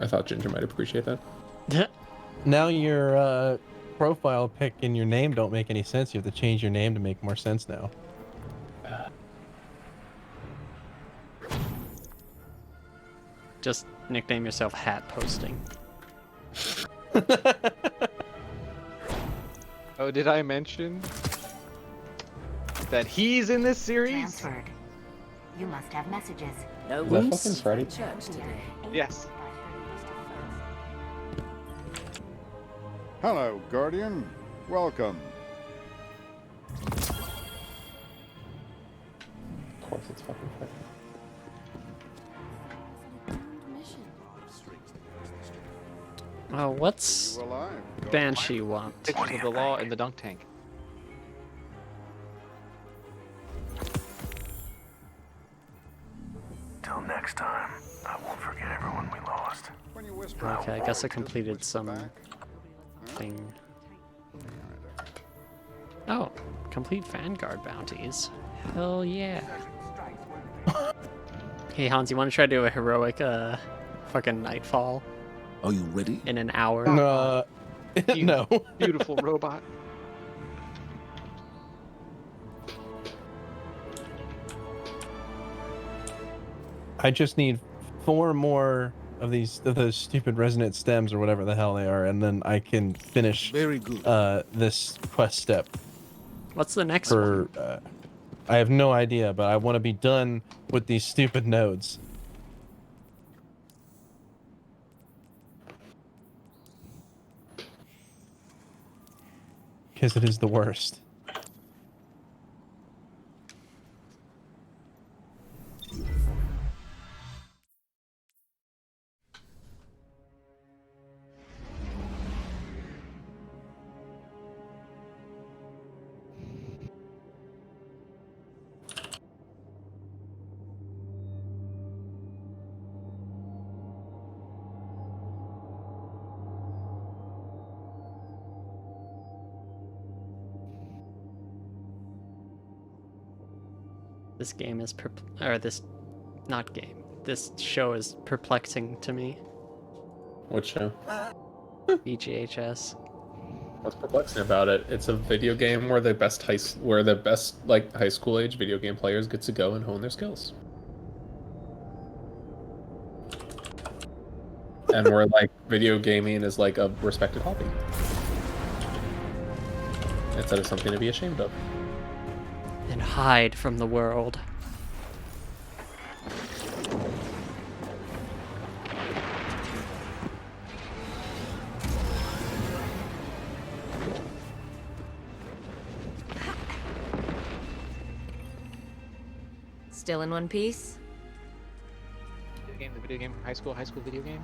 I thought Ginger might appreciate that. Now your profile pic and your name don't make any sense. You have to change your name to make more sense now. Just nickname yourself Hat Posting. Oh, did I mention that he's in this series? Transferred. You must have messages. No Is that rooms fucking Freddy? for church today. Yes. Hello, Guardian. Welcome. Of course it's fucking Freddy. Oh, what's You alive? Go Banshee want? Pictures of the law in the dunk tank. Till next time, I won't forget everyone we lost. When you whisper Okay, I guess I just completed whisper some back. thing. Oh, complete Vanguard bounties. Hell yeah. Hey Hans, you want to try to do a heroic fucking Nightfall Are you ready? in an hour? No. Beautiful robot. I just need 4 more of those stupid resonant stems or whatever the hell they are, and then I can finish Very good. this quest step. What's the next one? I have no idea, but I want to be done with these stupid nodes. Because it is the worst. This game is this show is perplexing to me. What show? BGHS. What's perplexing about it? It's a video game where the best high school age video game players get to go and hone their skills. And where like video gaming is like a respected hobby. Instead of something to be ashamed of. And hide from the world. Still in one piece? The video game, high school video game.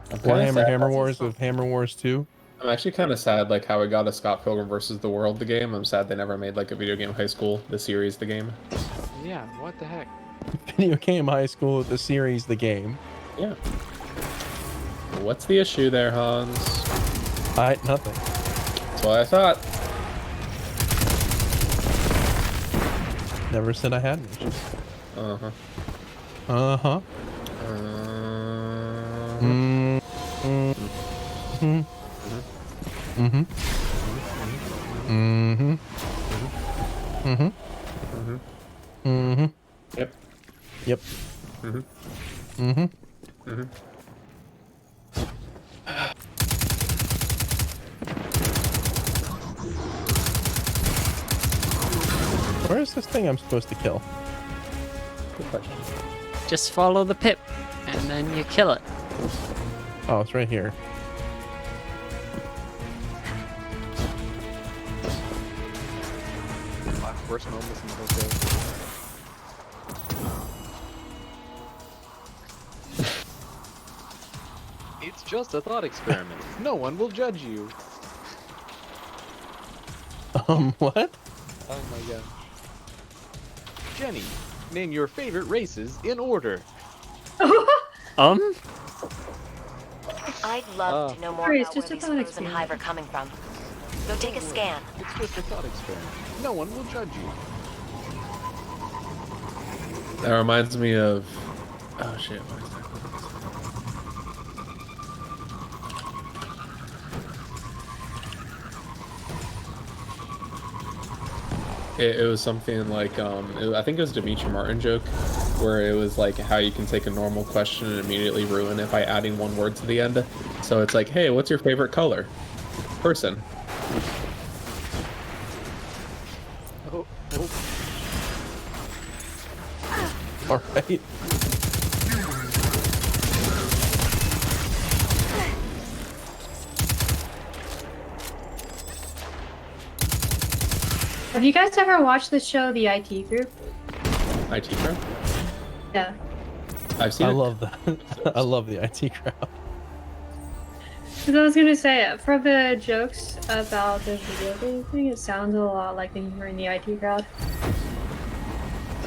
Warhammer Hammer Wars with Hammer Wars 2. I'm actually kind of sad, like how we got a Scott Pilgrim versus the World, the game. I'm sad they never made like a video game high school, the series, the game. Yeah, what the heck? Video game high school, the series, the game. Yeah. What's the issue there, Hans? Nothing. That's what I thought. Never said I had an issue. Uh-huh. Uh-huh. Mm-hmm. Mm-hmm. Mm-hmm. Mm-hmm. Mm-hmm. Mm-hmm. Mm-hmm. Yep. Yep. Mm-hmm. Mm-hmm. Mm-hmm. Where is this thing I'm supposed to kill? Good question. Just follow the pip, and then you kill it. Oh, it's right here. Worst moments in the whole show. It's just a thought experiment. No one will judge you. What? Oh my god. Jenny, name your favorite races in order. I'd love to know more Sorry, about it's where just these a thought Frozen experiment. Hive are coming from. Go take a scan. It's just a thought experiment. No one will judge you. That reminds me of Oh shit! What exactly? It was something like I think it was a Dimitri Martin joke, where it was like how you can take a normal question and immediately ruin it by adding one word to the end. So it's like, hey, what's your favorite color? Person. Oh, oh. All right. Have you guys ever watched the show The IT Group? IT crowd? Yeah. I've seen I it. love that. I love the IT crowd. Because I was gonna say, for the jokes about the video game thing, it sounds a lot like when you were in the IT crowd.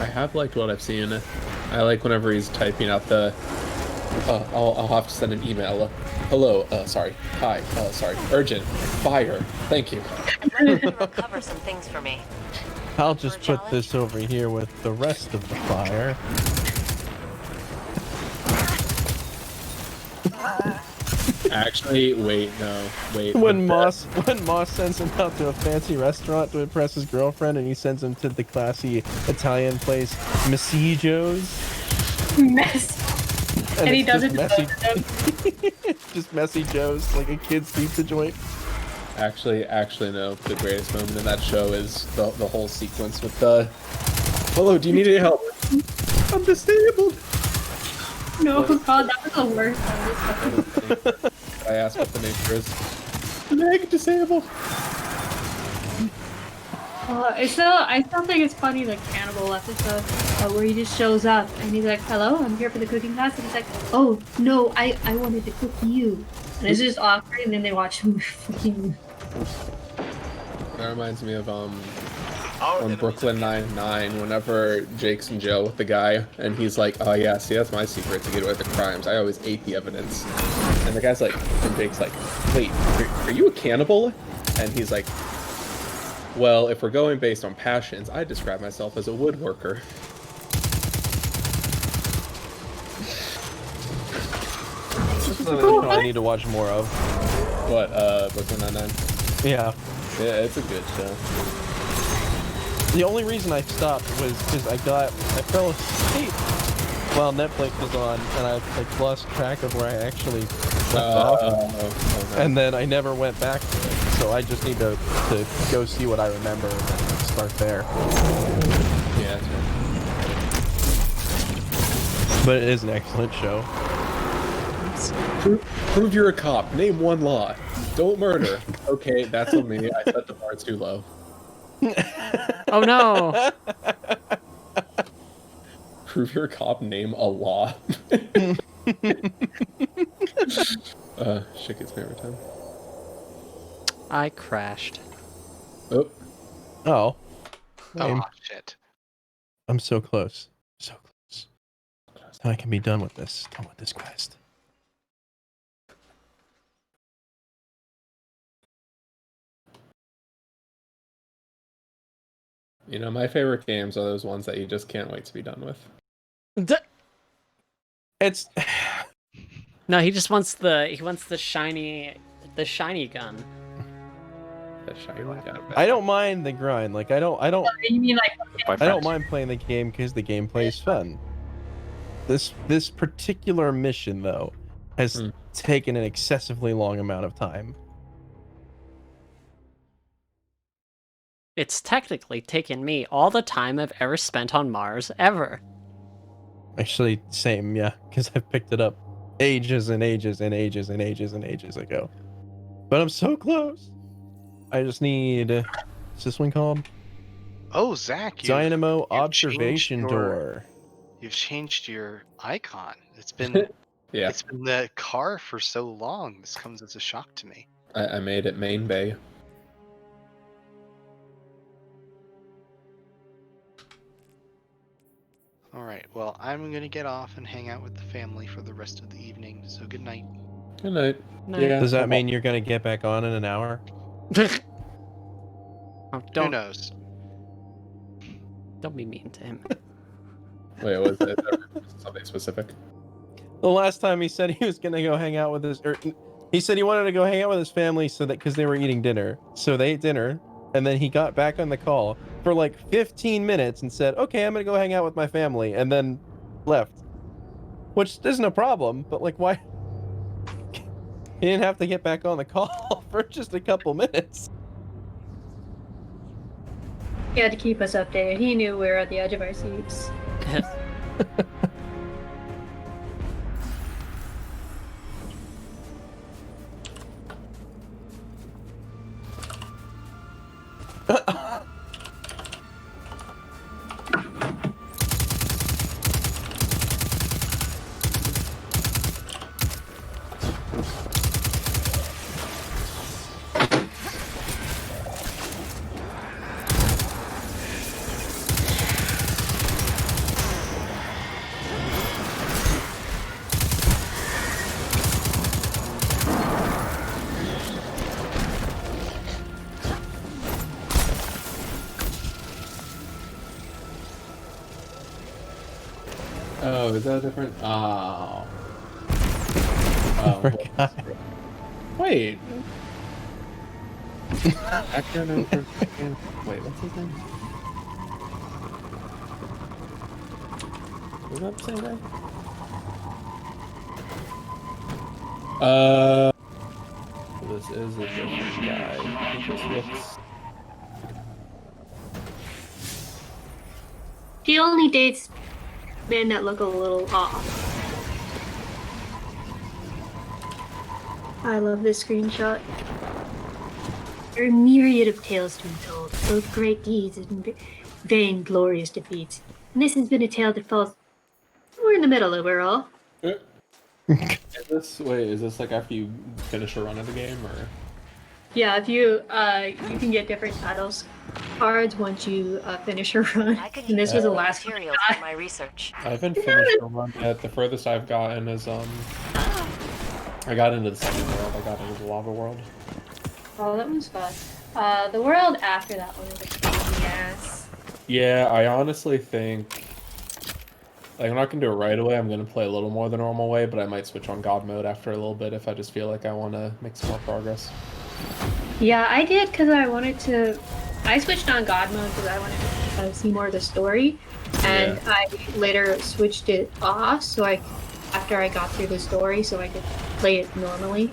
I have liked what I've seen. I like whenever he's typing out the. I'll have to send an email. Hello. Sorry. Hi. Sorry. Urgent. Fire. Thank you. Recover some things for me. I'll just put this over here with the rest of the fire. Actually, wait. No. Wait. When Moss sends him out to a fancy restaurant to impress his girlfriend, and he sends him to the classy Italian place Messi Joe's. Mess. And he it's doesn't. just Messy Joe's, like a kid's pizza joint. Actually, no. The greatest moment in that show is the whole sequence with the. Hello. Do you need any help? I'm disabled. No, God, that was the worst. I asked what the nature is. Meg disabled. I still think it's funny the cannibal episode where he just shows up and he's like, "Hello, I'm here for the cooking class," and he's like, "Oh no, I wanted to cook you," and it's just awkward. And then they watch him fucking. That reminds me of on Brooklyn Nine-Nine, whenever Jake's in jail with the guy, and he's like, "Oh yeah, see, that's my secret to get away with the crimes. I always ate the evidence." And the guy's like, and Jake's like, "Wait, are you a cannibal?" And he's like, "Well, if we're going based on passions, I describe myself as a woodworker." This is another show I need to watch more of. What, Brooklyn Nine-Nine? Yeah. Yeah, it's a good show. The only reason I stopped was because I fell asleep while Netflix was on, and I like lost track of where I actually left off, Okay. and then I never went back to it. So I just need to go see what I remember and then start there. Yeah, that's right. But it is an excellent show. Prove you're a cop. Name one law. Don't murder. Okay, that's on me. I set the bar too low. Oh no! Prove you're a cop. Name a law. Shit gets me every time. I crashed. Oh, Oh. Oh, shit. I'm so close. So close. I can be done with this. Done with this quest. you know, my favorite games are those ones that you just can't wait to be done with. It's No, he just wants the shiny gun. The shiny one. I don't mind the grind. Like I don't You mean like? I don't mind playing the game because the gameplay is fun. This particular mission though has taken an excessively long amount of time. It's technically taken me all the time I've ever spent on Mars ever. Actually, same, yeah, because I picked it up ages and ages and ages and ages and ages ago. But I'm so close. I just need. What's this one called? Oh, Zach, Dynamo you've Observation changed your- Door. You've changed your icon. It's been Yeah, it's been the car for so long. This comes as a shock to me. I made it main bay. All right. Well, I'm gonna get off and hang out with the family for the rest of the evening. So good night. Good night. No. Yeah. Does that mean you're gonna get back on in an hour? Oh, Who don't knows? be mean to him. Wait, was it something specific? The last time he said he was gonna go hang out with his, or he said he wanted to go hang out with his family so that because they were eating dinner, so they ate dinner, and then he got back on the call for like 15 minutes and said, "Okay, I'm gonna go hang out with my family," and then left. Which isn't a problem, but like, why? He didn't have to get back on the call for just a couple minutes. He had to keep us updated. He knew we were at the edge of our seats. Oh, is that a different? Oh. I forgot. Wait. Actor known for fucking. Wait, what's his name? Was that the same guy? This is a different guy. He just looks. He only dates men that look a little off. I love this screenshot. There are a myriad of tales to be told, both great deeds and vainglorious defeats. And this has been a tale that falls somewhere in the middle overall. Is this like after you finish a run of the game, or? Yeah, if you can get different titles cards once you finish your run. I could And this use was the more last one. materials for my research. I haven't finished a run yet. The furthest I've gotten is I got into the second world. I got into the lava world. Oh, that was fun. The world after that one was a pain in the ass. Yeah, I honestly think like I'm not gonna do it right away. I'm gonna play a little more the normal way, but I might switch on God mode after a little bit if I just feel like I want to make some more progress. Yeah, I did because I wanted to. I switched on God mode because I wanted to see more of the story, and I later switched it off so after I got through the story, so I could play it normally.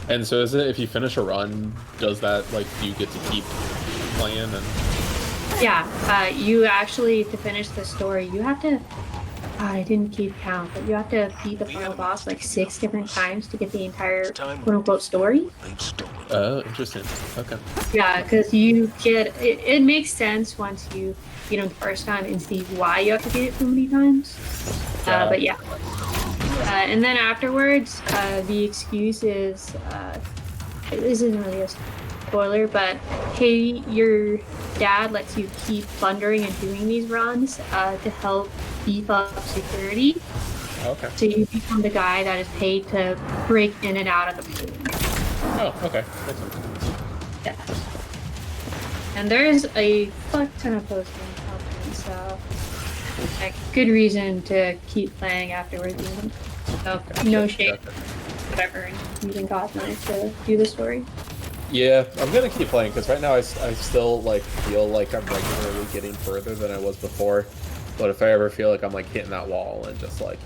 And so is it if you finish a run, does that like you get to keep playing and? Yeah, you actually to finish the story, you have to. I didn't keep count, but you have to beat the final boss like 6 different times to get the entire quote-unquote story. Oh, interesting. Okay. Yeah, because you get it makes sense once you beat them the first time and see why you have to beat it so many times. But yeah. And then afterwards, the excuse is this isn't really a spoiler, but hey, your dad lets you keep plundering and doing these runs to help beef up security. Okay. So you become the guy that is paid to break in and out of the prison. Oh, okay. Makes sense. Yeah. And there's a fuck ton of postings happening, so like good reason to keep playing afterwards even. So no shame, whatever, and using God mode to do the story. Yeah, I'm gonna keep playing because right now I still like feel like I'm regularly getting further than I was before. But if I ever feel like I'm like hitting that wall and just like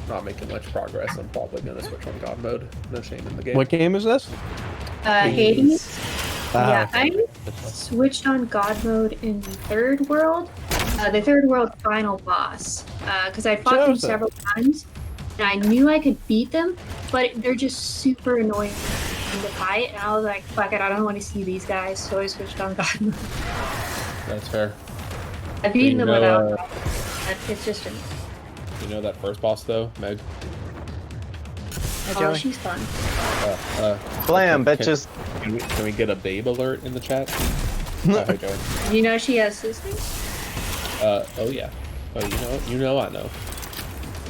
not making much progress, I'm probably gonna switch on God mode. No shame in the game. What game is this? Hades. Yeah, okay. I switched on God mode in the third world, the third world final boss, because I fought them several times, and I knew I could beat them, but they're just super annoying to fight, and I was like, fuck it, I don't want to see these guys, so I switched on God mode. That's fair. I've beaten them without. It's just an. You know that first boss though, Meg? Oh, she's fun. Blam, bitches. Can we get a babe alert in the chat? How you doing? You know she has sisters? Oh yeah. Oh, you know I know.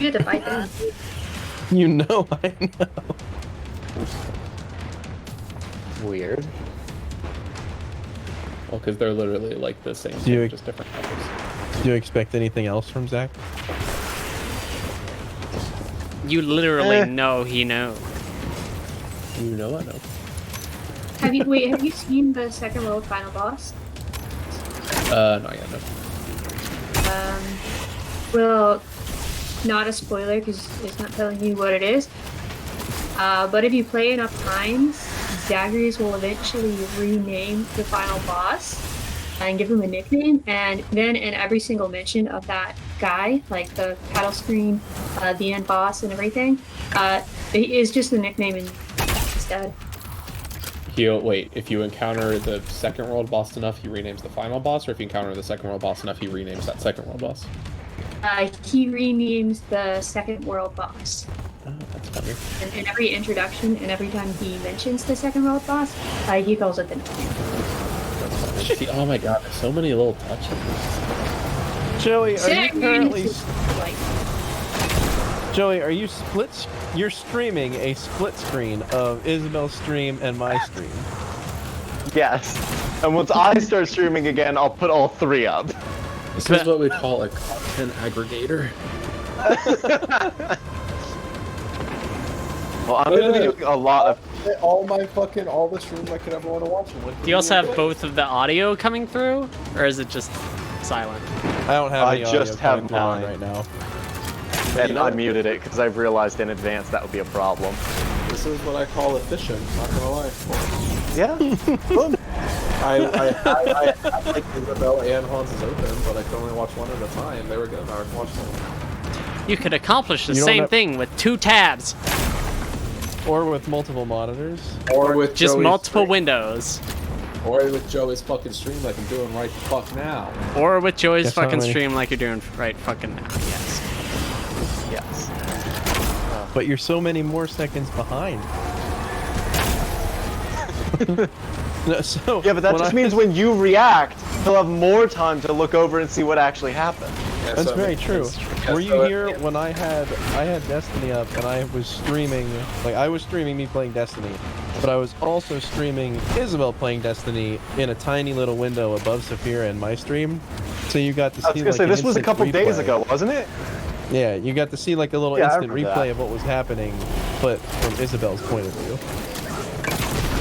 You have to fight them. You know, I know. Weird. Well, because they're literally like the same thing, just different levels. Do you expect anything else from Zach? You literally know he knows. You know I know. Have you seen the second world final boss? Not yet, no. Well, not a spoiler because it's not telling you what it is. But if you play enough times, Zagreus will eventually rename the final boss and give him a nickname. And then in every single mention of that guy, like the title screen, the end boss, and everything, it is just the nickname instead. Wait, if you encounter the second world boss enough, he renames the final boss, or if you encounter the second world boss enough, he renames that second world boss? He renames the second world boss. Oh, that's funny. And in every introduction, and every time he mentions the second world boss, he calls it the nickname. That's funny. See, oh my god, there's so many little touches. Joey, are you currently... Like, Joey, are you you're streaming a split screen of Isabel's stream and my stream? Yes. And once I start streaming again, I'll put all 3 up. This is what we call a content aggregator. Well, I'm gonna be doing a lot of... all the streams I could ever want to watch. Do you also have both of the audio coming through, or is it just silent? I don't have any audio just have coming through mine right now. And I muted it because I've realized in advance that would be a problem. This is what I call efficient, not gonna lie. Yeah. Boom. I like Isabel and Hans is open, but I can only watch one at a time. They were good, I can watch them. You could accomplish the You don't same have- thing with 2 tabs, Or with multiple monitors. Or with just Joey's multiple stream. windows, Or with Joey's fucking stream like I'm doing right the fuck now. or with Joey's Guess how fucking many- stream like you're doing right fucking now. Yes. Yes. But you're so many more seconds behind. No, so Yeah, but that when just I- means when you react, he'll have more time to look over and see what actually happened. Yeah, That's so, very true. Yeah, Were you so here when I had Destiny up and I was streaming? Like I was streaming me playing Destiny, but I was also streaming Isabel playing Destiny in a tiny little window above Saphira in my stream. So you got to see. I was gonna like say, an this was a instant couple days replay. ago, wasn't it? Yeah, you got to see like a little Yeah, I instant remember replay that. of what was happening, but from Isabel's point of view.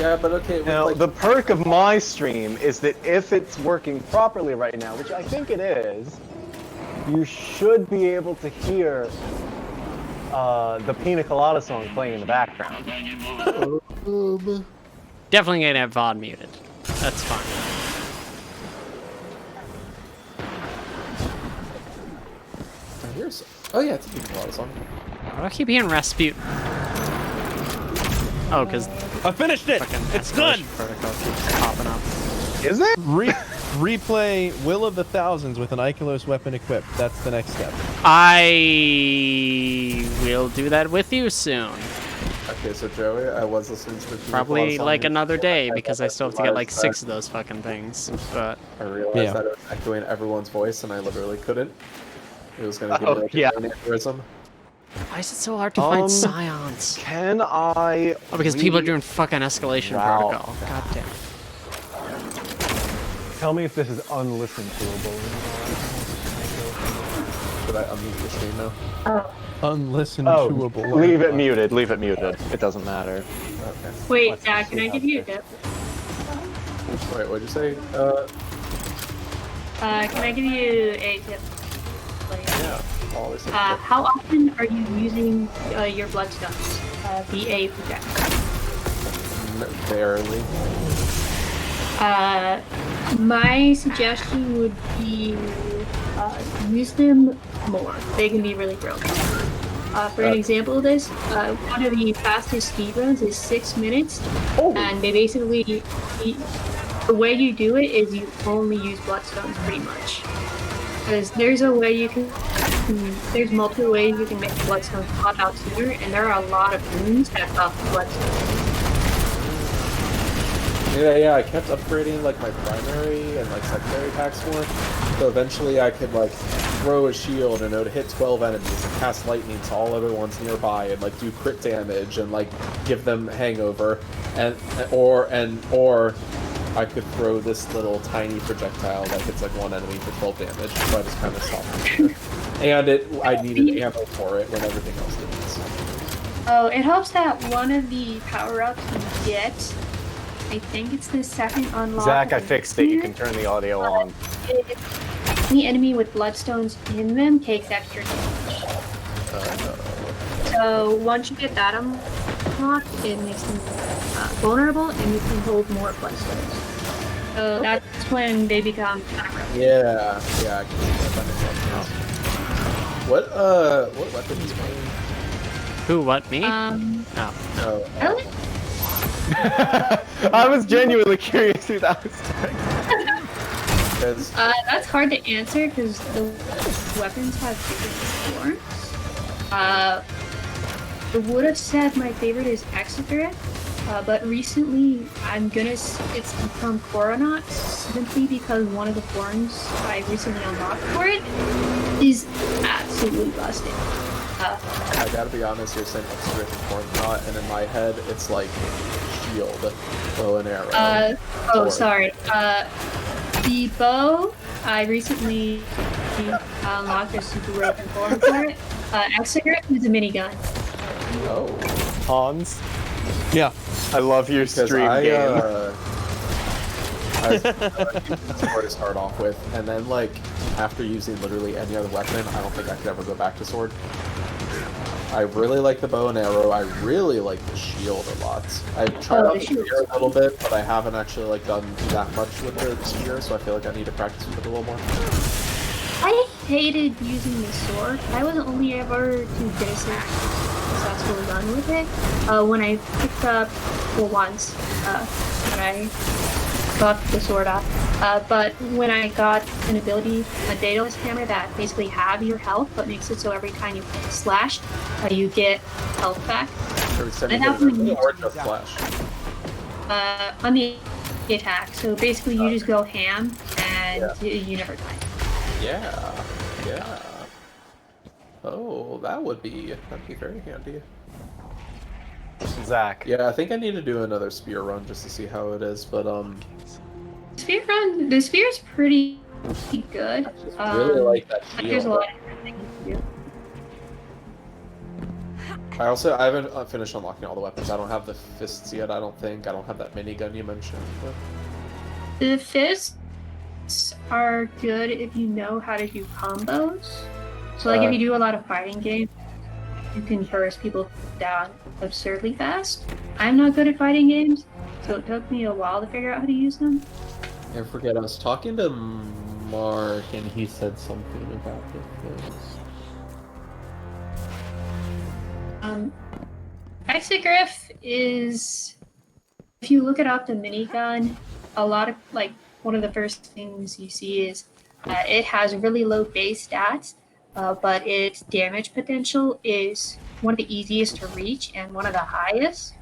Yeah, but okay. Now, like, the perk of my stream is that if it's working properly right now, which I think it is, you should be able to hear the Pina Colada song playing in the background. Definitely gonna have VOD muted. That's fine. oh yeah, it's a Pina Colada song. Why do I keep hearing Rasputin? Oh, because I finished it. fucking It's done. protocol keeps popping up. Is it? Replay Will of the Thousands with an Ikelos weapon equipped. That's the next step. I will do that with you soon. Okay, so Joey, I was listening to the Pina Probably Colada song like and another day because I still have to get like realized 6 of those fucking things. But I realized Yeah. that it was echoing everyone's voice, and I literally couldn't. It was gonna give me like yeah. a brain aneurysm. why is it so hard to find scions? Can I... Oh, because people are doing fucking escalation Wow. protocol. God damn. Tell me if this is unlistened to. Should I unmute the stream now? Unlistened Oh, chewable. leave it muted, leave it muted. It doesn't matter. Okay. wait, Dad, can I give you a tip? Wait, what'd you say? Can I give you a tip? Like, Yeah. Always. how often are you using your bloodstones? VA project. Barely. My suggestion would be use them more. They can be really brilliant. For an example of this, one of the fastest speedruns is 6 minutes, and they basically, the way you do it is you only use bloodstones pretty much. Because there's a way you can, there's multiple ways you can make bloodstones pop out sooner, and there are a lot of runes that buff bloodstones. Yeah, I kept upgrading like my primary and like secondary packs more. So eventually I could like throw a shield and it would hit 12 enemies and cast lightning to all other ones nearby and like do crit damage and like give them hangover or I could throw this little tiny projectile that hits like one enemy for 12 damage, so I just kind of stopped it. And I needed ammo for it when everything else didn't. Oh, it helps that one of the power-ups you get, I think it's the second unlock. Zach, I fixed it. You can turn the audio on. Any enemy with bloodstones in them takes extra damage. So once you get that unlocked, it makes them vulnerable, and you can hold more bloodstones. So that's when they become power-ups. Yeah, I can see that. What weapon is mine? Who? What? Me? Oh. Really? I was genuinely curious who that was. That's hard to answer because the weapons have different forms. I would have said my favorite is Exeter, but recently it's become Coronaut simply because one of the forms I recently unlocked for it is absolutely busted. I gotta be honest, you're saying Exeter and Coronaut, and in my head it's like shield, bow and arrow. Sorry. The bow, I recently unlocked a super weapon form for it. Exeter is a minigun. Oh. Hans? Yeah. I love your stream game. I was sword to start off with, and then like after using literally any other weapon, I don't think I could ever go back to sword. I really like the bow and arrow. I really like the shield a lot. I've tried out the spear a little bit, but I haven't actually like done that much with the spear, so I feel like I need to practice with it a little more. I hated using the sword. I was only ever to get a successful run with it when I picked up once when I got the sword up. But when I got an ability, a Daedalus hammer that basically halves your health, but makes it so every time you slash, you get health back. And that's when you or just slash. On the attack. So basically, you just go ham and you never die. Yeah. Oh, that'd be very handy. Zach. Yeah, I think I need to do another spear run just to see how it is, but the spear is pretty good. I really like that shield. There's a lot of different things to do. I haven't finished unlocking all the weapons. I don't have the fists yet, I don't think. I don't have that minigun you mentioned. But... The fists are good if you know how to do combos. So like if you do a lot of fighting games, you can burst people down absurdly fast. I'm not good at fighting games, so it took me a while to figure out how to use them. I forget, I was talking to Mark and he said something about the fist. Exegriff is, if you look it up, the minigun, a lot of, like, one of the first things you see is it has really low base stats, but its damage potential is one of the easiest to reach and one of the highest.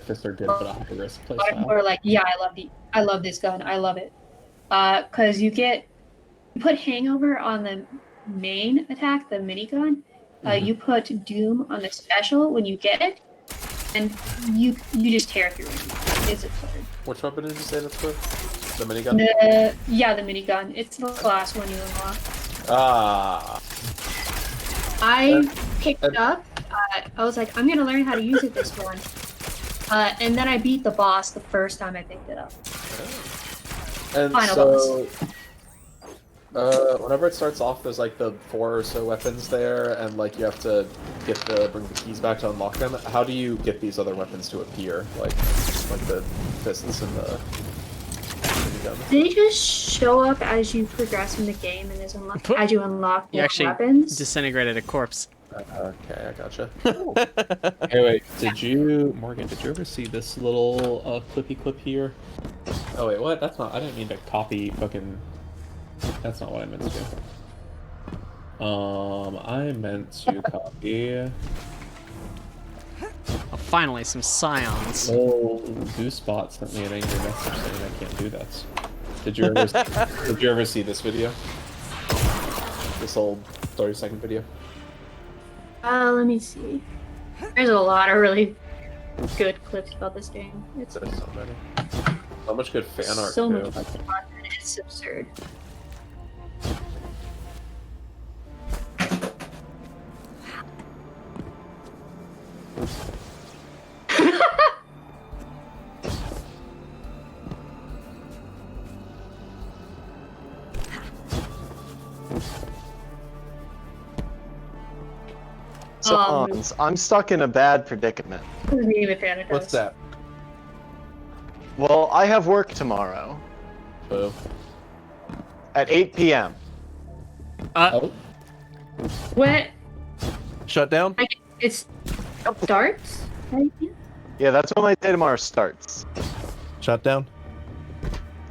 Fists are good, but a high risk play A lot of people are like, yeah, I love this gun, I love it. Because you put Hangover on the main attack, the minigun, you put Doom on the special when you get it, and you just tear through it. It's absurd. Which weapon did you say that's for? The minigun? The minigun. It's the last one you unlock. I picked it up. I was like, I'm gonna learn how to use it this one. And then I beat the boss the first time I picked it up. And Final so, whenever it starts off, there's like the 4 or so weapons there, and like you have to bring the keys back to unlock them. How do you get these other weapons to appear, like the fists and the minigun? They just show up as you progress in the game, and as you unlock You more actually weapons. disintegrated a corpse. Okay, I gotcha. Hey, wait, Morgan, did you ever see this little clippy clip here? Oh wait, what? That's not, I didn't mean to copy fucking, that's not what I meant to do. I meant to copy... Oh, finally, some scions. Oh, Goosebot sent me an angry message saying I can't do that. Did you ever see this video? This old 30-second video? Let me see. There's a lot of really good clips about this game. There's so many. So much good fan art So too. much content. It's absurd. So, Hans, I'm stuck in a bad predicament. What's that? Well, I have work tomorrow Boo. at 8 p.m. Oh. What? Shut down? It starts? Right? Yeah, that's when my day tomorrow starts. Shut down?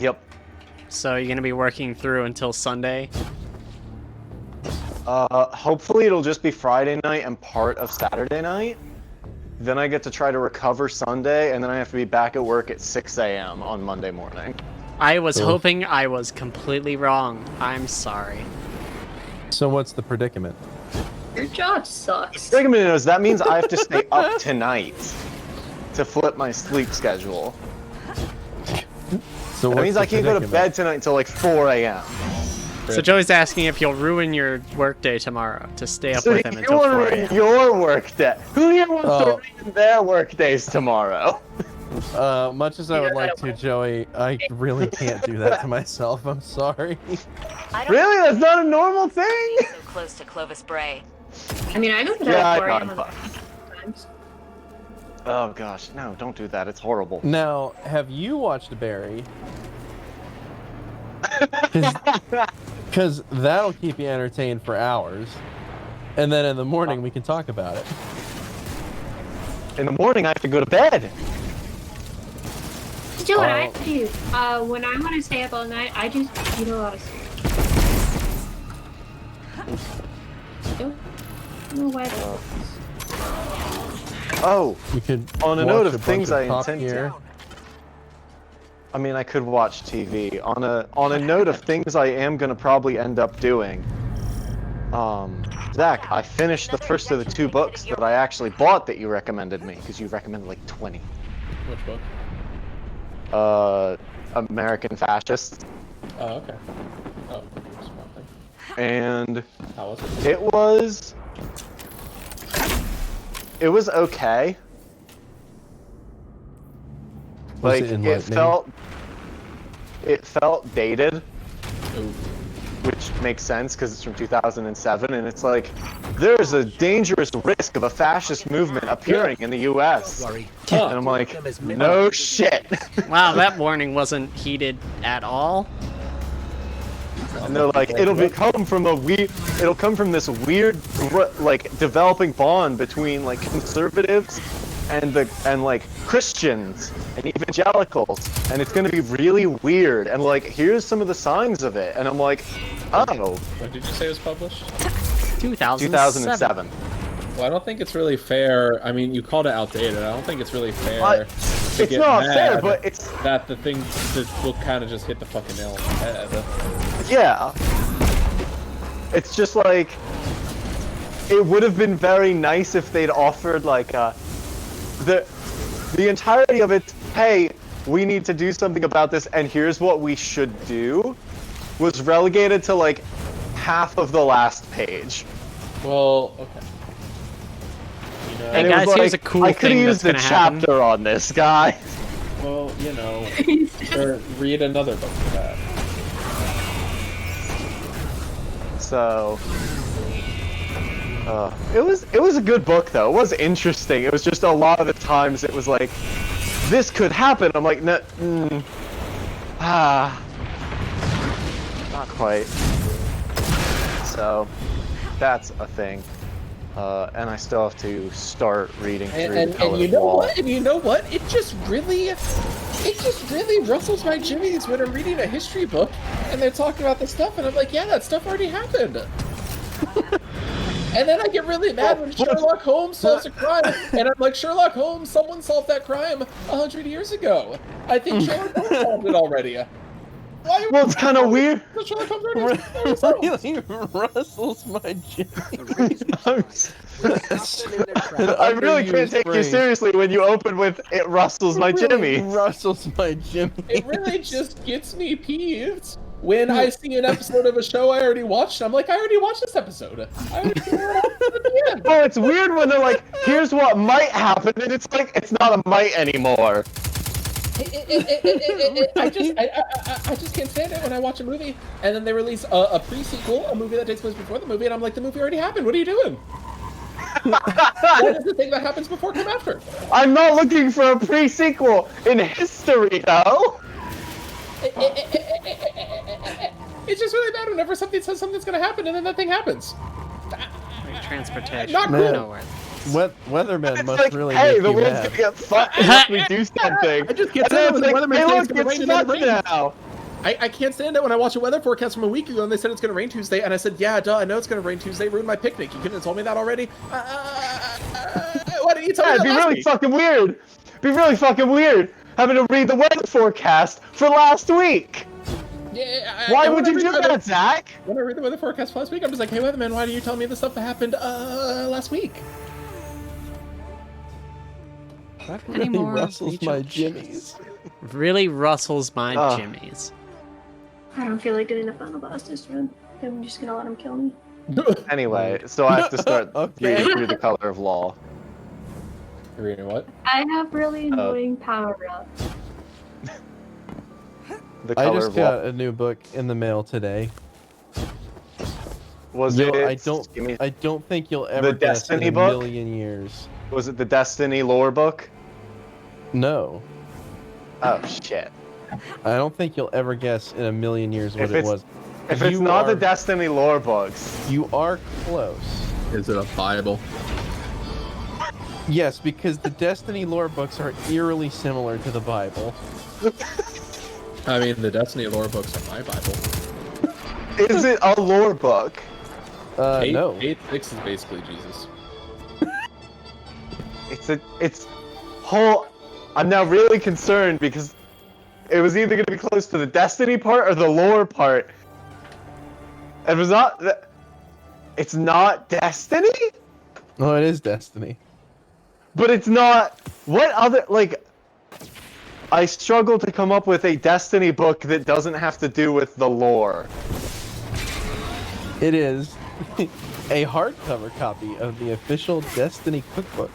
Yep. So you're gonna be working through until Sunday? Hopefully it'll just be Friday night and part of Saturday night. Then I get to try to recover Sunday, and then I have to be back at work at 6 a.m. on Monday morning. I was Oof. hoping I was completely wrong. I'm sorry. So what's the predicament? Your job sucks. The predicament is that means I have to stay up tonight to flip my sleep schedule. So That means I can't go to bed tonight until like 4 a.m. So Joey's asking if you'll ruin your workday tomorrow to stay up So with him you until want 4 to ruin a.m. your work day? Who here wants Oh. to ruin their work days tomorrow? Much as I would like to, Joey, I really can't do that to myself. I'm sorry. I don't Really? That's not a normal thing? so close to Clovis Bray. I mean, I go to Yeah, that I 4 know, a.m. I'm sometimes. Oh gosh, no, don't do that. It's horrible. Now, have you watched Barry? Because that'll keep you entertained for hours. And then in the morning, we can talk about it. In the morning, I have to go to bed. You know what I do? When I want to stay up all night, I just eat a lot of cereal. Don't know why that Oh, You could on a watch note a of bunch things I Top intend Gear. to. I mean, I could watch TV. On a note of things I am gonna probably end up doing. Zach, I finished the first of the 2 books that I actually bought that you recommended me, because you recommended like 20. Which book? American Fascists. Oh, okay. Oh, that's one thing. And How was it? it was okay. Was Like it enlightening? it felt dated, Ooh. which makes sense because it's from 2007, and it's like there's a dangerous risk of a fascist movement appearing in the U.S. Worry. And I'm like, no shit. Wow, that warning wasn't heeded at all. And they're like, it'll come from this weird, like, developing bond between like conservatives and like Christians and evangelicals, and it's gonna be really weird. And like, here's some of the signs of it. And I'm like, oh, When did you say it was published? 2007. Well, I don't think it's really fair. I mean, you called it outdated. I don't think it's really fair. to It's get not mad fair, but it's that the thing that will kind of just hit the fucking nail on the head. yeah. It's just like, it would have been very nice if they'd offered like the entirety of it. Hey, we need to do something about this, and here's what we should do. Was relegated to like half of the last page. Well, okay. You know, Hey And it guys, was here's a like, cool I could thing have that's used a gonna happen. chapter on this guy. well, you know, or read another book for that. So, it was a good book though. It was interesting. It was just a lot of the times it was like, this could happen. I'm like, no, not quite. So, that's a thing. And I still have to start reading through And Color you know Wall. what? And you know what? It just really ruffles my jimmies when I'm reading a history book and they're talking about this stuff, and I'm like, yeah, that stuff already happened. And then I get really mad when Sherlock Holmes solves a crime, and I'm like, Sherlock Holmes, someone solved that crime 100 years ago. I think Sherlock Holmes solved it already. Why? Well, it's kind of weird. The Sherlock Holmes radio? Really rustles my Jimmy. I really can't take you seriously when you open with "It rustles my Jimmy." Rustles my Jimmy. It really just gets me peeved when I see an episode of a show I already watched. I'm like, I already watched this episode. I already Oh, it's weird when they're like, "Here's what might happen," and it's like, it's not a might anymore. I just can't stand it when I watch a movie and then they release a pre-sequel, a movie that takes place before the movie, and I'm like, the movie already happened. What are you doing? What is the thing that happens before come after? I'm not looking for a pre-sequel in history, though. It's just really bad whenever something says something's gonna happen and then that thing happens. Transportation. Not Man. Nowhere. Weathermen It's must like, really hey, make the you world's mad. gonna get fucked unless we do something. I just can't And then stand it it's when the like, weatherman hey, says look, it's gonna rain it's and then it stuck rains. now. I can't stand it when I watch a weather forecast from a week ago and they said it's gonna rain Tuesday, and I said, yeah, duh, I know it's gonna rain Tuesday. Ruined my picnic. You couldn't have told me that already. Why didn't you tell me Yeah, it'd that be last really week? fucking weird. Be really fucking weird having to read the weather forecast for last week. Yeah, Why and would when you I do read that, Zach? When I read the weather forecast last week, I'm just like, hey, weatherman, why didn't you tell me the stuff that happened last week? Any Really more rustles my Jimmies. Really rustles my Ugh. jimmies. I don't feel like doing the final boss this run. I'm just gonna let him kill me. Anyway, so I have to start Okay. reading through the color of law. You're reading what? I have really annoying power-ups. The I color just of law. got a new book in the mail today. Was Yo, it? I don't think you'll ever guess in Destiny a book? million years. Was it the Destiny lore book? No, Oh shit! I don't think you'll ever guess in a million years what If it it's- was. If it's not the are- Destiny lore books, You are close. Is it a Bible? Yes, because the Destiny lore books are eerily similar to the Bible. I mean, the Destiny lore books are my Bible. is it a lore book? No. 8-6 is basically Jesus. It's whole. I'm now really concerned because it was either going to be close to the Destiny part or the lore part. It was not. It's not Destiny, Oh, it is Destiny. but it's not. What other like? I struggle to come up with a Destiny book that doesn't have to do with the lore. It is a hardcover copy of the official Destiny cookbook.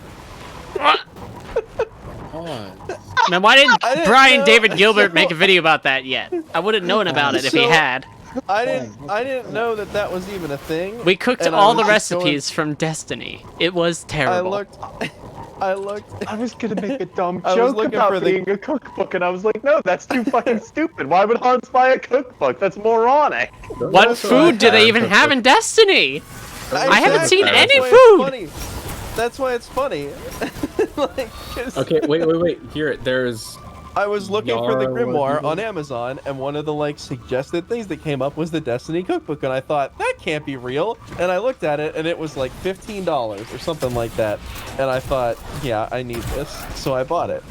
Man, why didn't I didn't Brian know- David Gilbert make a video about that yet? I would have known about it if he So- had. I didn't know that that was even a thing. We cooked and I all the was just recipes from Destiny. It was Going, terrible. I looked. I was gonna make a dumb I was joke looking about for the- being a cookbook, and I was like, no, that's too fucking stupid. Why would Hans buy a cookbook? That's moronic. What food do they even have in Destiny? I haven't seen That's any why it's food. funny. That's why it's funny. Like, 'cause Okay, wait. Here, there's. I was looking for the Yarrow grimoire people. on Amazon, and one of the like suggested things that came up was the Destiny cookbook, and I thought that can't be real. And I looked at it, and it was like $15 or something like that. And I thought, yeah, I need this, so I bought it,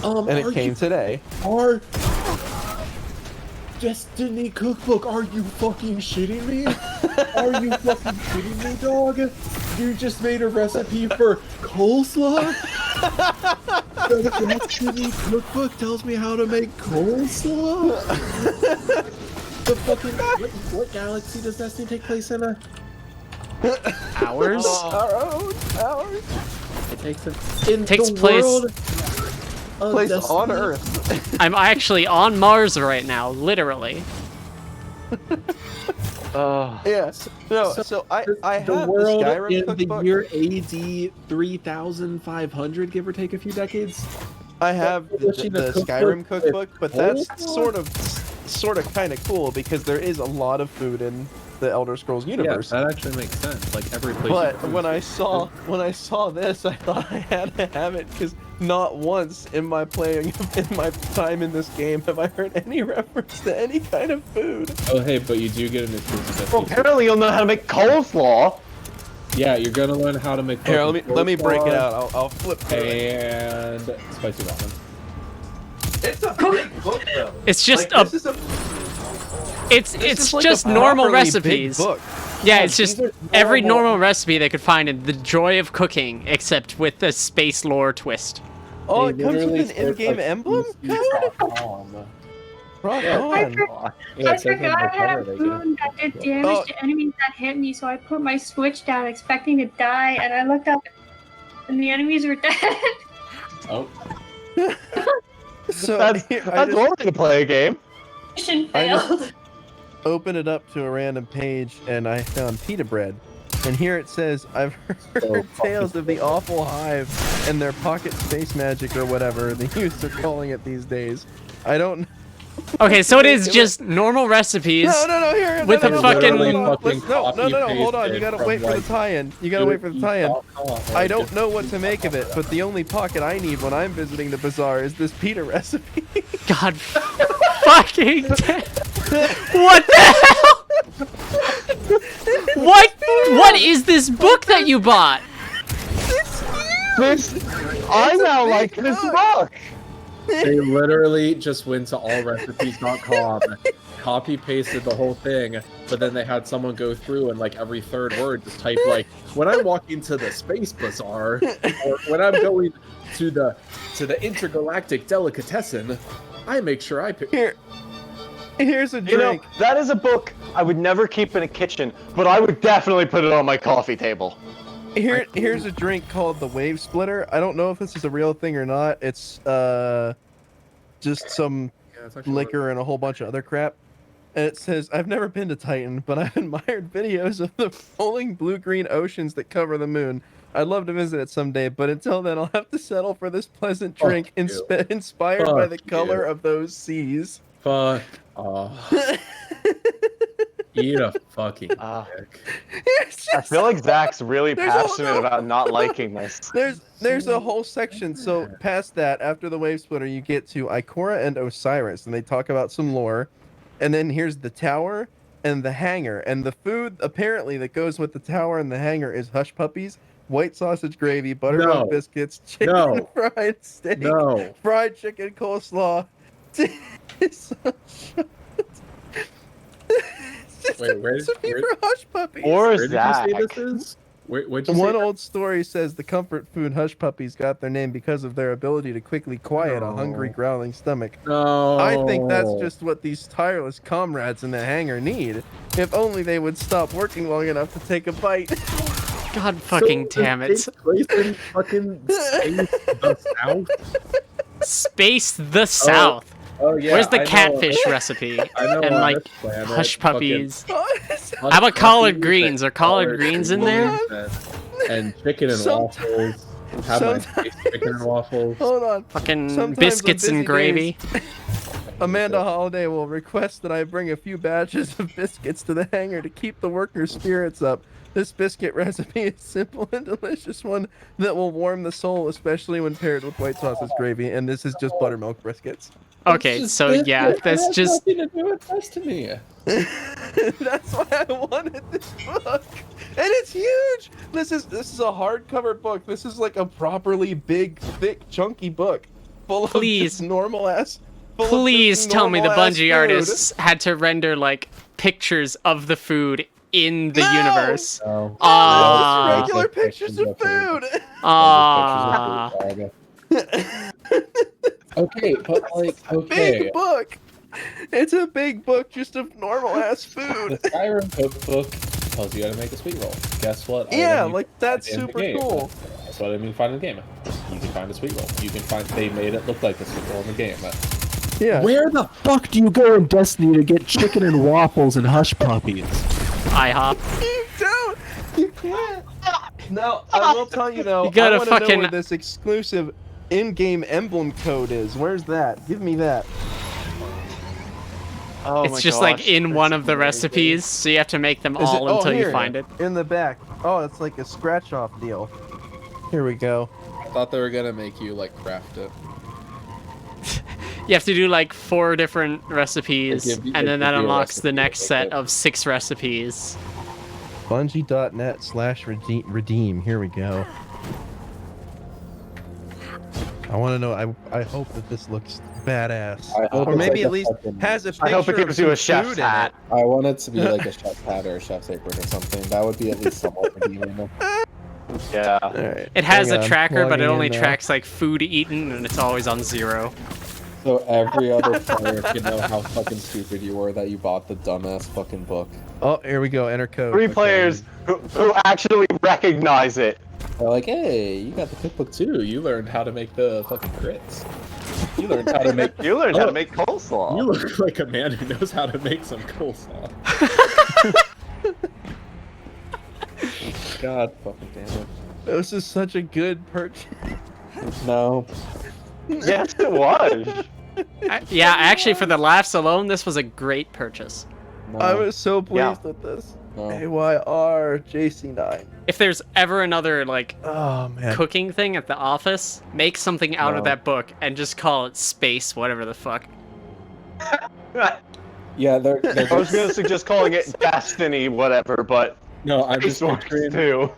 and it came today. Our Destiny cookbook. Are you fucking shitting me? Are you fucking shitting me, dog? You just made a recipe for coleslaw? The Destiny cookbook tells me how to make coleslaw? The fucking what galaxy does Destiny take place in? Hours? Ours. It takes Takes place- Place on Earth. I'm actually on Mars right now, literally. Yes. No. So I have the world the Skyrim in cookbook. the year AD 3500, give or take a few decades. I have the cookbook Skyrim cookbook, but that's coleslaw? sort of kind of cool because there is a lot of food in the Elder Scrolls universe. that actually makes sense. Like every place. But when I saw this, I thought I had to have it because not once in my time in this game have I heard any reference to any kind of food. Oh hey, but you do get an exclusive. Well, apparently you'll know how to make coleslaw. Yeah, you're gonna learn how to make. Here, fucking let me break it coleslaw out. I'll flip through it. And spicy ramen. It's a big book though. It's just Like, a this is It's is like just a normal properly big recipes. book. Yeah, it's just these are every normal- normal recipe they could find in the joy of cooking, except with a space lore twist. Oh, They it comes literally with an search, in-game like, emblem code? species.com. Rock Yeah. on. Yeah, I it says in forgot the I had cover a they boon that did get. damage Oh. to enemies that hit me, so I put my switch down expecting to die, and I looked up and the enemies were dead. Oh, So That's here, that's one way to play a game. Mission I just- failed. open it up to a random page and I found pita bread. And here it says, I've heard tales of the awful hive and their pocket space magic or whatever the youths are calling it these days. I don't. Okay, so it is just normal recipes. No, here. With no, a no, fucking- hold on. fucking No, hold on. You copy-pasted gotta from, wait for the like, tie-in. You gotta wait for the tie-in. Like, I don't know what to make of it, but the only pocket I need when I'm visiting the bazaar is this pita recipe. God fucking damn. What the hell? What is this book that you bought? I now like this book. They literally just went to allrecipes.com, copy pasted the whole thing, but then they had someone go through and like every third word just type like, when I walk into the space bazaar, or when I'm going to the intergalactic delicatessen, I make sure I pick. Here's a You know, drink. that is a book I would never keep in a kitchen, but I would definitely put it on my coffee table. Here's a drink called the Wave Splitter. I don't know if this is a real thing or not. It's just some Yeah, it's actually liquor and a whole bunch of other crap. And it says, I've never been to Titan, but I've admired videos of the rolling blue-green oceans that cover the moon. I'd love to visit it someday, but until then, I'll have to settle for this pleasant Fuck drink you. inspired by the Fuck color you. of those seas. Fuck off. Eat a fucking dick. I feel like Zach's really There's passionate no- about not liking this. There's a whole section. So past that, after the Wave Splitter, you get to Ikora and Osiris, and they talk about some lore. And then here's the tower and the hangar, and the food apparently that goes with the tower and the hangar is hush puppies, white sausage gravy, buttermilk No. biscuits, chicken No. fried steak, No. fried chicken coleslaw. It's just Wait, a recipe for hush puppies. Or Where did Zach. you say this is? What'd you say? One old story says the comfort food hush puppies got their name because of their ability to quickly quiet a hungry, No. growling stomach. No. I think that's just what these tireless comrades in the hangar need. If only they would stop working long enough to take a bite. God fucking damn it. Place in fucking space the south. Space the South. Oh yeah. Where's the I know. catfish recipe? I know And on like this planet, hush fucking puppies. hush How about collard puppies greens? and Are collard greens in there? And chicken and waffles. Have my space chicken and waffles. Hold on. Fucking Sometimes on biscuits busy and gravy. Amanda Holiday will request that I bring a few batches of biscuits to the hangar to keep the workers' spirits up. This biscuit recipe is simple and delicious one that will warm the soul, especially when paired with white sausage gravy. And this is just buttermilk biscuits. Okay, so yeah, that's just nothing to do with Destiny. That's why I wanted this book, and it's huge. This is a hardcover book. This is like a properly big, thick, chunky book, full of Please. just normal ass. please tell me the normal-ass Bungie food. artists had to render like pictures of the food in the No! universe. No. Ah. Just regular pictures of food. Ah. Okay, but like, okay. Big book. It's a big book just of normal ass The food. Skyrim cookbook tells you how to make a sweet roll. Guess what? Yeah, Item you like can that's find in the super game. cool. That's what I mean find in the game. You can find a sweet roll. You can find, they made it look like a sweet roll in the game. Yeah. Where the fuck do you go in Destiny to get chicken and waffles and hush puppies? IHOP. You don't. You can't. No, I will tell you though. You gotta I want to know fucking- where this exclusive in-game emblem code is. Where's that? Give me that. Oh It's my just gosh, like in that's one of the amazing. recipes, so you have to make them Is all it? until Here, you find it. in the back. Oh, it's like a scratch-off deal. Here we go. I thought they were gonna make you like craft it. You have to do like 4 different recipes, They give you- and they then that give you a unlocks the recipe, next like set it. of 6 recipes. Bungie.net/redeem. Here we go. I want to know. I hope that this looks badass. I hope Or it's maybe like at a least fucking- has a picture I hope it of gives you a some chef's food in hat. I want it to be like a chef's hat or a chef's apron or something. That would be at least somewhat redeeming. Yeah. All right. It has hang a on, tracker, but it logging in only now. tracks like food eaten, and it's always on 0. So every other player can know how fucking stupid you were that you bought the dumbass fucking book. Oh, here we go. Enter code. 3 Okay. players who actually recognize it. They're like, hey, you got the cookbook too. You learned how to make the fucking grits. You learned how to make. You learned how Oh, to make coleslaw. You look like a man who knows how to make some coleslaw. God fucking damn it. This is such a good purchase. No. Yes, it was. Yeah, actually, for the laughs alone, this was a great purchase. No. I was so pleased Yeah. with this. No. AYR JC9. If there's ever another like Oh man. cooking thing at the office, make something out No. of that book and just call it space, whatever the fuck. Yeah, they're I was gonna suggest calling it Destiny, whatever, but no, I'm just Space Wars picturing. too.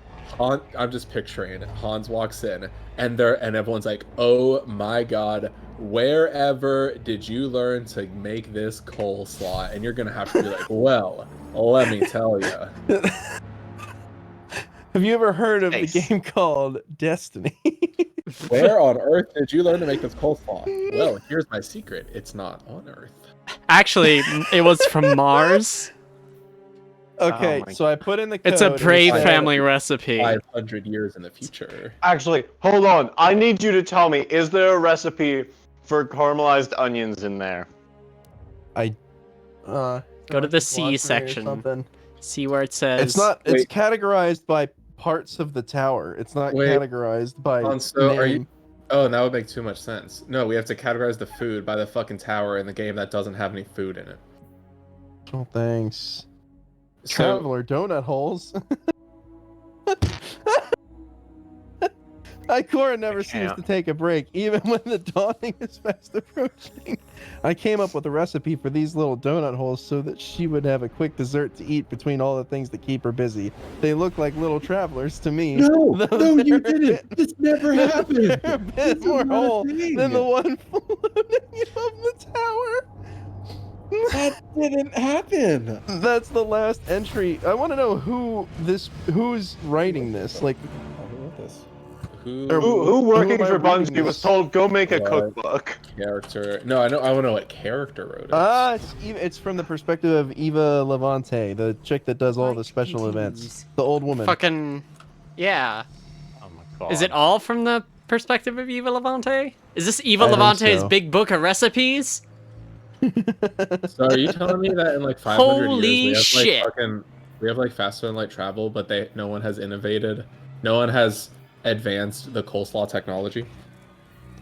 I'm just picturing Hans walks in and everyone's like, "Oh my god, wherever did you learn to make this coleslaw?" And you're gonna have to be like, "Well, let me tell you." Have you ever heard of Nice. the game called Destiny? Where on earth did you learn to make this coleslaw? Well, here's my secret. It's not on Earth. Actually, it was from Mars. Okay, Oh my so I put in the code. It's a and it Brave said- family recipe. 500 years in the future. Actually, hold on. I need you to tell me, is there a recipe for caramelized onions in there? Go to the C glossary or section. something. See where it says. It's not. It's Wait. categorized by parts of the tower. It's not Wait. categorized by So name. are you? Oh, that would make too much sense. No, we have to categorize the food by the fucking tower in the game that doesn't have any food in it. Oh, thanks. So Traveler donut holes. Ikora never seems Yeah. to take a break, even when the dawning is fast approaching. I came up with a recipe for these little donut holes so that she would have a quick dessert to eat between all the things that keep her busy. They look like little travelers to me. no, though no, you they're a didn't. bit- This never they're happened. a bit This is more not a whole thing. than the one floating above the tower. That didn't happen. That's the last entry. I want to know who's writing this. Like, Who Or- Who working am I for reading Bungie was this? told, go make a What? cookbook? character? No, I know. I want to know what character wrote it. it's from the perspective of Eva Levante, the chick that does all the special events. The old woman. Fucking. Yeah. Oh my god. Is it all from the perspective of Eva Levante? Is this Eva I think Levante's so. big book of recipes? So are you telling me that in like 500 Holy years shit. we have like faster than light travel, but no one has innovated, no one has advanced the coleslaw technology?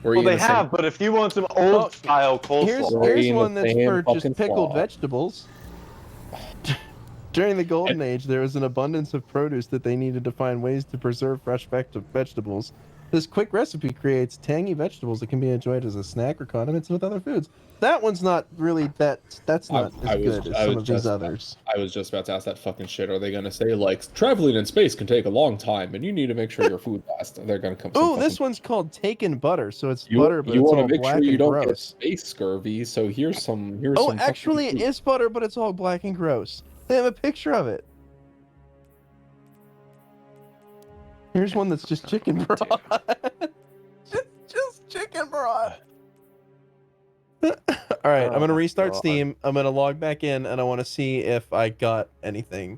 We're Well, eating they the same- have, but if you want some old style Here's, coleslaw, We're here's eating one the that's same for fucking just pickled slaw. vegetables. During the Golden Age, there was an abundance of produce that they needed to find ways to preserve fresh vegetables. This quick recipe creates tangy vegetables that can be enjoyed as a snack or condiments with other foods. That one's not really that's not I as was- good I as some was of these just- others. I was just about to ask that fucking shit. Are they gonna say like traveling in space can take a long time and you need to make sure your food lasts? They're gonna come. Oh, this one's called Taken Butter, so it's You, butter, but you it's want all to make black sure you and don't get gross. space scurvy. So here's some. Oh, some fucking actually, it food. is butter, but it's all black and gross. They have a picture of it. Here's one that's just chicken broth. just chicken broth. All right, I'm gonna Oh, restart God. Steam. I'm gonna log back in, and I want to see if I got anything.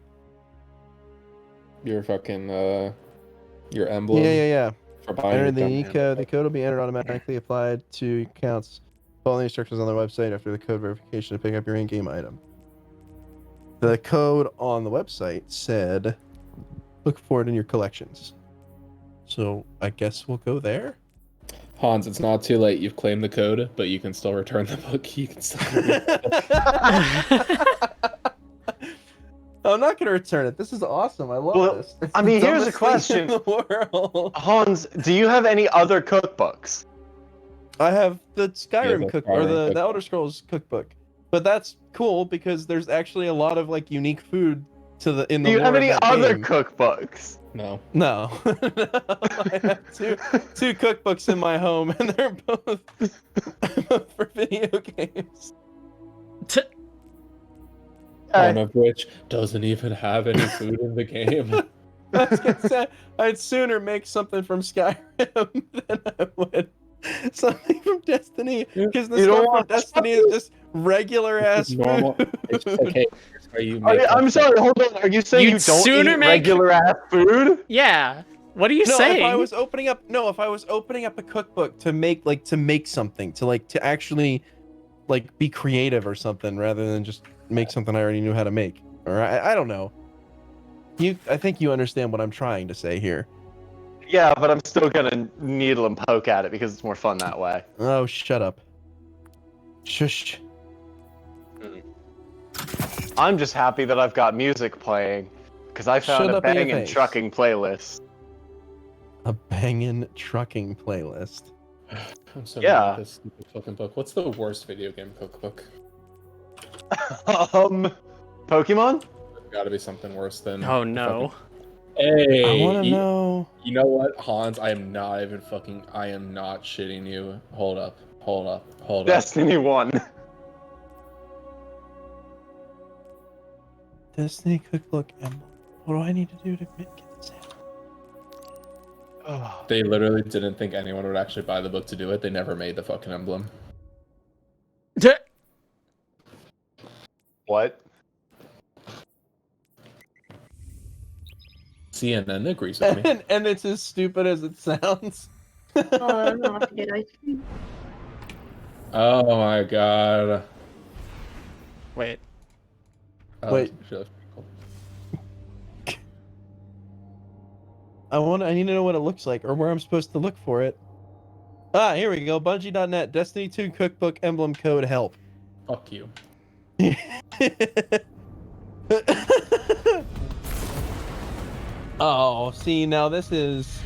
Your fucking your emblem. Yeah. For buying Enter your the dumb- e-code. The code will be entered automatically applied to accounts. Follow the instructions on the website after the code verification to pick up your in-game item. The code on the website said, "Look for it in your collections." So I guess we'll go there. Hans, it's not too late. You've claimed the code, but you can still return the book. You can still. I'm not gonna return it. This is awesome. I love Well, this. It's I mean, the here's a dumbest thing in question. the world. Hans, do you have any other cookbooks? I have the Yeah, Skyrim the cook or Skyrim the cookbook. Elder Scrolls cookbook, but that's cool because there's actually a lot of like unique food to the in the Do you lore have of any that other game. cookbooks? No. No. I have two cookbooks in my home, and they're both for video games. One of which doesn't even have any food in the game. I was gonna say, I'd sooner make something from Skyrim than I would something from Destiny, because the stuff from Destiny is just regular ass Normal. food. It's just okay. Here's how you make I'm sorry, hold on. Are you saying You'd you don't sooner eat make- regular ass food? Yeah. What are you No, saying? if I was opening up a cookbook to make something, to actually like be creative or something, rather than just make something I already knew how to make. Or I don't know. I think you understand what I'm trying to say here. Yeah, but I'm still gonna needle and poke at it because it's more fun that way. Oh, shut up. Shush. I'm just happy that I've got music playing because I found Shut a up in your banging face. trucking playlist. A bangin' trucking playlist. I'm so Yeah. mad at this stupid fucking book. What's the worst video game cookbook? Pokemon? There's gotta be something worse than. Oh no. Hey, I want to know. You know what, Hans? I am not shitting you. Hold up. Destiny 1. Destiny cookbook emblem. What do I need to do to get this out? They literally didn't think anyone would actually buy the book to do it. They never made the fucking emblem. What? CNN agrees with me. And it's as stupid as it sounds. Oh, I don't know how to get ice cream. Oh my god. Wait. Oh, Wait. that's really cool. I need to know what it looks like or where I'm supposed to look for it. Ah, here we go. Bungie.net. Destiny 2 cookbook emblem code help. Fuck you. Oh, see, now this is...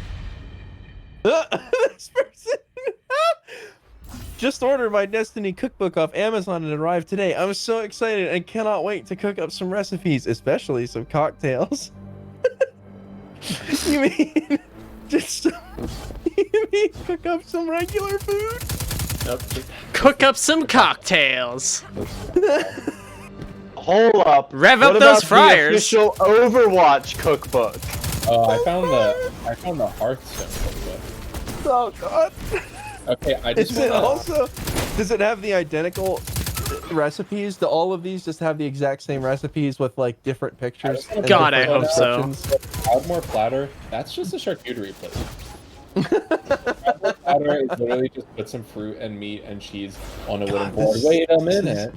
this person... Just ordered my Destiny cookbook off Amazon and it arrived today. I'm so excited and cannot wait to cook up some recipes, especially some cocktails. You mean just you mean cook up some regular food? Nope. Cook up some cocktails. Hold up. Rev What up those about fryers. The official Overwatch cookbook. Oh, I found the Hearthstone cookbook. Oh god. Okay, I just Is it wanna... also, does it have the identical recipes? Do all of these just have the exact same recipes with like different pictures? and God, I different hope so. descriptions? Proudmore platter. That's just a charcuterie plate. Proudmore platter is literally just put some fruit and meat and cheese on a wooden board. this- Wait a this is- minute.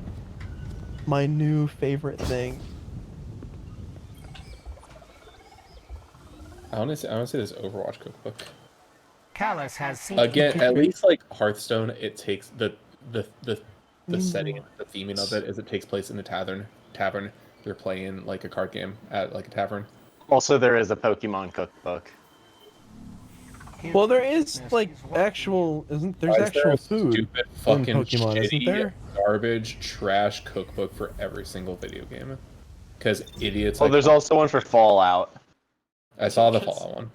My new favorite thing. I want to see this Overwatch cookbook. Callus has seen. Again, at least like Hearthstone, it takes the setting, the theming of it is it takes place in the tavern. You're playing like a card game at like a tavern. Also, there is a Pokemon cookbook. Well, there is like actual, there's Why is there actual a food stupid in fucking Pokemon, isn't shitty, there? garbage, trash cookbook for every single video game? Because idiots. Oh, like there's also one for Fallout. I saw the Fallout one.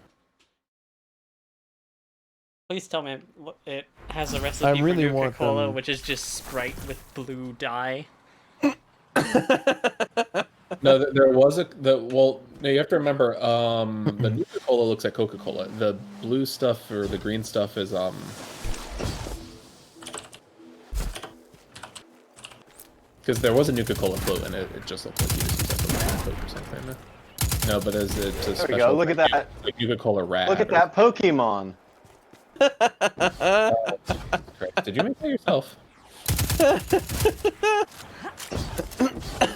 Please tell me it has a recipe I really for want Nuka-Cola, them- which is just Sprite with blue dye. No, there was well, no, you have to remember, the Nuka-Cola looks like Coca-Cola. The blue stuff or the green stuff is because there was a Nuka-Cola float and it just looked like you just used a Coke or something. No, but it's a special. There we go. Look at that. Like Nuka-Cola Rad. Look at that Pokemon. Did you make that yourself?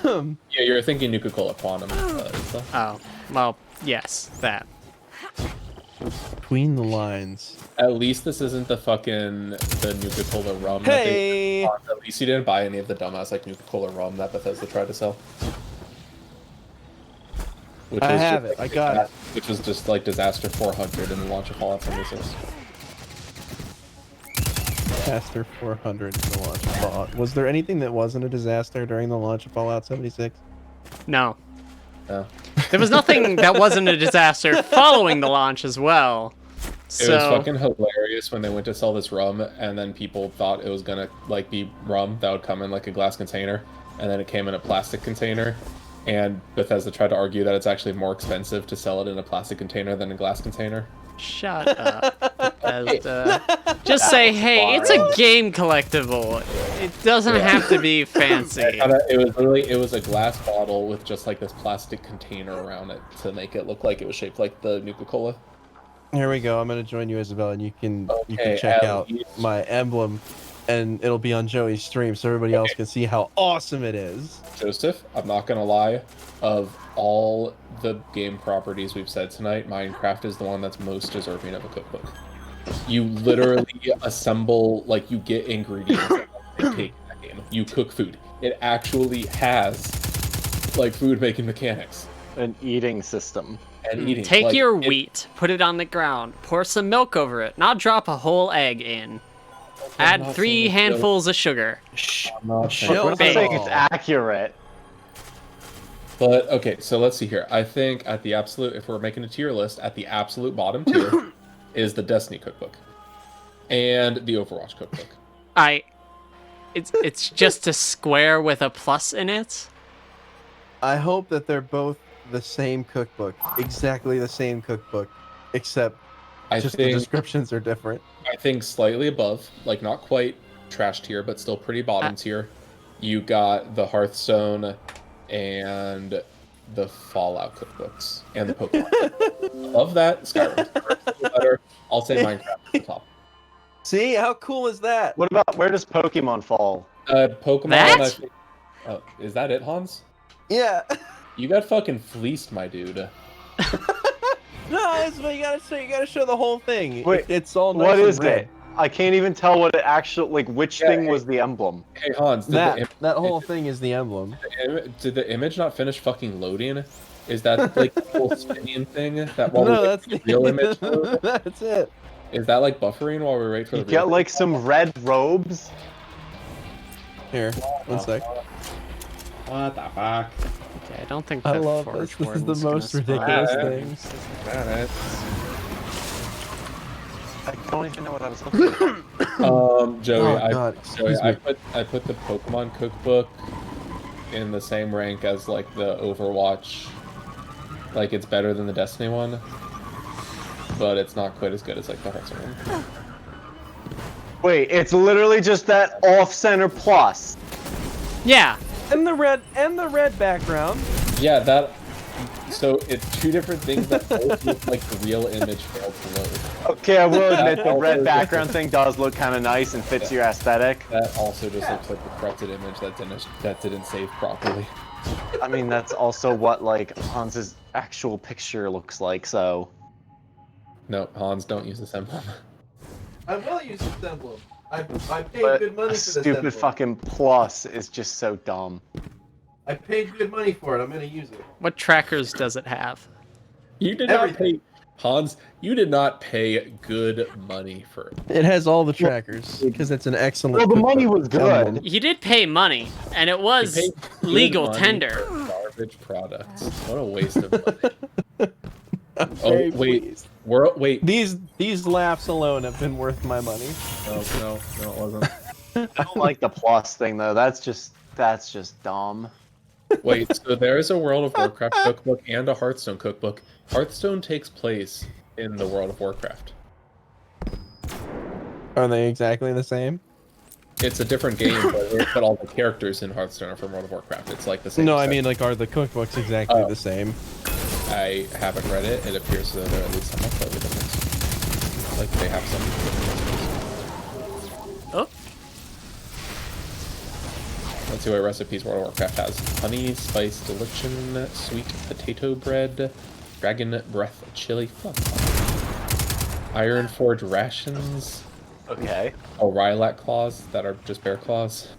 Yeah, you're thinking Nuka-Cola Quantum. Stuff. Oh, well, yes, that. Between the lines. At least this isn't the Nuka-Cola rum. Hey! At least you didn't buy any of the dumbass like Nuka-Cola rum that Bethesda tried to sell. Which I was have just, it. I got it. Which was just like Disaster 400 in the launch of Fallout 76. Disaster 400 in the launch of Fallout. Was there anything that wasn't a disaster during the launch of Fallout 76? No. No. There was nothing that wasn't a disaster following the launch as well. It was fucking hilarious when they went to sell this rum, and then people thought it was gonna like be rum that would come in like a glass container, and then it came in a plastic container. And Bethesda tried to argue that it's actually more expensive to sell it in a plastic container than a glass container. Shut up, Bethesda. Just say, hey, it's a game collectible. It doesn't have to be fancy. It was a glass bottle with just like this plastic container around it to make it look like it was shaped like the Nuka-Cola. Here we go. I'm gonna join you, Isabel, and you can check out my emblem, and it'll be on Joey's stream, so everybody else can see how awesome it is. Joseph, I'm not gonna lie. Of all the game properties we've said tonight, Minecraft is the one that's most deserving of a cookbook. You literally assemble, like, you get ingredients and take that game. You cook food. It actually has, like, food making mechanics. An eating system. And eating. Take like, your wheat, put it on the ground, pour some milk over it, not drop a whole egg in. Add 3 handfuls of sugar. I'm not saying it's accurate. But, okay, so let's see here. I think at the absolute, if we're making a tier list, at the absolute bottom tier is the Destiny cookbook. And the Overwatch cookbook. It's just a square with a plus in it. I hope that they're both the same cookbook. Exactly the same cookbook. Except the descriptions are different. I think slightly above, like not quite trash tier, but still pretty bottom tier. You got the Hearthstone and the Fallout cookbooks and the Pokemon. Love that. Skyrim. Better. I'll say Minecraft at the top. See, how cool is that? What about, where does Pokemon fall? Pokemon. That? I think, oh, is that it, Hans? Yeah. You got fucking fleeced, my dude. No, that's what you gotta show the whole thing. Wait, it's all nice what and is red. it? I can't even tell what it actually, like, which thing was the emblem. Hey, Hans, That whole thing is the emblem. Did the image not finish fucking loading? Is that like the whole spinning thing? That while No, we that's wait for the real image? That's it. Is that like buffering while we wait for You the real get, like, some red robes. Here, one sec. What the fuck? Okay, I don't think I that love Forge this. This is Warden's the gonna most survive. ridiculous thing. I don't even know what I was looking at. Joey, Oh, God, I put the Pokemon cookbook in the same rank as like the Overwatch. Like it's better than the Destiny one, but it's not quite as good as like the Hearthstone one. Wait, it's literally just that off-center plus. Yeah. And the red background. Yeah, that. So it's two different things that both look like the real image failed to load. Okay, I will admit the red background thing does look kind of nice and fits your aesthetic. That also just looks like the corrupted image that didn't save properly. I mean, that's also what, like, Hans's actual picture looks like, so... No, Hans, don't use this emblem. I will use this emblem. I paid But good money a for this stupid emblem. fucking plus is just so dumb. I paid good money for it. I'm gonna use it. What trackers does it have? You did not pay, Hans. You did not pay good money for it. It has all the trackers because it's an excellent. Well, the money cookbook. was good. You did pay money, and it was You paid good legal money tender. for garbage products. What a waste of money. Oh Very wait, pleased. wait. These laughs alone have been worth my money. No, it wasn't. I don't like the plus thing, though. That's just dumb. Wait, so there is a World of Warcraft cookbook and a Hearthstone cookbook. Hearthstone takes place in the World of Warcraft. Are they exactly the same? It's a different game, but all the characters in Hearthstone are from World of Warcraft. It's like the same. No, I set. mean, like, are the cookbooks exactly the same? I haven't read it. It appears that there are at least some slightly different. Like they have some different. Oh. Let's see what recipes World of Warcraft has. Honey, spice, deliction, sweet potato bread, dragon breath chili. Fuck. Iron forge rations. Okay. Oh, lilac claws that are just bear claws.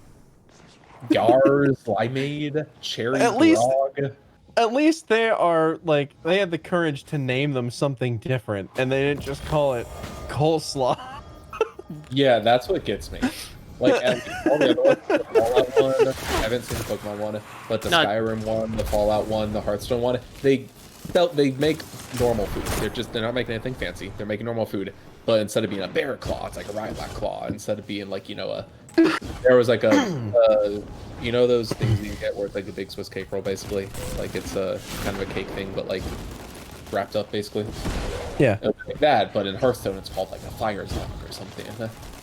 Gars, limeade, cherry grog. At least they are, like, they had the courage to name them something different, and they didn't just call it coleslaw. Yeah, that's what gets me. Like, all the other ones, the Fallout one, I haven't seen the Pokemon one, but the Skyrim one, the Fallout one, the Hearthstone one, they they make normal food. They're not making anything fancy. They're making normal food, but instead of being a bear claw, it's like a ryback claw. Instead of being like there was like a you know those things you can get where it's like a big Swiss cake roll basically. Like it's a kind of a cake thing, but like wrapped up basically. Yeah. Like that, but in Hearthstone it's called like a fire zone or something.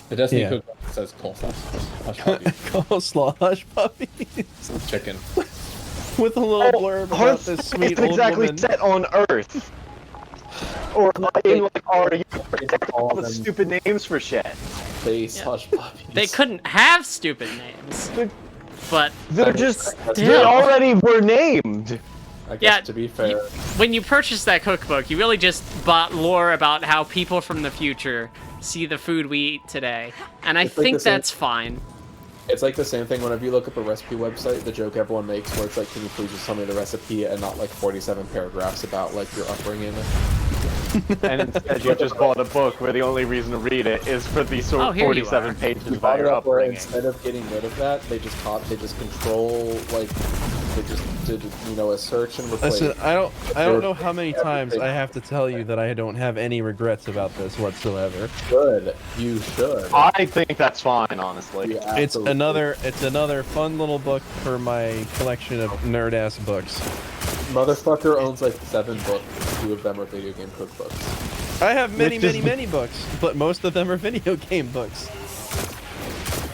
The Destiny cookbook says coleslaw. Hush puppies. Coleslaw hush puppies. Chicken. With a little blurb about this sweet it's old exactly woman. set on Earth. Or in like all the stupid names for shit. Face hush puppies. They couldn't have stupid names. But they're they already were named. I guess to be fair. When you purchased that cookbook, you really just bought lore about how people from the future see the food we eat today. And I think that's fine. It's like the same thing whenever you look up a recipe website, the joke everyone makes where it's like, can you please just tell me the recipe and not like 47 paragraphs about like your upbringing. And instead you just bought a book where the only reason to read it is for the 47 pages about your upbringing. Instead of getting rid of that, they just control, like, they just did, a search and replace. Listen, I don't know how many times I have to tell you that I don't have any regrets about this whatsoever. Good, you should. I think that's fine, honestly. It's another fun little book for my collection of nerd-ass books. Motherfucker owns like 7 books. 2 of them are video game cookbooks. I have many books, but most of them are video game books.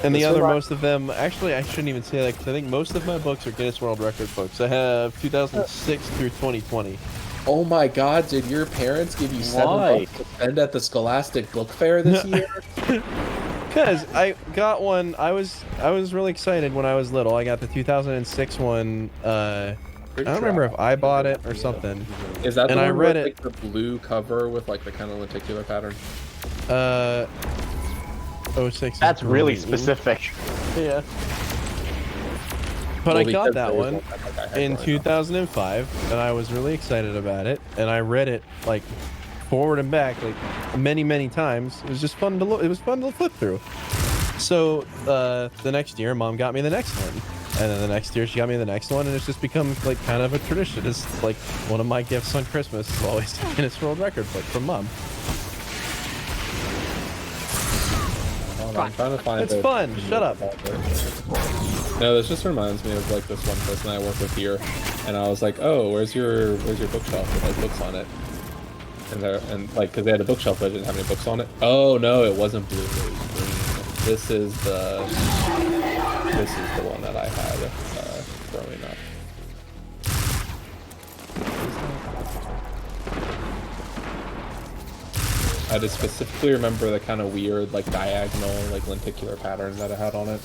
And the other most of them, actually, I shouldn't even say that because I think most of my books are Guinness World Record books. I have 2006 through 2020. Oh my god, did your parents give you $7 to spend at the Scholastic Book Fair this year? Because I got one, I was really excited when I was little. I got the 2006 one, I don't remember if I bought it or something. Is that the one I read with, it. like, the blue cover with like the kind of lenticular pattern? 06. That's really specific. Yeah. But I got that one in 2005, and I was really excited about it, and I read it like forward and back like many times. It was just fun to look. It was fun to flip through. So the next year, Mom got me the next one, and then the next year she got me the next one, and it's just become like kind of a tradition. It's like one of my gifts on Christmas is always a Guinness World Record book from Mom. I'm trying to find it's fun. Shut up. No, this just reminds me of like this one person I work with here, and I was like, "Oh, where's your bookshelf with like books on it?" And like, because they had a bookshelf but it didn't have any books on it. Oh no, it wasn't blue. It was green. This is the one that I had growing up. I just specifically remember the kind of weird, like, diagonal, like, lenticular pattern that it had on it.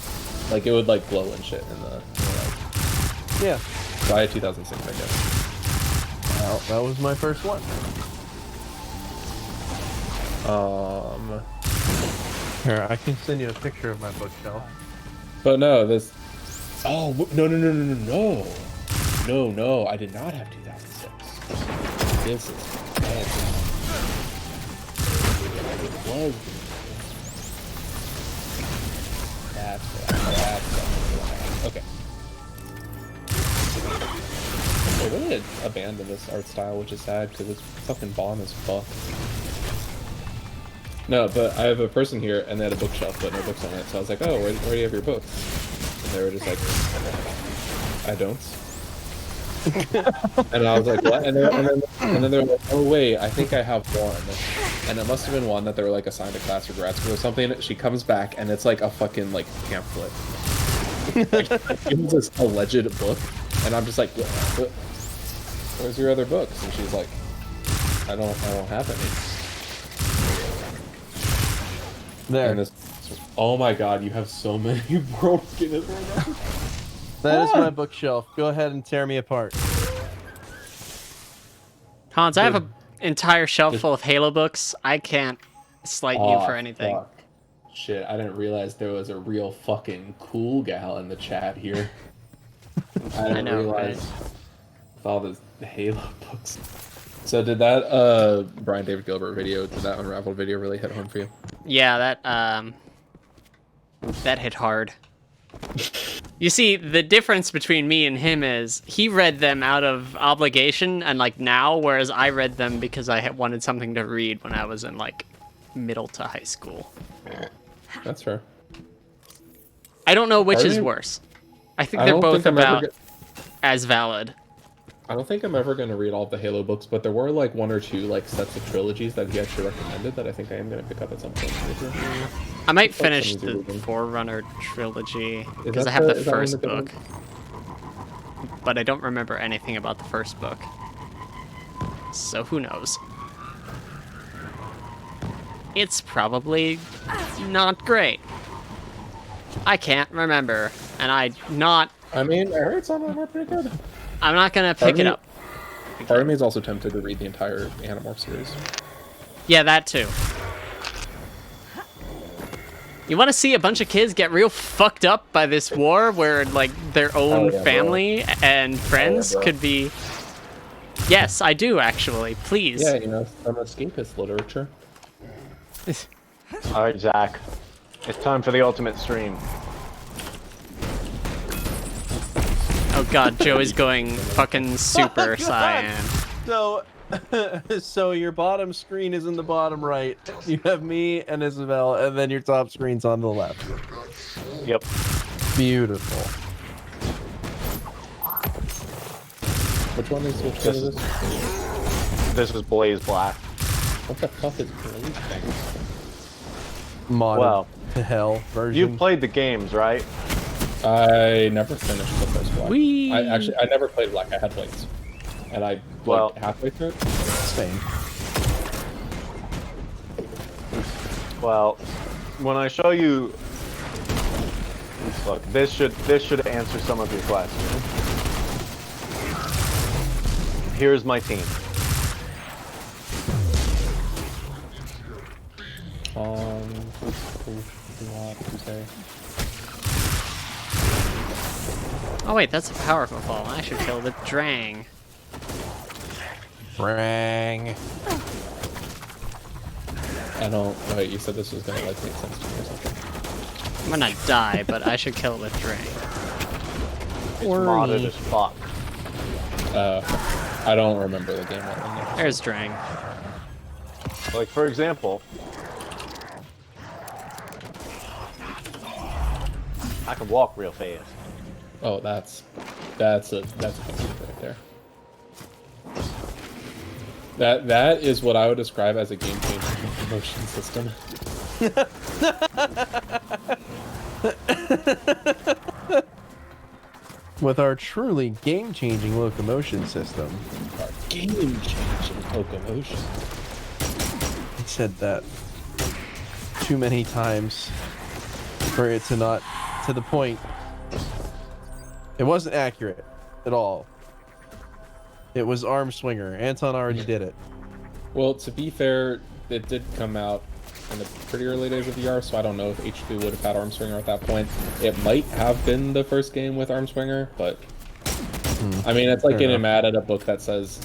Like, it would, like, glow and shit in the, Yeah. So I had 2006, I guess. Well, that was my first one. Here, I can send you a picture of my bookshelf. But no, this... Oh, no, I did not have 2006. This is bad. Was okay. They really abandoned this art style, which is sad because it's fucking bomb as fuck. No, but I have a person here and they had a bookshelf but no books on it, so I was like, oh, where do you have your books? And they were just like, I don't. And I was like, what? And then they were like, oh wait, I think I have one. And it must have been one that they were like assigned to class or grad school or something. She comes back and it's like a fucking like pamphlet. It was this alleged book, and I'm just like, where's your other books? And she's like, I don't have any. There. And this, oh my god, you have so many World Guinness right now. That is my bookshelf. Go ahead and tear me apart. Hans, I have an entire shelf full of Halo books. I can't slight you for anything. Fuck. Shit, I didn't realize there was a real fucking cool gal in the chat here. I didn't realize with all the Halo books. So did that Brian David Gilbert video, did that Unraveled video really hit home for you? Yeah, that hit hard. You see, the difference between me and him is he read them out of obligation and like now, whereas I read them because I wanted something to read when I was in like middle to high school. That's fair. I don't know which Are is you- worse. I think I they're don't both think I'm ever about go- as valid. I don't think I'm ever going to read all of the Halo books, but there were like one or two like sets of trilogies that he actually recommended that I think I am going to pick up at some point. I might It's like finish some the easy reading. Forerunner trilogy Is because that I have the is that one first the good book, but I don't remember anything about the first book. So who knows? It's probably not great. I can't remember, and I mean, I heard some of them were pretty good. I'm not gonna pick it up. Part of me is also tempted to read the entire Animorph series. Yeah, that too. You want to see a bunch of kids get real fucked up by this war where, like, their own yeah, family and friends bro. could be... Yes, I do, actually. Please. Yeah, you know, some escapist literature. All right, Zach. It's time for the ultimate stream. Oh god, Joe is going fucking super cyan. So, so your bottom screen is in the bottom right. You have me and Isabel, and then your top screen's on the left. Yep. Beautiful. Which one is which one is this? This is Blaze Black. What the fuck is Blaze Black? Modded Well, to hell version. You've played the games, right? I never finished the first Black. Whee! I never played Black. I had Blades, and I Well- halfway through it. Same. Well, when I show you, look, this should answer some of your questions. Here's my team. Tuesday. Oh wait, that's a powerful fall. I should kill the Drang. Brang. I don't. Wait, you said this was gonna like make sense to me or something. I'm gonna die, but I should kill the Drang. It's modded as fuck. I don't remember the game well enough. There's Drang. Like, for example, I can walk real fast. Oh, that's a thing right there. That is what I would describe as a game-changing motion system. With our truly game-changing locomotion system. Our game-changing locomotion. I said that too many times for it to not to the point. It wasn't accurate at all. It was arm swinger. Anton already did it. Well, to be fair, it did come out in the pretty early days of VR, so I don't know if H2 would have had arm swinger at that point. It might have been the first game with arm swinger, but I mean, it's like Fair getting enough. mad at a book that says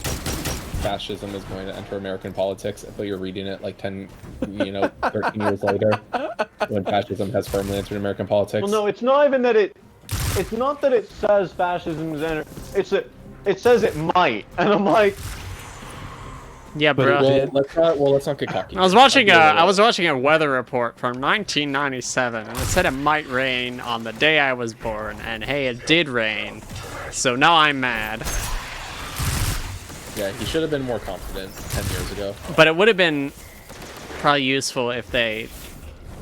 fascism is going to enter American politics, but you're reading it like 13 years later when fascism has firmly entered American politics. Well, no, it's not even that it's not that it says fascism is enter. It's that it says it might, and I'm like, Yeah, But bro. Let's not get cocky. I was watching a weather report from 1997, and it said it might rain on the day I was born, and hey, it did rain. So now I'm mad. Yeah, he should have been more confident 10 years ago. But it would have been probably useful if they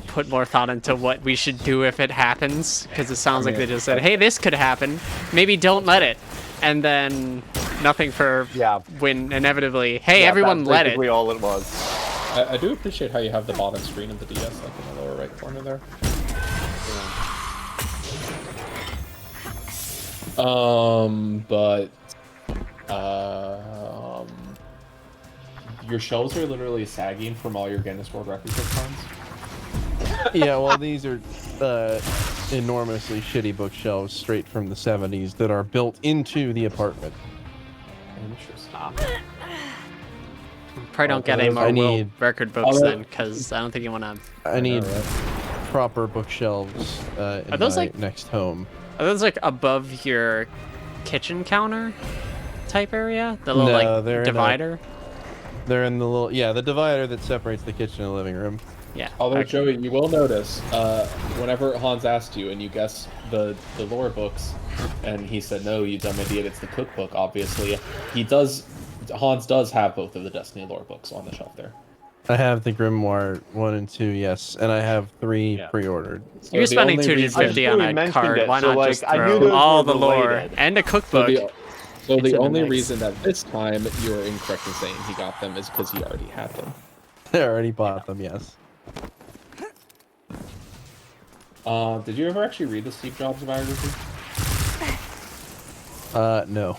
put more thought into what we should do if it happens, because it sounds like they just said, hey, this could happen, maybe don't let it, and then nothing for when inevitably, hey, everyone that's let it. basically all it was. I do appreciate how you have the bottom screen of the DS like in the lower right corner there. But your shelves are literally sagging from all your Guinness World Records icons. Yeah, well, these are enormously shitty bookshelves straight from the 70s that are built into the apartment. Interesting. Probably don't get any more I world need- record books then, because I don't think you want to. I need proper bookshelves in Are those my like next home. Are those like above your kitchen counter type area? The little No, they're like divider? They're in the little the divider that separates the kitchen and the living room. Yeah. Although okay. Joey, you will notice, whenever Hans asked you and you guessed the lore books, and he said no, you dumb idiot, it's the cookbook. Obviously, Hans does have both of the Destiny lore books on the shelf there. I have the Grimoire 1 and 2, yes, and I have 3 pre-ordered. So You're the spending only reason- $250 on a mentioned card. it, Why so, not like, just I knew throw those all were the lore related. and a cookbook? So into the the only mix. reason that this time you're incorrect in saying he got them is because he already had them. I already bought them, yes. Did you ever actually read the Steve Jobs biography? No.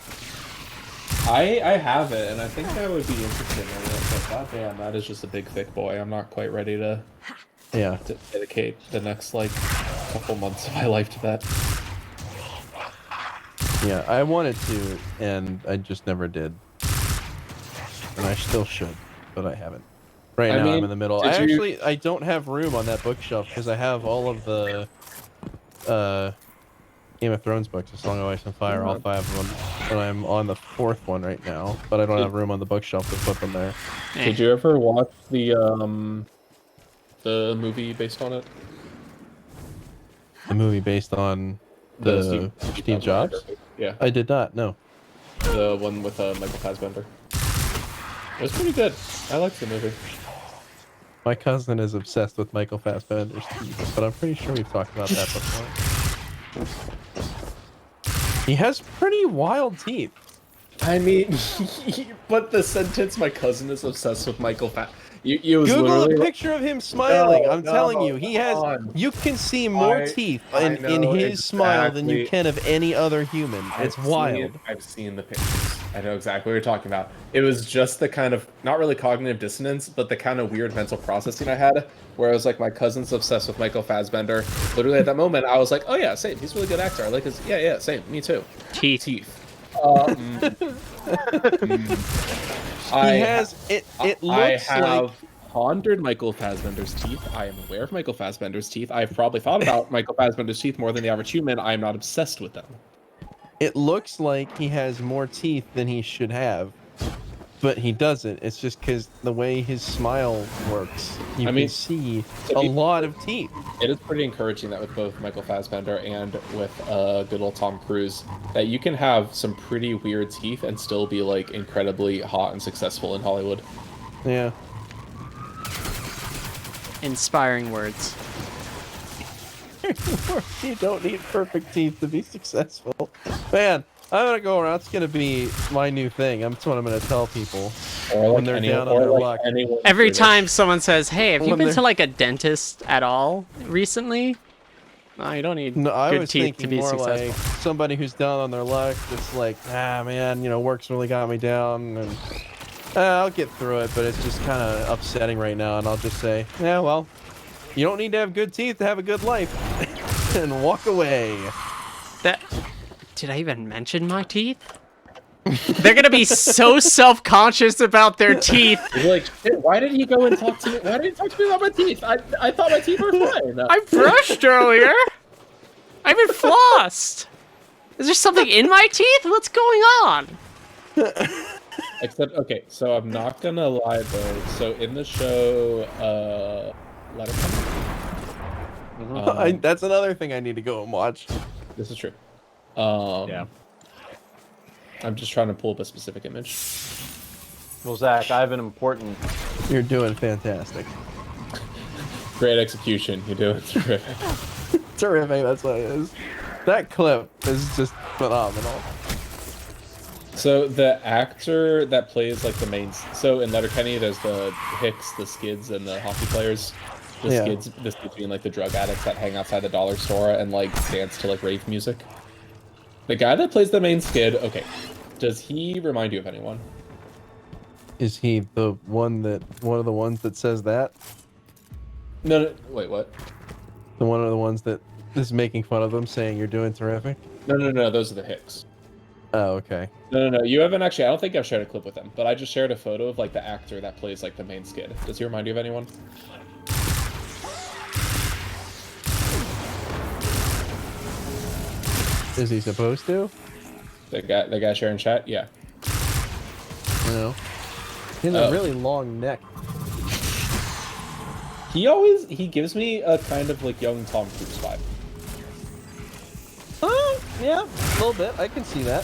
I have it, and I think I would be interested in it, but goddamn, that is just a big thick boy. I'm not quite ready to dedicate the next, like, couple months of my life to that. Yeah, I wanted to, and I just never did. And I still should, but I haven't. Right now, I'm in the middle. I don't have room on that bookshelf because I have all of the Game of Thrones books, A Song of Ice and Fire, all 5 of them. And I'm on the 4th one right now, but I don't have room on the bookshelf to put them there. Did you ever watch the movie based on it? The movie based on the Steve Jobs? Yeah. I did not, no. The one with Michael Fassbender. It was pretty good. I liked the movie. My cousin is obsessed with Michael Fassbender's teeth, but I'm pretty sure we've talked about that before. He has pretty wild teeth. I mean, but the sentence, my cousin is obsessed with Michael Google a picture of him smiling. I'm telling you, he has. on. You can see more teeth in his smile than you can of any other human. It's wild. I've seen the pictures. I know exactly what you're talking about. It was just the kind of, not really cognitive dissonance, but the kind of weird mental processing I had, where I was like, my cousin's obsessed with Michael Fassbender. Literally at that moment, I was like, oh yeah, same. He's a really good actor. I like his, yeah, same. Me too. Teeth. I have pondered Michael Fassbender's teeth. I am aware of Michael Fassbender's teeth. I've probably thought about Michael Fassbender's teeth more than the average human. I am not obsessed with them. It looks like he has more teeth than he should have, but he doesn't. It's just because the way his smile works, you can see a lot of teeth. It is pretty encouraging that with both Michael Fassbender and with good old Tom Cruise, that you can have some pretty weird teeth and still be like incredibly hot and successful in Hollywood. Yeah. Inspiring words. You don't need perfect teeth to be successful. Man, I'm gonna go around. It's gonna be my new thing. That's what I'm gonna tell people when they're down on their luck. Every time someone says, "Hey, have you been to like a dentist at all recently?" No, you don't need good teeth to be successful. Like somebody who's down on their luck, that's like, man, work's really got me down, and I'll get through it, but it's just kind of upsetting right now, and I'll just say, yeah, well, you don't need to have good teeth to have a good life, and walk away. Did I even mention my teeth? They're gonna be so self-conscious about their teeth. You're like, shit, why did he go and talk to me? Why did he talk to me about my teeth? I thought my teeth were fine. I brushed earlier. I even flossed. Is there something in my teeth? What's going on? Except, okay, so I'm not gonna lie though. So in the show, Letterkenny. That's another thing I need to go and watch. This is true. Yeah. I'm just trying to pull up a specific image. Well, Zach, I have an important... You're doing fantastic. Great execution. You're doing terrific. Terrific, that's what it is. That clip is just phenomenal. So the actor that plays like the main... So in Letterkenny, there's the Hicks, the Skids, and the hockey players. The Skids being like the drug addicts that hang outside the dollar store and like dance to like rave music. The guy that plays the main Skid, okay, does he remind you of anyone? Is he the one of the ones that says that? No, wait, what? One of the ones that is making fun of them, saying you're doing terrific? No, those are the Hicks. Oh, okay. No, you haven't actually, I don't think I've shared a clip with them, but I just shared a photo of like the actor that plays like the main Skid. Does he remind you of anyone? Is he supposed to? The guy sharing chat? Yeah. No. He has a really long neck. He gives me a kind of like young Tom Cruise vibe. Yeah, a little bit. I can see that.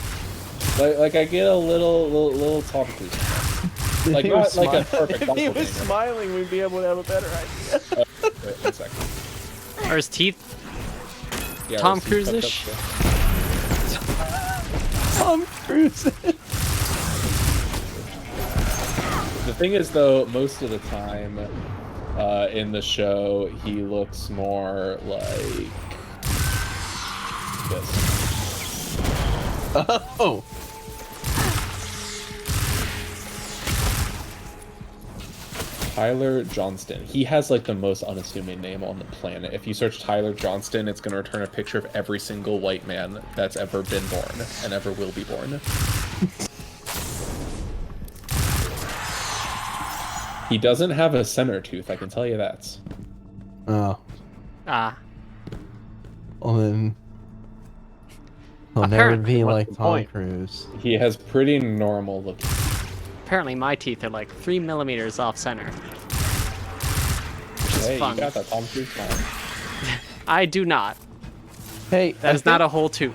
Like I get a little Tom Cruise. Like not like a perfect. If he was smiling, we'd be able to have a better idea. Wait, 1 second. Or his teeth. Yeah, Tom let's see, Cruise-ish. Tom Cruise. The thing is, though, most of the time in the show, he looks more like this. Oh. Tyler Johnston. He has like the most unassuming name on the planet. If you search Tyler Johnston, it's going to return a picture of every single white man that's ever been born and ever will be born. He doesn't have a center tooth, I can tell you that. Oh. Ah. Well then, he'll never Apparently- be What's like the Tom point? Cruise. He has pretty normal looking. Apparently my teeth are like 3 millimeters off center. Which is Hey, fun. you got that Tom Cruise smile. I do not. Hey, That is not a whole tooth.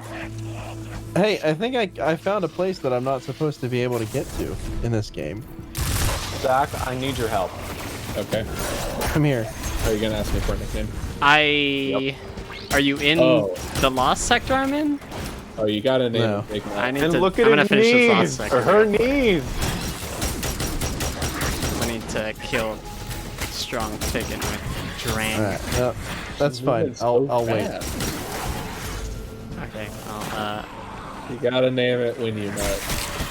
Hey, I think I found a place that I'm not supposed to be able to get to in this game. Zach, I need your help. Okay. Come here. Are you gonna ask me for a nickname? Are you in the lost sector I'm in? Oh, you gotta name No. a big I man. need And to. look at I'm gonna his finish this lost knees, sector. or her knees. I need to kill strong chicken with Drang. All right. No, that's He's fine. moving so I'll wait. fast. Okay. Well, You gotta name it when you know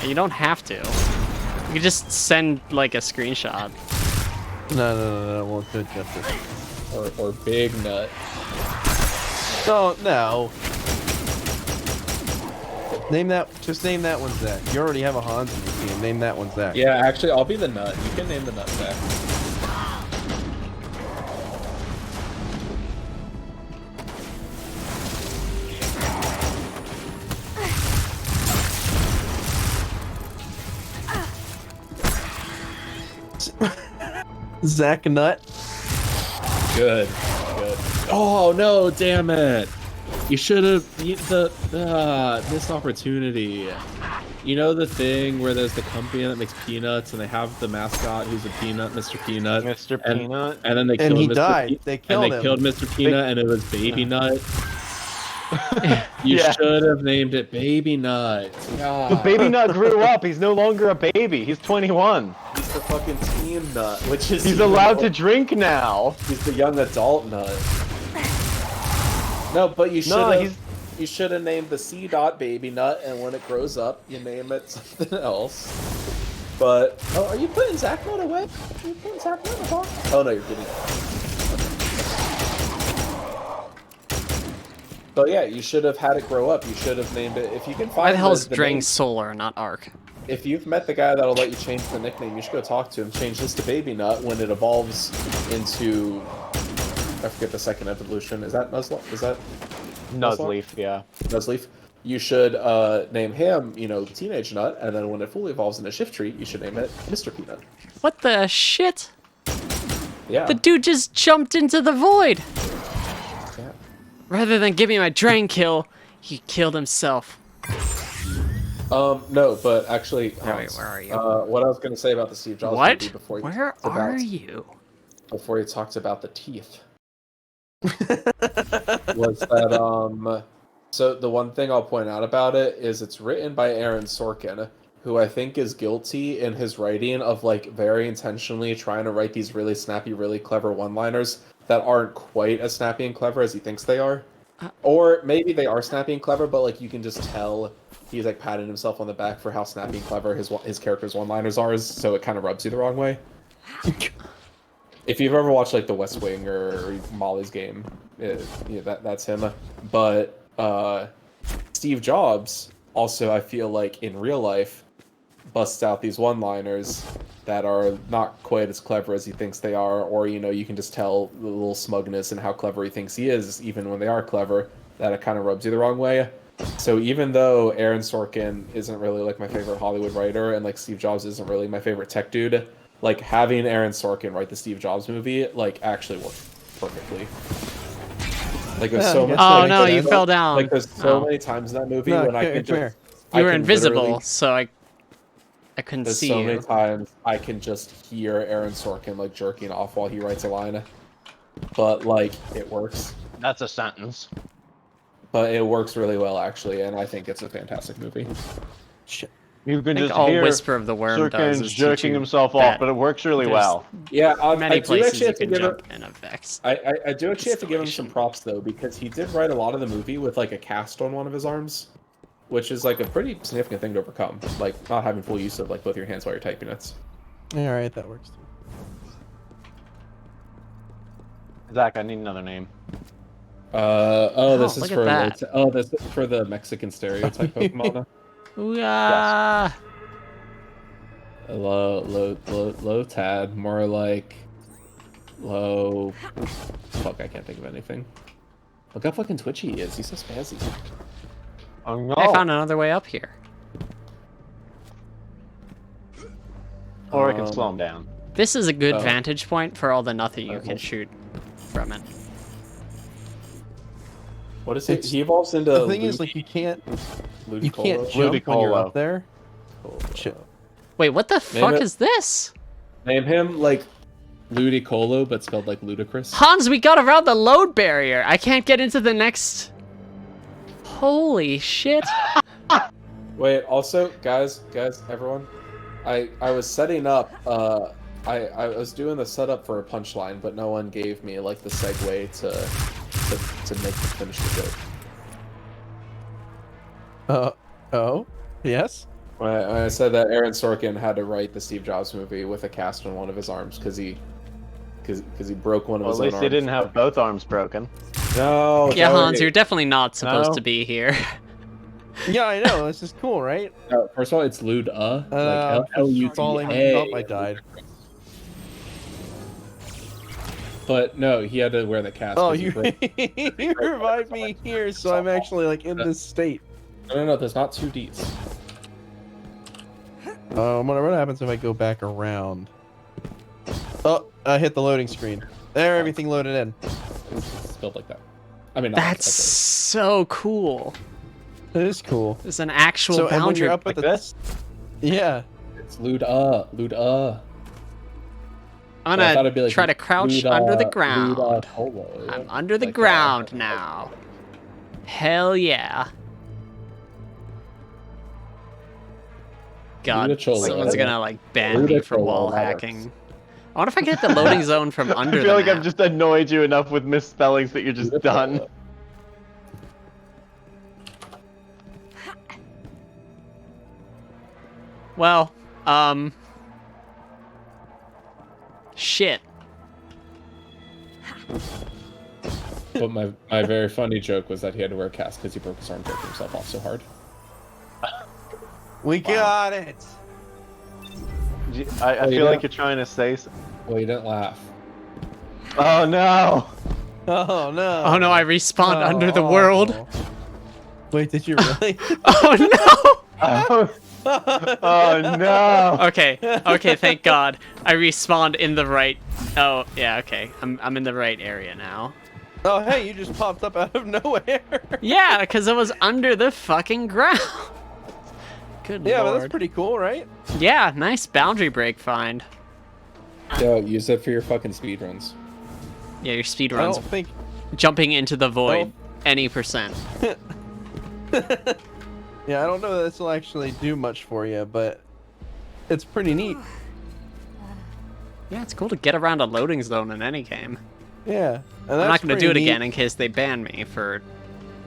it. you don't have to. You can just send like a screenshot. No, won't do it justice. Or Big Nut. No. Name that. Just name that one Zach. You already have a Hans in your team. Name that one Zach. Yeah, actually, I'll be the Nut. You can name the Nut Zach. Zach Nut. Good. Oh no! Damn it! You should have missed opportunity. You know the thing where there's the company that makes peanuts and they have the mascot who's a peanut, Mr. Peanut. Mr. And, Peanut. And then they And killed he Mr. died. They killed and they him. killed Mr. Peanut and it was Baby Nut. You Yeah. should have named it Baby Nut. But Baby Nut grew up. He's no longer a baby. He's 21. He's the fucking teen nut, which is He's allowed to drink now. He's the young adult nut. No, but you should have. he's- You should have named the C dot Baby Nut, and when it grows up, you name it something else. But are you putting Zach Nut away? Are you putting Zach Nut in the box? Oh no, you're kidding. But yeah, you should have had it grow up. You should have named it. If you can find Why the hell is the Drang name- Solar, not Arc? If you've met the guy that'll let you change the nickname, you should go talk to him. Change this to Baby Nut when it evolves into. I forget the second evolution. Is that Nuzlocke? Is that Nuzleaf, yeah. Nuzleaf? You should name him, Teenage Nut, and then when it fully evolves into Shift Tree, you should name it Mr. Peanut. What the shit? Yeah. The dude just jumped into the void. Yeah. Rather than give me my Drang kill, he killed himself. No, but actually, Oh, wait, Hans, where are you? what I was going to say about the Steve Jobs What? movie before you Where talked are about, you? before you talked about the teeth was that so the one thing I'll point out about it is it's written by Aaron Sorkin, who I think is guilty in his writing of like very intentionally trying to write these really snappy, really clever one-liners that aren't quite as snappy and clever as he thinks they are. Or maybe they are snappy and clever, but like you can just tell he's like patting himself on the back for how snappy and clever his character's one-liners are, so it kind of rubs you the wrong way. If you've ever watched like The West Wing or Molly's Game, that's him. But Steve Jobs also, I feel like in real life, busts out these one-liners that are not quite as clever as he thinks they are, or you can just tell the little smugness and how clever he thinks he is, even when they are clever, that it kind of rubs you the wrong way. So even though Aaron Sorkin isn't really like my favorite Hollywood writer, and like Steve Jobs isn't really my favorite tech dude, like having Aaron Sorkin write the Steve Jobs movie like actually worked perfectly. Like there's so much. Oh like, no, there's you so- fell down. Like there's so Oh. many times in that movie No, when I come can here. just You were can invisible, literally- so I couldn't There's see so you. many times I can just hear Aaron Sorkin like jerking off while he writes a line, but like it works. That's a sentence. But it works really well actually, and I think it's a fantastic movie. Shit. You can I think just all hear Whisper of the Worm does Sorkin is teach jerking you himself off, that but it works really there's well. Yeah, many I do places actually you have to can give jump it. in effects. I do actually have to give him some Installation. props though, because he did write a lot of the movie with like a cast on one of his arms, which is like a pretty significant thing to overcome. Like not having full use of like both your hands while you're typing it. All right, that works too. Zach, I need another name. This is look at for that. this is for the Mexican stereotype Pokemon. Ooh-ah. Low tad, more like low. Fuck, I can't think of anything. Look how fucking twitchy he is. He's so spazzy. Oh no! I found another way up here. Or I can slow him down. This is a good Oh. vantage point for all the nothing you can shoot from it. What is it? It's- He evolves into. The thing is, like, you can't Ludicolo? jump when you're Ludicolo. up there. Shit. Wait, what the fuck it- is this? Name him like Ludicolo, but spelled like ludicrous. Hans, we got around the load barrier. I can't get into the next... Holy shit. Wait, also, guys, everyone, I was setting up. I was doing the setup for a punchline, but no one gave me like the segue to make the finish the joke. Oh, yes. When I said that Aaron Sorkin had to write the Steve Jobs movie with a cast on one of his arms because he broke one of Well, his at own least arms. he didn't have both arms broken. No. Yeah, sorry. Hans, you're definitely not supposed No. to be here. Yeah, I know. This is cool, right? First of all, it's Lud like falling L-U-D-A. up, I died. But no, he had to wear the cast. Oh, 'cause he you broke- you revived me here, so I'm actually like in this state. No, there's not 2 Ds. What happens if I go back around? Oh, I hit the loading screen. There, everything loaded in. It's spelled like that. I mean, not That's so cool. It is cool. It's an actual So, and when boundary. you're up at Like the this? yeah, it's Lud. I'm I thought it'd be gonna like try to crouch under the ground. Polo. I'm under the Like, ground now. Hell yeah. God, Ludicolo. someone's gonna like ban me for Ludicolo, wall that hacking. I wonder if I get the loading zone from I under feel the like map. I've just annoyed you enough with misspellings that you're just done. Well, shit. But my very funny joke was that he had to wear a cast because he broke his arm jerking himself off so hard. we got it. I feel like you're trying to say. Well, you didn't laugh. Oh no! Oh no. Oh no, I respawned under the world. Wait, did you really? Oh no! Oh no! Okay, thank God. I respawned in the right... Oh, yeah, okay. I'm in the right area now. Oh hey, you just popped up out of nowhere. Yeah, because it was under the fucking ground. Good Yeah, lord. but that's pretty cool, right? Yeah, nice boundary break find. Yo, use it for your fucking speedruns. Yeah, your speed I runs don't think. jumping into the void any percent. Yeah, I don't know that this will actually do much for you, but it's pretty neat. Yeah, it's cool to get around a loading zone in any game. Yeah. And I'm not that's going to do it pretty again neat. in case they ban me for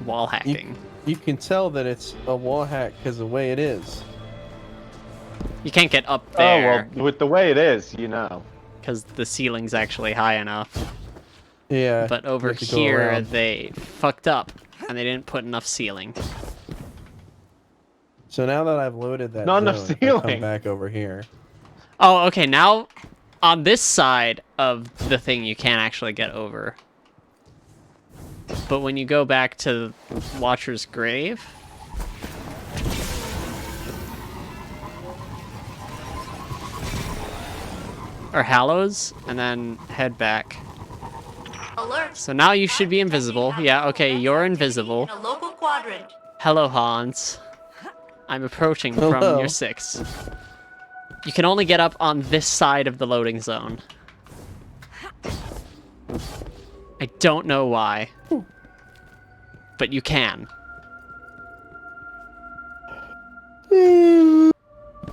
wall hacking. You can tell that it's a wall hack because the way it is. You can't get up Oh there well, with the way it is, you know. because the ceiling's actually high enough. Yeah. But you over have to go here, around. they fucked up and they didn't put enough ceiling. So now that I've loaded that, Not enough zone, if I ceiling. come back over here. Oh, okay, now on this side of the thing, you can't actually get over. But when you go back to Watcher's Grave, or Hallows, and then head back. Alert. So now you should be invisible. Yeah, okay, you're invisible. In a local quadrant. Hello, Hans. I'm approaching from Hello. your 6. You can only get up on this side of the loading zone. I don't know why. But you can.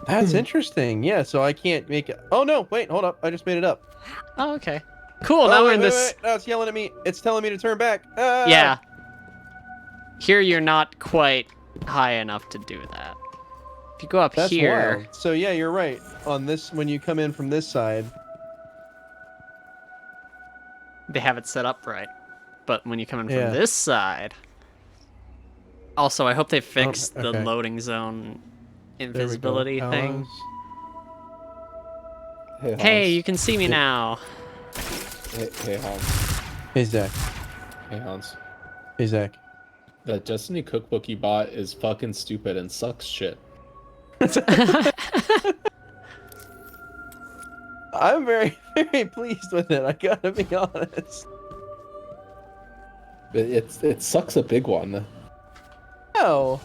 That's interesting. Yeah, so I can't make it. Oh no, wait, hold up. I just made it up. Oh, okay. Cool, now Oh, we're wait, in wait, this... wait. No, it's yelling at me. It's telling me to turn back. Ah! Yeah. Here you're not quite high enough to do that. If you go up That's here... wild. So yeah, you're right. On this, when you come in from this side. They have it set up right. But when you come in from Yeah. this side... Also, I hope they fixed the okay. loading zone There we go. invisibility thing. Hellos. Hey, you can see me now. Hey Hans. Hey Zach. Hey Hans. Hey Zach. That Destiny cookbook you bought is fucking stupid and sucks shit. I'm very, very pleased with it. I gotta be honest. It sucks a big one. Oh,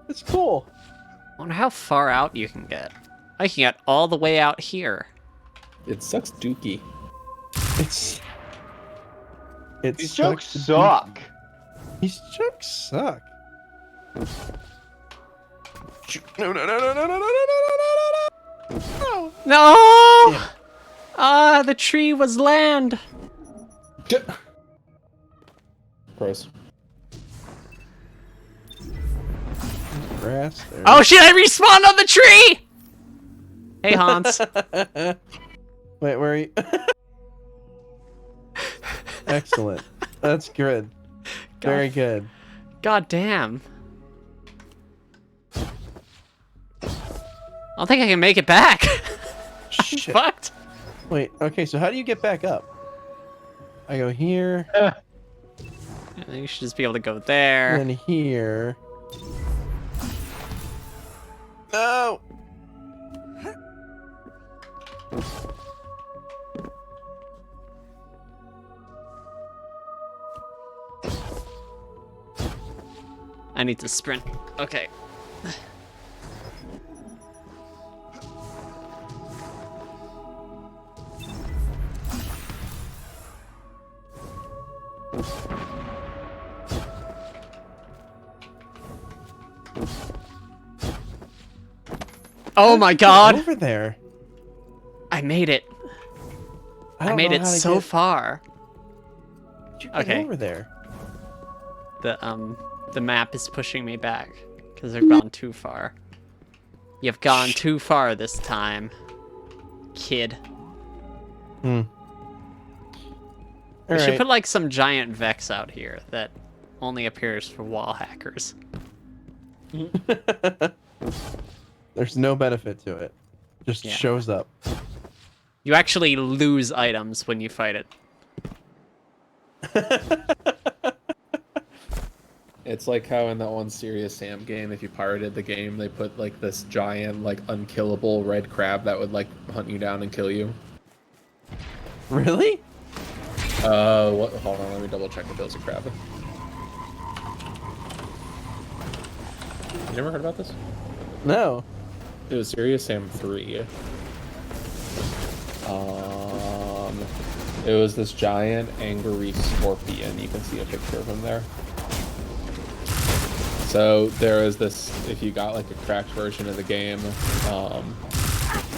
it's cool. I wonder how far out you can get. I can get all the way out here. It sucks dookie. It's These jokes suck. These jokes suck. No, no, no, no, no, no, no, no, no, no. No! Yeah. Ah, the tree was land. Gross. Grass there. Oh shit, I respawned on the tree! Hey, Hans. Wait, where are you? Excellent. That's good. Very good. God damn. I don't think I can make it back. Shit. Fucked. Wait, okay, so how do you get back up? I go here, You should just be able to go there. then here. No! I need to sprint. Okay. Oh my god! Over there. I made it. I don't made know it how to so get- far. How'd you get Okay. over there? The map is pushing me back because I've gone too far. You've gone too far this time, kid. Hmm. We should Alright. put like some giant Vex out here that only appears for wall hackers. There's no benefit to it. Just Yeah. shows up. You actually lose items when you fight it. It's like how in that one Serious Sam game, if you pirated the game, they put like this giant, like unkillable red crab that would like hunt you down and kill you. Really? What? Hold on, let me double check if there's a crab. You never heard about this? No. It was Serious Sam 3. It was this giant angry scorpion. You can see a picture of him there. So there is this, if you got like a cracked version of the game,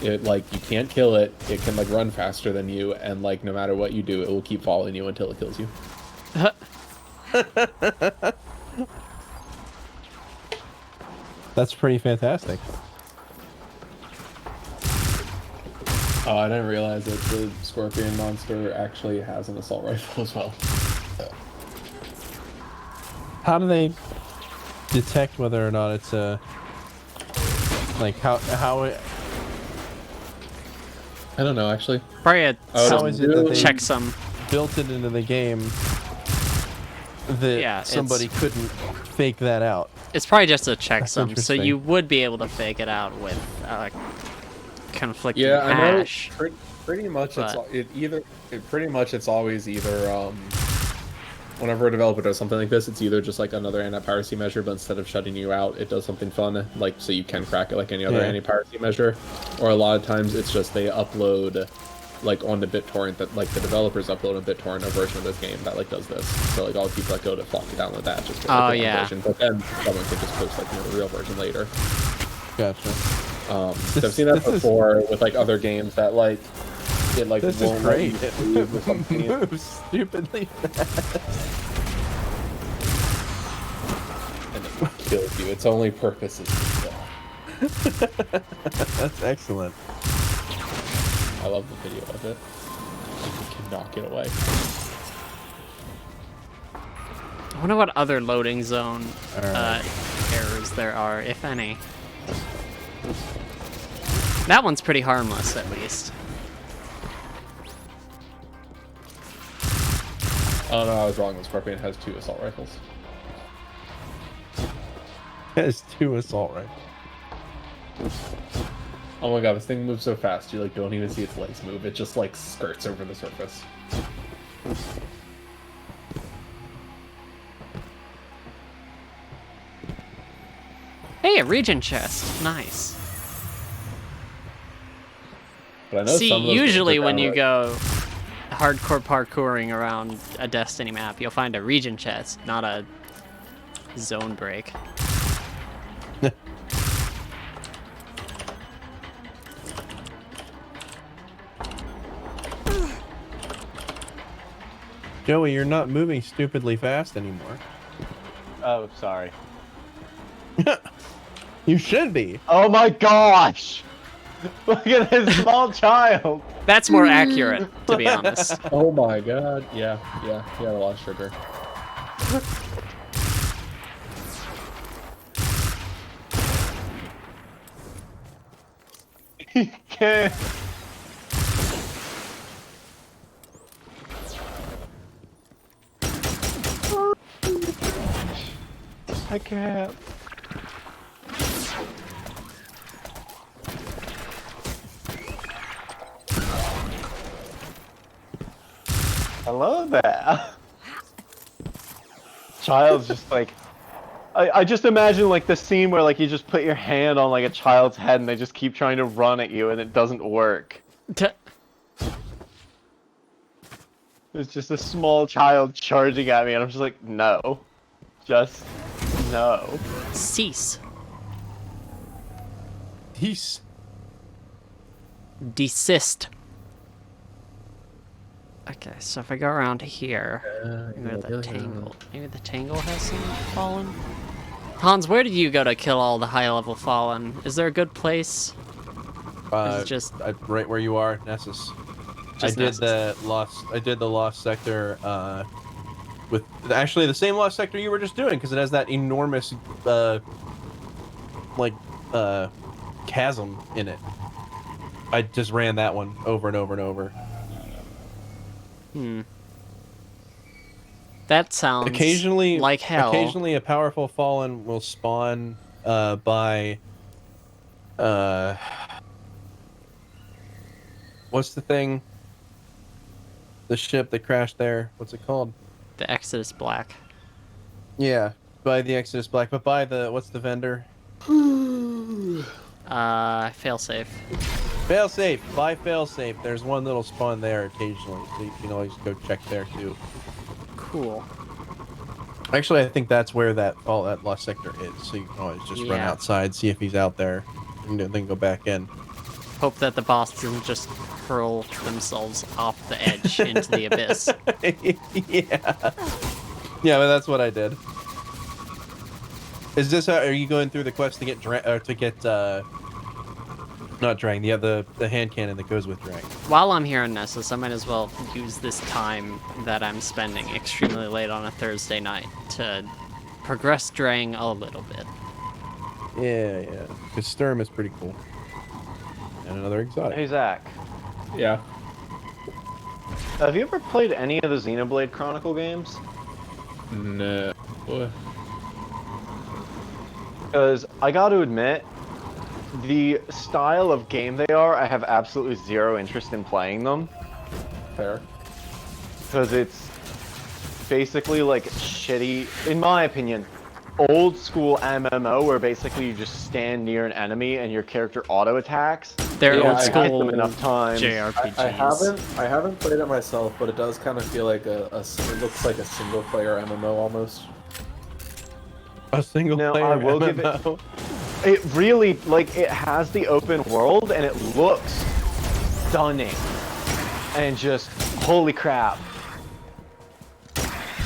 it like you can't kill it, it can like run faster than you, and like no matter what you do, it will keep following you until it kills you. That's pretty fantastic. Oh, I didn't realize that the scorpion monster actually has an assault rifle as well. How do they detect whether or not it's a like how it, I don't know actually. Probably a how is it that they check some. built it into the game that Yeah, somebody couldn't fake that out? It's probably just a checksum, so interesting. you would be able to fake it out with conflicting Yeah, I know. hash. Pretty much, But- it's always either whenever a developer does something like this, it's either just like another anti-piracy measure, but instead of shutting you out, it does something fun, like so you can crack it like any other anti-piracy measure. Or a lot of times it's just they upload like on the BitTorrent that like the developers upload on BitTorrent a version of this game that like does this. So like all the people that go to flock to download that just get like, the one version, but then someone can just post like the real version later. Gotcha. So I've seen that before with like other games that like it like This won't is let great. you It leave with something. moves stupidly fast. And it kills you. Its only purpose is to kill. That's excellent. I love the video of it. You cannot get away. I wonder what other loading zone errors there are, if any. That one's pretty harmless, at least. Oh no, I was wrong. The Scorpion has 2 assault rifles. It has 2 assault rifles. Oh my god, this thing moves so fast, you like don't even see its legs move. It just like skirts over the surface. Hey, a region chest. Nice. But I know See, some of those usually games are when you downright- go hardcore parkouring around a Destiny map, you'll find a region chest, not a zone break. Joey, you're not moving stupidly fast anymore. Oh, sorry. You should be. Oh my gosh! Look at this small child! That's more accurate, to be honest. Oh my god, yeah, he had a lot of sugar. He can't. I can't. I love that. Child's just like, I just imagine like the scene where like you just put your hand on like a child's head and they just keep trying to run at you and it doesn't work. It's just a small child charging at me and I'm just like, no. Just no. Cease. He's Desist. Okay, so if I go around here, maybe the Tangle. Maybe the Tangle has some Fallen? Hans, where did you go to kill all the high-level Fallen? Is there a good place? Just right where you are, Nessus. I did the lost sector with actually the same lost sector you were just doing because it has that enormous chasm in it. I just ran that one over and over and over. That sounds occasionally like hell. Occasionally a powerful Fallen will spawn by what's the thing? The ship that crashed there. What's it called? The Exodus Black. Yeah, by the Exodus Black, but by the what's the vendor? Failsafe. Failsafe. By Failsafe. There's one little spawn there occasionally, so you can always go check there too. Cool. Actually, I think that's where that lost sector is, so you can always just run outside, see if he's out there, and then go back in. Hope that the boss doesn't just hurl themselves off the edge into the abyss. Yeah, but that's what I did. Is this how, are you going through the quest to get not Drang, the hand cannon that goes with Drang? While I'm here in Nessus, I might as well use this time that I'm spending extremely late on a Thursday night to progress Drang a little bit. Yeah, because Sturm is pretty cool. And another exotic. Hey Zach. Yeah. Have you ever played any of the Xenoblade Chronicle games? No. Because I got to admit, the style of game they are, I have absolutely zero interest in playing them. Fair. Because it's basically like shitty, in my opinion, old school MMO where basically you just stand near an enemy and your character auto attacks. They're Yeah, old I school hit them enough times. JRPGs. I haven't played it myself, but it does kind of feel like it looks like a single player MMO almost. A single Now, player I will give MMO. it really, like, it has the open world and it looks stunning. And just, holy crap.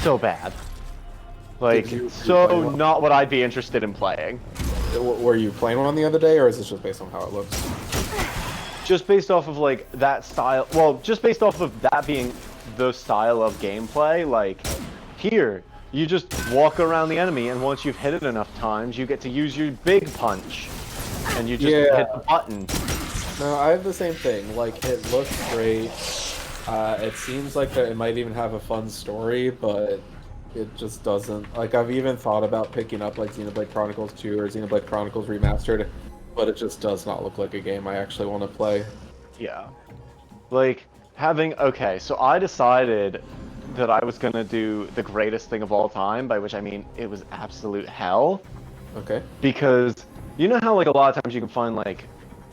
So bad. Like, so not what I'd be interested in playing. Were you playing one the other day, or is this just based on how it looks? Just based off of, like, that style, well, just based off of that being the style of gameplay, like, here, you just walk around the enemy, and once you've hit it enough times, you get to use your big punch. And you just hit the button. No, I have the same thing. Like, it looks great. It seems like that it might even have a fun story, but it just doesn't. Like, I've even thought about picking up, like, Xenoblade Chronicles 2 or Xenoblade Chronicles Remastered, but it just does not look like a game I actually want to play. Yeah. Like, okay, so I decided that I was gonna do the greatest thing of all time, by which I mean it was absolute hell. Okay. Because, you know how, like, a lot of times you can find, like,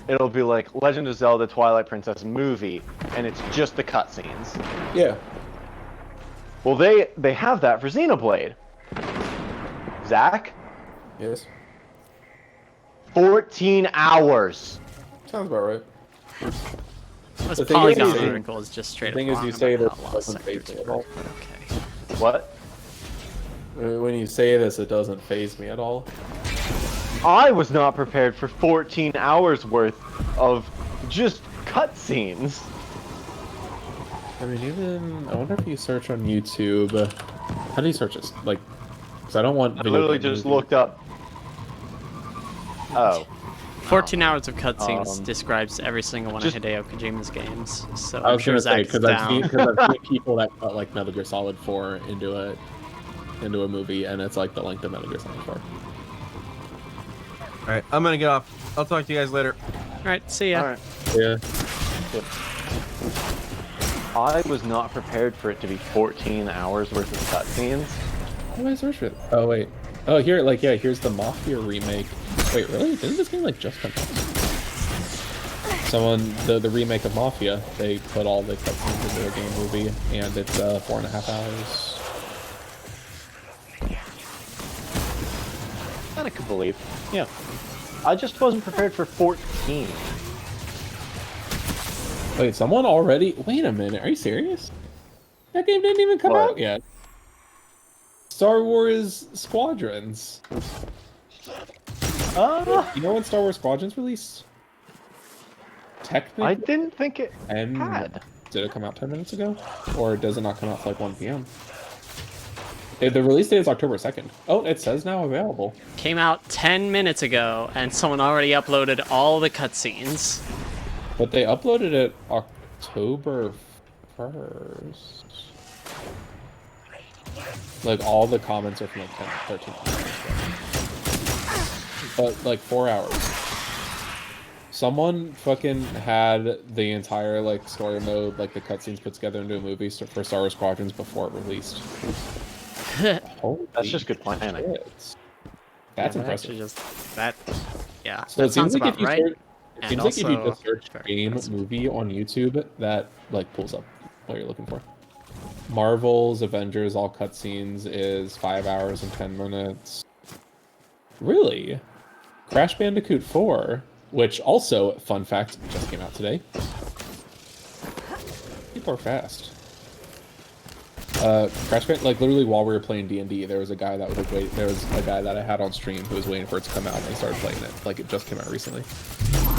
it'll be like Legend of Zelda Twilight Princess movie, and it's just the cutscenes. Yeah. Well, they have that for Xenoblade. Zach? Yes. 14 hours. Sounds about right. This The thing Polygon is, article is just straight the up thing is, wrong you say about that how it lost doesn't phase sectors me at work, all. but okay. What? When you say this, it doesn't phase me at all. I was not prepared for 14 hours worth of just cutscenes. I mean, I wonder if you search on YouTube, how do you search this? Like, because I don't want I video literally game just movie. looked up. Oh. 14 hours of cutscenes Um, describes every single one of Hideo Kojima's games. So I I'm was sure gonna say, Zach's because I've down. seen people that put, like, Metal Gear Solid 4 into a movie, and it's like the length of Metal Gear Solid 4. Alright, I'm gonna get off. I'll talk to you guys later. Alright, see ya. Alright. Yeah. I was not prepared for it to be 14 hours worth of cutscenes. How do I search for it? Oh, wait. Oh, here, like, yeah, here's the Mafia remake. Wait, really? Didn't this game, like, just come out? The remake of Mafia, they put all the cutscenes into a game movie, and it's 4.5 hours. That I could believe. Yeah. I just wasn't prepared for 14. Wait, someone already? Wait a minute, are you serious? That game didn't even come What? out yet. Star Wars Squadrons. You know when Star Wars Squadrons released? Technically, I didn't think it and had. did it come out 10 minutes ago? Or does it not come out till like 1 p.m.? The release date is October 2nd. Oh, it says now available. Came out 10 minutes ago, and someone already uploaded all the cutscenes. But they uploaded it October 1st. Like, all the comments are from like 10, 13 hours ago. But, like, 4 hours. Someone fucking had the entire, like, story mode, like, the cutscenes put together into a movie for Star Wars Squadrons before it released. That's just good planning. That's Yeah, impressive. Yeah, So that it seems sounds like about if you right. search, it And seems like if you also just search very game impressive. movie on YouTube, that like pulls up what you're looking for. Marvel's Avengers all cutscenes is 5 hours and 10 minutes. Really? Crash Bandicoot 4, which also, fun fact, just came out today. People are fast. Crash Bandicoot, like literally while we were playing D&D, there was a guy that was like there was a guy that I had on stream who was waiting for it to come out, and they started playing it. Like, it just came out recently.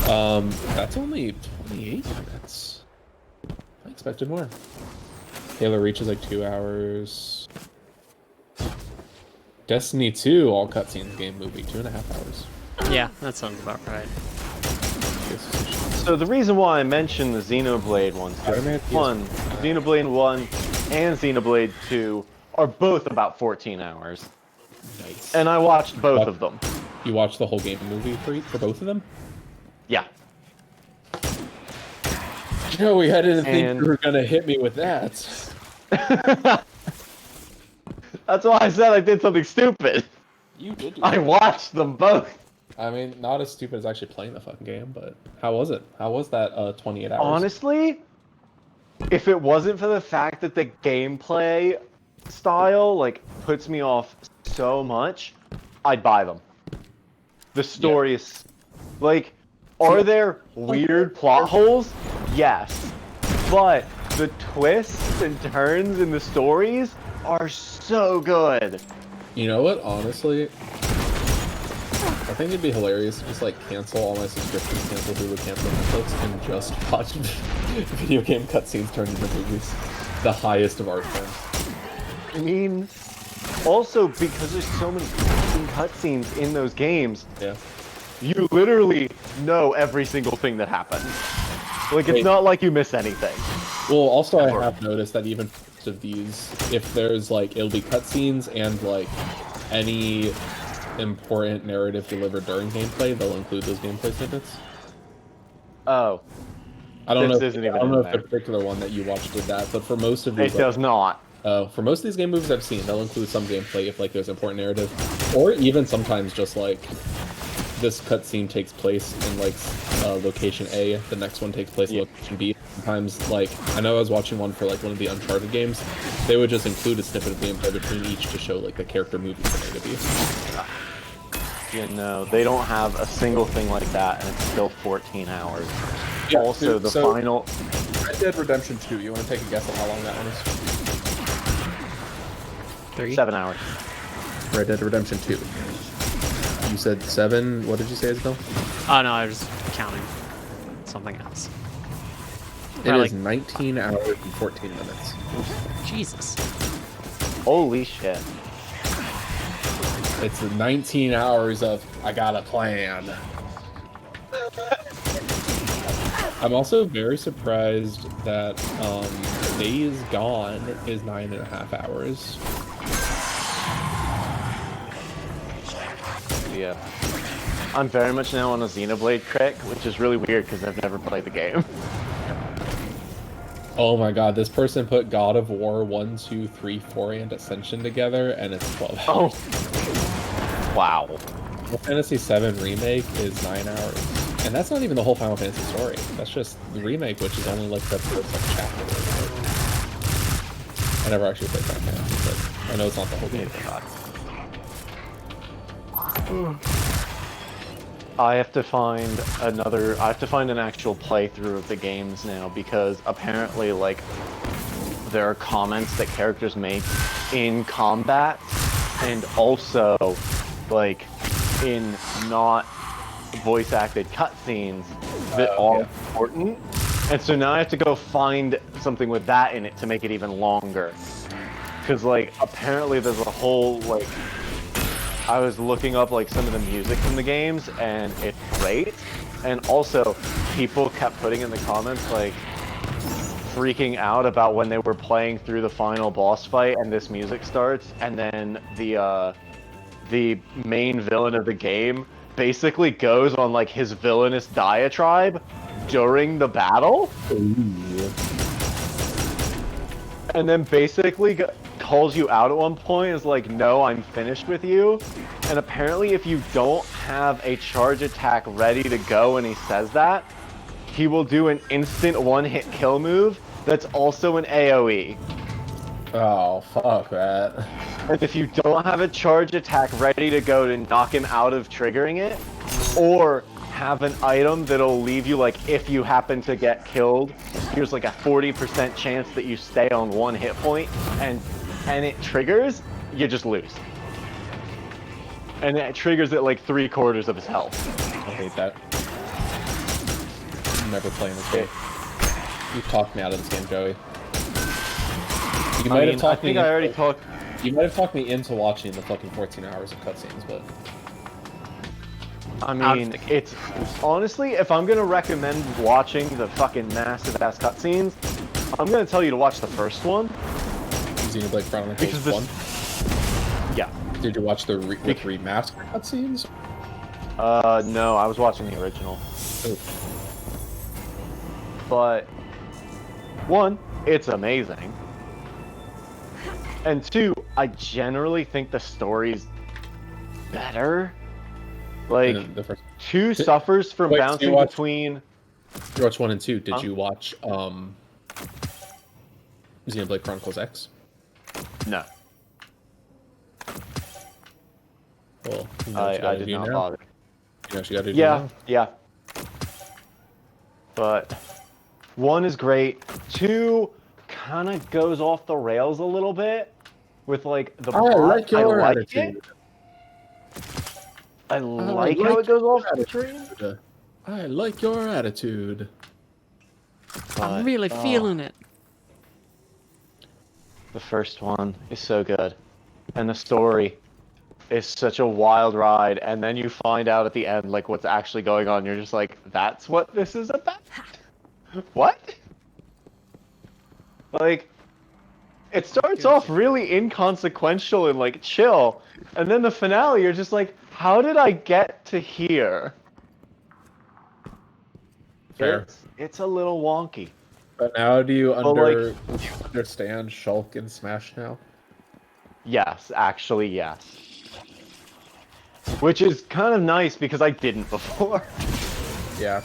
That's only 28 minutes. I expected more. Halo Reach is like 2 hours. Destiny 2, all cutscenes, game movie, 2.5 hours. Yeah, that sounds about right. So the reason why I mentioned the Xenoblade ones, one, Xenoblade 1 and Xenoblade 2 are both about 14 hours. Nice. And I watched both of them. You watched the whole game movie for both of them? Yeah. Joey, I didn't think And- you were gonna hit me with that. That's why I said I did something stupid. You did. I watched them both. I mean, not as stupid as actually playing the fucking game, but how was it? How was that 28 hours? Honestly, if it wasn't for the fact that the gameplay style like puts me off so much, I'd buy them. The story is like, are there weird plot holes? Yes, but the twists and turns in the stories are so good. You know what? Honestly, I think it'd be hilarious to just like cancel all my subscriptions, cancel Hulu, cancel Netflix, and just watch video game cutscenes turned into movies. The highest of art forms. I mean, also because there's so many cutscenes in those games, Yeah. you literally know every single thing that happens. Like, it's Wait. not like you miss anything. Well, also I have noticed that even of these, if there's like, it'll be cutscenes and like any important narrative delivered during gameplay, they'll include those gameplay snippets. Oh. I don't This know. isn't I even don't in know if the there. particular one that you watched did that, but for most of these, It does not. for most of these game movies I've seen, they'll include some gameplay if like there's important narrative, or even sometimes just like this cutscene takes place in like location A, the next one takes place in location B. Sometimes, like, I know I was watching one for like one of the Uncharted games, they would just include a snippet of gameplay between each to show like the character moving from A to B. You know, they don't have a single thing like that, and it's still 14 hours. Yeah, Also, dude, the so- final... Red Dead Redemption 2, you want to take a guess on how long that one is? 7 hours. Red Dead Redemption 2. You said 7, what did you say, Isabel? Oh no, I was counting something else. It Or, is like- 19 hours and 14 minutes. Jesus. Holy shit. It's 19 hours of, I got a plan. I'm also very surprised that Days Gone is 9.5 hours. Yeah. I'm very much now on a Xenoblade kick, which is really weird because I've never played the game. Oh my god, this person put God of War 1, 2, 3, 4, and Ascension together, and it's 12 hours. Oh. Wow. Final Fantasy VII Remake is 9 hours. And that's not even the whole Final Fantasy story. That's just the remake, which is only like the first like, chapter. I never actually played Final Fantasy, but I know it's not the whole game. I have to find an actual playthrough of the games now, because apparently, like, there are comments that characters make in combat, and also, like, in not voice-acted cutscenes that are important. And so now I have to go find something with that in it to make it even longer. Because, like, apparently there's a whole, like, I was looking up like some of the music from the games, and it's great. And also, people kept putting in the comments like freaking out about when they were playing through the final boss fight, and this music starts, and then the main villain of the game basically goes on like his villainous diatribe during the battle, and then basically calls you out at one point, is like, no, I'm finished with you. And apparently if you don't have a charge attack ready to go and he says that, he will do an instant one-hit kill move that's also an AoE. Oh, fuck that. And if you don't have a charge attack ready to go to knock him out of triggering it, or have an item that'll leave you, like, if you happen to get killed, here's like a 40% chance that you stay on one hit point, and it triggers, you just lose. And it triggers at like 3/4 of his health. I hate that. I'm never playing this game. You talked me out of this game, Joey. You might have talked me. I already talked. You might have talked me into watching the fucking 14 hours of cutscenes, but. I mean, it's honestly, if I'm gonna recommend watching the fucking massive ass cutscenes, I'm gonna tell you to watch the first one. Xenoblade Chronicles Because 1? Yeah. Did you watch the remastered cutscenes? No, I was watching the original. Ooh. But, one, it's amazing. And two, I generally think the story's better. Like, The first... two suffers from Wait, so bouncing you watched... between... You watched 1 and 2. Did Huh? you watch, Xenoblade Chronicles X? No. Well, you know what you I gotta did do not now? bother. You know what you gotta do Yeah, now? yeah. But 1 is great. 2 kind of goes off the rails a little bit with like the plot. I like your like attitude. it. I like how it goes off the train. I like your attitude. I'm really feeling it. The first one is so good. And the story is such a wild ride. And then you find out at the end, like, what's actually going on. You're just like, that's what this is about? What? Like, it starts off really inconsequential and, like, chill. And then the finale, you're just like, how did I get to here? Fair. It's a little wonky. But now do you like, understand Shulk in Smash now? Yes, actually, yes. Which is kind of nice because I didn't before. Yeah.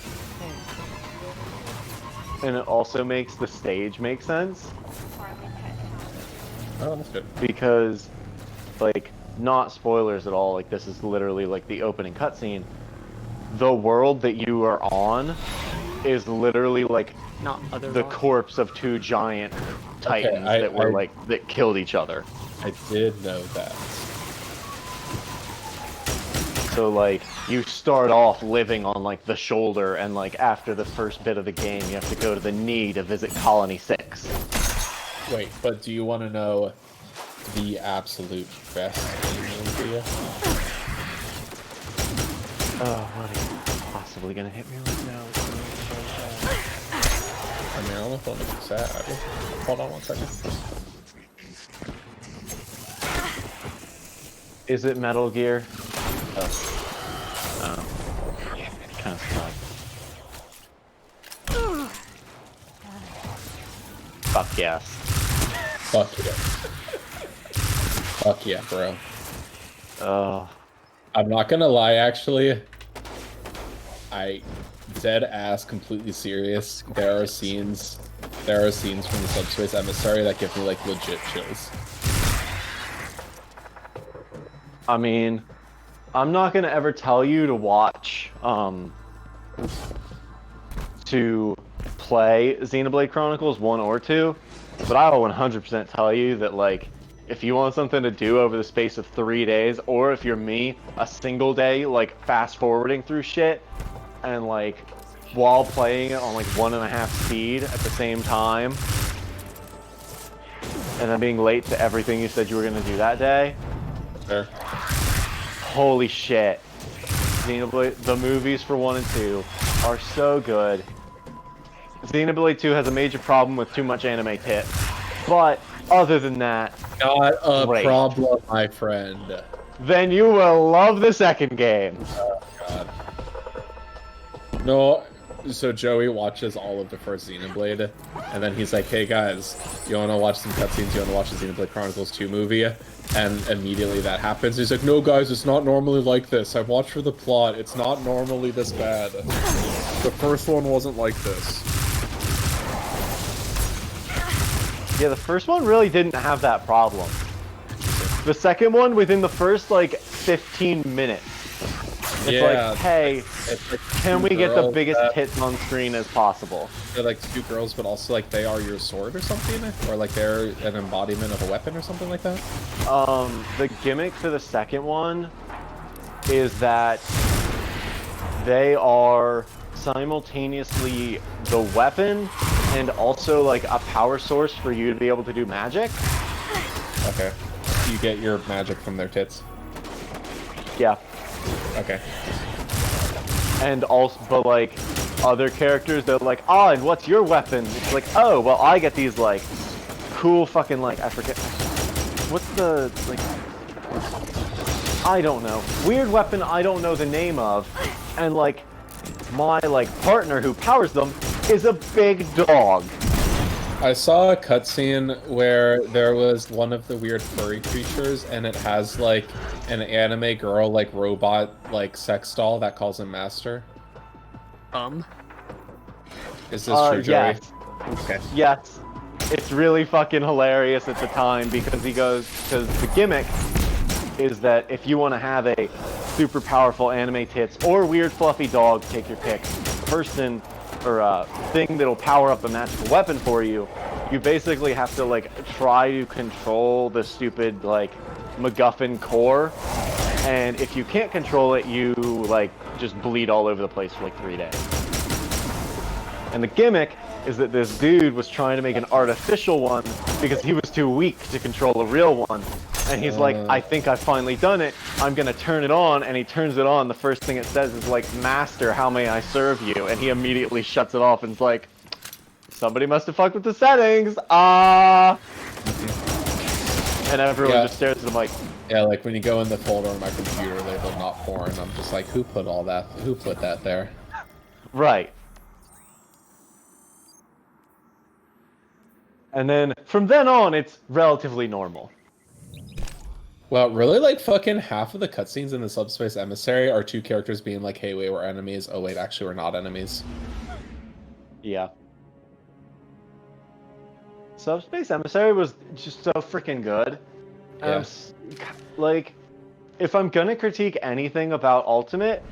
And it also makes the stage make sense. Oh, that's good. Because, like, not spoilers at all, like, this is literally, like, the opening cutscene. The world that you are on is literally, like, Not other the world. corpse of 2 giant titans that were, like, that killed each other. I did know that. So, like, you start off living on, like, the shoulder, and, like, after the first bit of the game, you have to go to the knee to visit Colony 6. Wait, but do you want to know the absolute best game for you? Oh, what are you possibly gonna hit me right now? I mean, I don't know if I'll make you sad. Hold on one second. Is it Metal Gear? Oh. Kind of sucks. Fuck yes. Fuck yeah. Fuck yeah, bro. Oh. I'm not gonna lie, actually. I dead ass completely serious. There are scenes from the Subspace Emissary that give me like legit chills. I mean, I'm not gonna ever tell you to watch, to play Xenoblade Chronicles 1 or 2, but I will 100% tell you that, like, if you want something to do over the space of 3 days, or if you're me, a single day, like, fast-forwarding through shit, and, like, while playing it on, like, 1.5 speed at the same time, and then being late to everything you said you were gonna do that day. Fair. Holy shit. Xenoblade, the movies for 1 and 2 are so good. Xenoblade 2 has a major problem with too much anime tit. But, other than that, not a great. problem, my friend. Then you will love the second game. Oh, God. No, so Joey watches all of the first Xenoblade, and then he's like, hey guys, you wanna watch some cutscenes? You wanna watch the Xenoblade Chronicles 2 movie? And immediately that happens. He's like, no guys, it's not normally like this. I've watched for the plot. It's not normally this bad. The first one wasn't like this. Yeah, the first one really didn't have that problem. The second one, within the first, like, 15 minutes, it's Yeah, like, hey, it's like can we two get the girls biggest that- hits on screen as possible? They're like 2 girls, but also like they are your sword or something? Or like they're an embodiment of a weapon or something like that? The gimmick for the second one is that they are simultaneously the weapon and also like a power source for you to be able to do magic. Okay. You get your magic from their tits? Yeah. Okay. And also, but like, other characters, they're like, oh, and what's your weapon? It's like, oh, well, I get these, like, cool fucking, like, I forget, what's the, like, I don't know, weird weapon I don't know the name of, and like my partner who powers them is a big dog. I saw a cutscene where there was one of the weird furry creatures, and it has like an anime girl, like robot, like sex doll that calls him master. Is this true, Joey? Yes. Okay. Yes. It's really fucking hilarious at the time because the gimmick is that if you want to have a super powerful anime tits or weird fluffy dog, take your pick, person or thing that'll power up a magical weapon for you, you basically have to like try to control the stupid like MacGuffin core, and if you can't control it, you like just bleed all over the place for like 3 days. And the gimmick is that this dude was trying to make an artificial one because he was too weak to control a real one. And he's like, I think I've finally done it. I'm gonna turn it on, and he turns it on. The first thing it says is like, "Master, how may I serve you?" And he immediately shuts it off and is like, "Somebody must have fucked with the settings." And everyone just stares at him like, yeah, like when you go in the folder on my computer labeled "not porn," I'm just like, who put all that? Who put that there? Right. And then from then on, it's relatively normal. Well, really, like fucking half of the cutscenes in the Subspace Emissary are two characters being like, "Hey, wait, we're enemies. Oh wait, actually, we're not enemies." Yeah. Subspace Emissary was just so freaking good. Yeah. Like, if I'm gonna critique anything about Ultimate,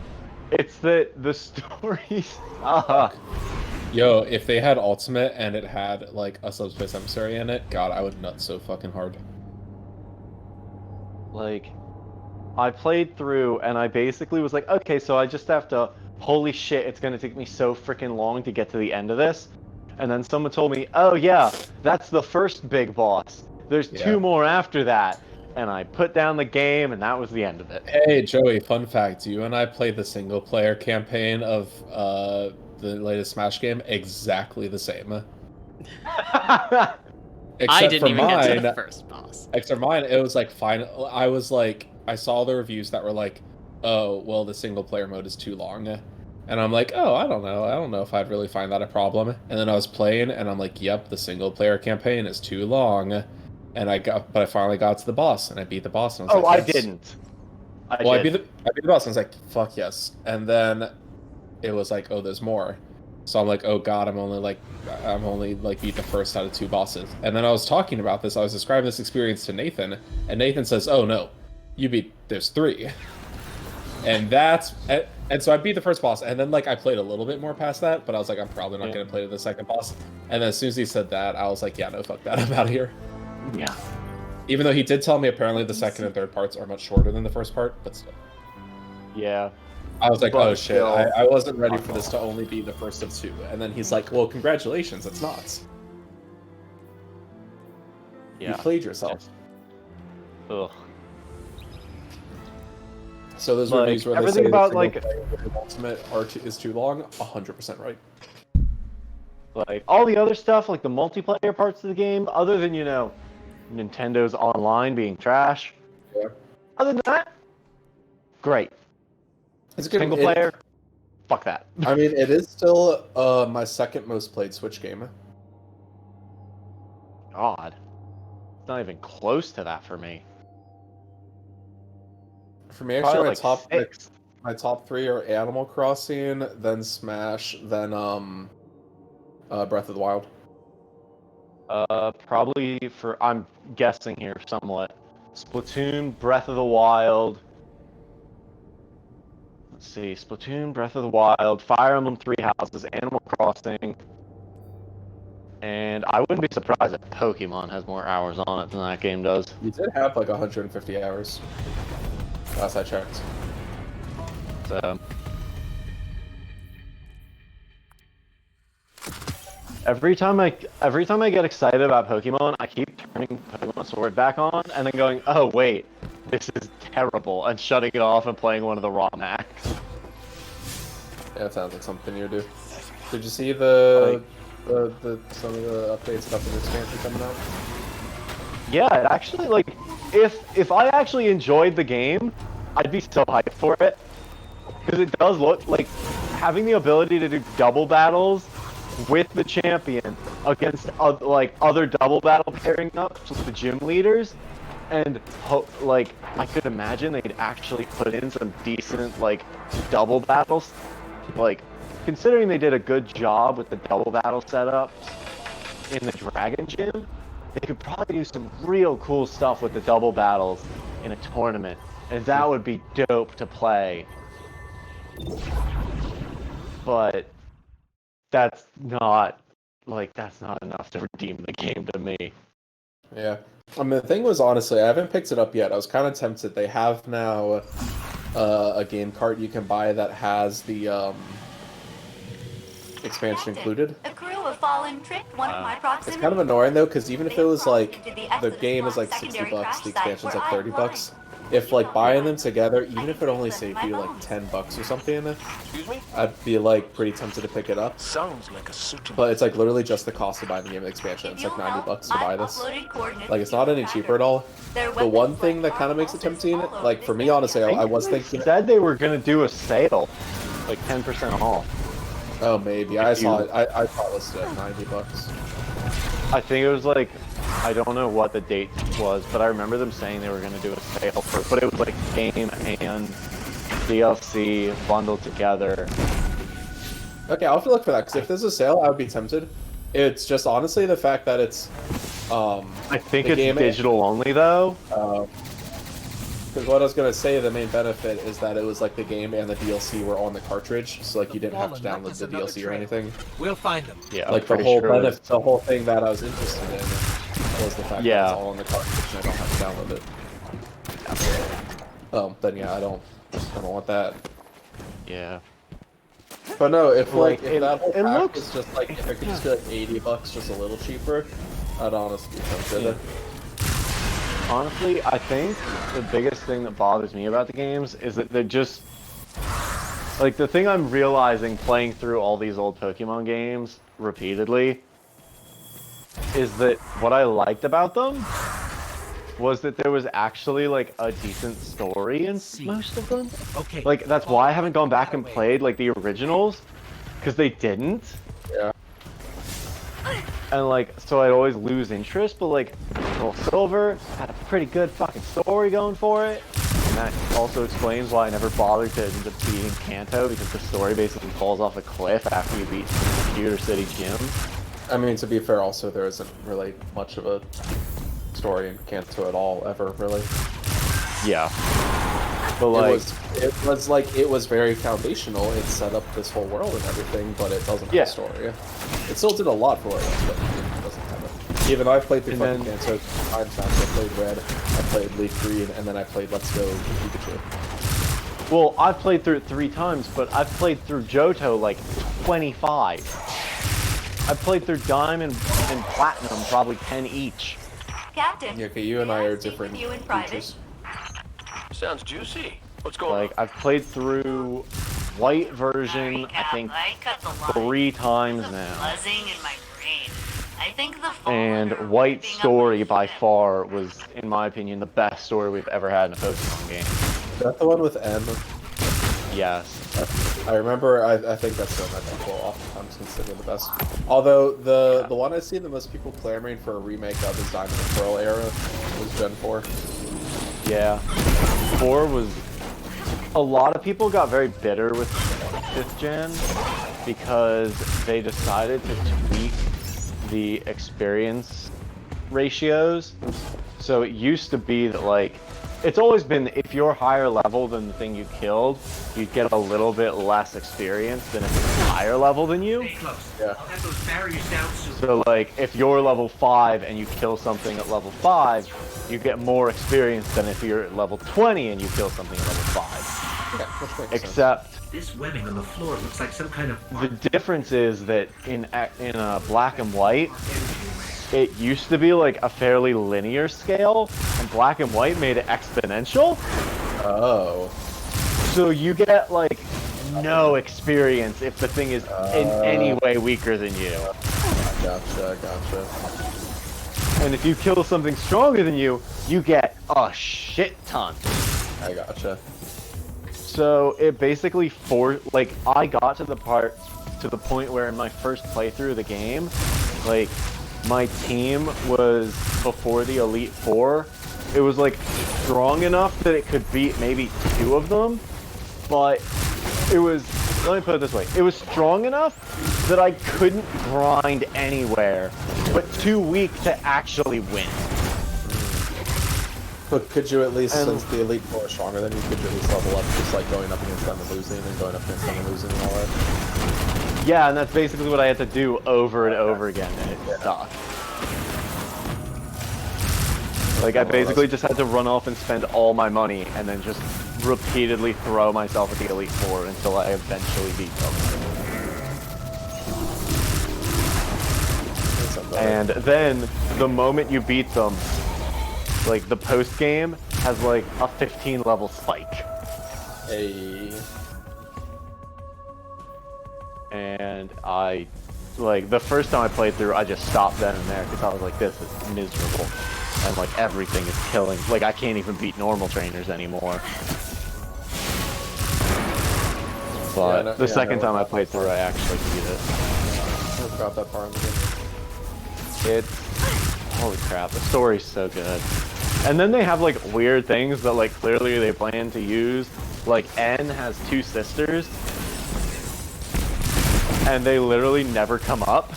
it's that the stories. Yo, if they had Ultimate and it had like a Subspace Emissary in it, God, I would nut so fucking hard. Like, I played through and I basically was like, okay, so I just have to, holy shit, it's gonna take me so freaking long to get to the end of this. And then someone told me, oh yeah, that's the first big boss. There's 2 more after that. And I put down the game and that was the end of it. Hey, Joey, fun fact, you and I played the single player campaign of the latest Smash game exactly the same. I didn't even get to the first boss. Except mine, it was like fine. I was like, I saw the reviews that were like, oh, well, the single player mode is too long. And I'm like, oh, I don't know if I'd really find that a problem. And then I was playing and I'm like, yep, the single player campaign is too long. And but I finally got to the boss and I beat the boss. And I was like, yes. I didn't. I beat the boss and I was like, fuck yes. And then it was like, oh, there's more. So I'm like, oh god, I'm only beat the first out of 2 bosses. And then I was talking about this, I was describing this experience to Nathan, and Nathan says, oh no, there's 3. And so I beat the first boss, and then like I played a little bit more past that, but I was like, I'm probably not gonna play the second boss. And then as soon as he said that, I was like, yeah, no, fuck that, I'm out of here. Yeah. Even though he did tell me apparently the second and third parts are much shorter than the first part, but still. Yeah. I was like, oh shit, I wasn't ready for this to only be the first of 2. And then he's like, well, congratulations, it's not. Yeah. You played yourself. Ugh. So those reviews where everything they say about Ultimate is too long, 100% right. Like all the other stuff, like the multiplayer parts of the game, other than Nintendo's online being trash. Yeah. Other than that, great. It's a good single player. Fuck that. I mean, it is still my second most played Switch game. God, it's not even close to that for me. For me, actually, like my top 3 are Animal Crossing, then Smash, then Breath of the Wild. Probably I'm guessing here somewhat. Splatoon, Breath of the Wild. Let's see, Splatoon, Breath of the Wild, Fire Emblem 3 Houses, Animal Crossing, and I wouldn't be surprised if Pokemon has more hours on it than that game does. You did have like 150 hours. Last I checked. So every time I get excited about Pokemon, I keep turning Pokemon Sword back on and then going, oh wait, this is terrible, and shutting it off and playing one of the ROM hacks. Yeah, it sounds like something you do. Did you see some of the updates about the expansion coming out? Yeah, it actually, like, if I actually enjoyed the game, I'd be so hyped for it. Because it does look like having the ability to do double battles with the champion against other double battle pairing ups with the gym leaders, and like I could imagine they'd actually put in some decent like double battles. Like considering they did a good job with the double battle setups in the Dragon Gym, they could probably do some real cool stuff with the double battles in a tournament, and that would be dope to play. But that's not enough to redeem the game to me. Yeah. I mean, the thing was, honestly, I haven't picked it up yet. I was kind of tempted. They have now a game cart you can buy that has the expansion included. A crew of fallen tricked one of my proximity. It's kind of annoying though, because even if it was like the game is like $60, the expansion's like $30. If like buying them together, even if it only saved you like $10 or something, I'd be like pretty tempted to pick it up. Sounds like a suitable. But it's like literally just the cost of buying the game expansion. It's like $90 to buy this. Like it's not any cheaper at all. The one thing that kind of makes it tempting, like for me honestly, I was thinking. They said they were gonna do a sale, like 10% off. Oh maybe I saw it. I saw it listed at $90. I think it was like, I don't know what the date was, but I remember them saying they were going to do a sale for it, but it was like game and DLC bundled together. Okay, I'll have to look for that, because if there's a sale, I would be tempted. It's just honestly the fact that it's, I think it's digital only though. Because what I was going to say, the main benefit is that it was like the game and the DLC were on the cartridge, so like you didn't have to download the DLC or anything. We'll find them. Yeah, like the whole benefit, the whole thing that I was interested in was the fact that it's all on the cartridge and I don't have to download it. Then yeah, I don't want that. Yeah. But no, if like if it, that whole it pack looks was just like if it could just be like $80, just a little cheaper, I'd honestly be tempted. Yeah. Honestly, I think the biggest thing that bothers me about the games is that they're just like the thing I'm realizing playing through all these old Pokemon games repeatedly is that what I liked about them was that there was actually like a decent story in most of them. Okay. Like that's why I haven't gone back and played like the originals, because they didn't. Yeah. And like, so I'd always lose interest, but like, Soul Silver had a pretty good fucking story going for it. And that also explains why I never bothered to end up beating Kanto, because the story basically falls off a cliff after you beat Computer City Gym. I mean, to be fair, also there isn't really much of a story in Kanto at all, ever, really. Yeah. But like, it was very foundational. It set up this whole world and everything, but it doesn't have a story. It still did a lot for it, but it doesn't have it. Even though I played through fucking Kanto 5 times, I played Red, I played Leaf Green, and then I played Let's Go Pikachu. well, I've played through it 3 times, but I've played through Johto like 25. I've played through Diamond and Platinum probably 10 each. Captain. Yeah, okay, you and I are different you in private. creatures. Sounds juicy. What's going Like, I've played through White version, I think, 3 times now. Buzzing in my brain. I think the And White Story, by far, was, in my opinion, the best story we've ever had in a Pokemon game. Is that the one with M? Yes. I remember, I think that's the one that people oftentimes consider the best. Although, the one I see the most people clamoring for a remake of is Diamond and Pearl era, was Gen 4. Yeah. 4 was... A lot of people got very bitter with 5th gen because they decided to tweak the experience ratios. So it used to be that, like, it's always been if you're higher level than the thing you killed, you get a little bit less experience than if it's higher level than you. Yeah. So, like, if you're level 5 and you kill something at level 5, you get more experience than if you're at level 20 and you kill something at level 5. Yeah, Except this webbing on the floor looks like some kind of. The difference is that in Black and White, it used to be like a fairly linear scale, and Black and White made it exponential. Oh. So you get like no experience if the thing is in any way weaker than you. Gotcha. And if you kill something stronger than you, you get a shit ton. I gotcha. So it basically I got to the point where in my first playthrough of the game, like my team was before the Elite Four. It was like strong enough that it could beat maybe 2 of them, but it was, let me put it this way, it was strong enough that I couldn't grind anywhere, but too weak to actually win. But could you at least, since the Elite Four are stronger than you, could you at least level up just like going up against them and losing, and going up against them and losing and all that? Yeah, and that's basically what I had to do over and over again, and it sucked. Like, I basically just had to run off and spend all my money, and then just repeatedly throw myself at the Elite Four until I eventually beat them. And then, the moment you beat them, like, the post-game has, like, a 15-level spike. Hey. And like, the first time I played through, I just stopped then and there, because I was like, this is miserable. And, like, everything is killing. Like, I can't even beat normal trainers anymore. But the second time I played through, I actually beat it. I forgot that part of the game. Holy crap, the story's so good. And then they have, like, weird things that, like, clearly they plan to use. Like, N has 2 sisters, and they literally never come up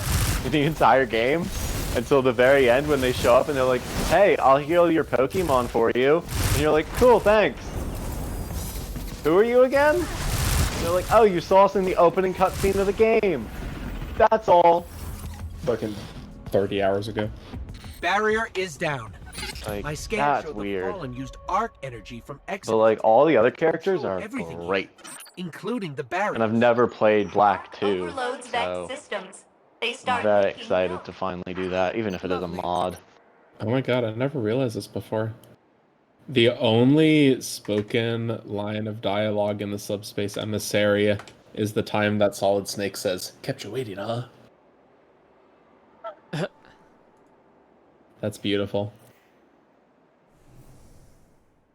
in the entire game until the very end when they show up and they're like, hey, I'll heal your Pokemon for you. And you're like, cool, thanks. Who are you again? And they're like, oh, you saw us in the opening cutscene of the game. That's all. Fucking 30 hours ago. Barrier is down. Like, My scan that's showed weird. the Fallen used arc energy from But, like, all the other characters are everything here, great. including the barrier. And I've never played Black 2, Overloads so vex systems. They I'm start very leaking excited milk. to finally do that, even if it is a mod. Oh my god, I never realized this before. The only spoken line of dialogue in the Subspace Emissary is the time that Solid Snake says, "Kept you waiting, huh?" That's beautiful.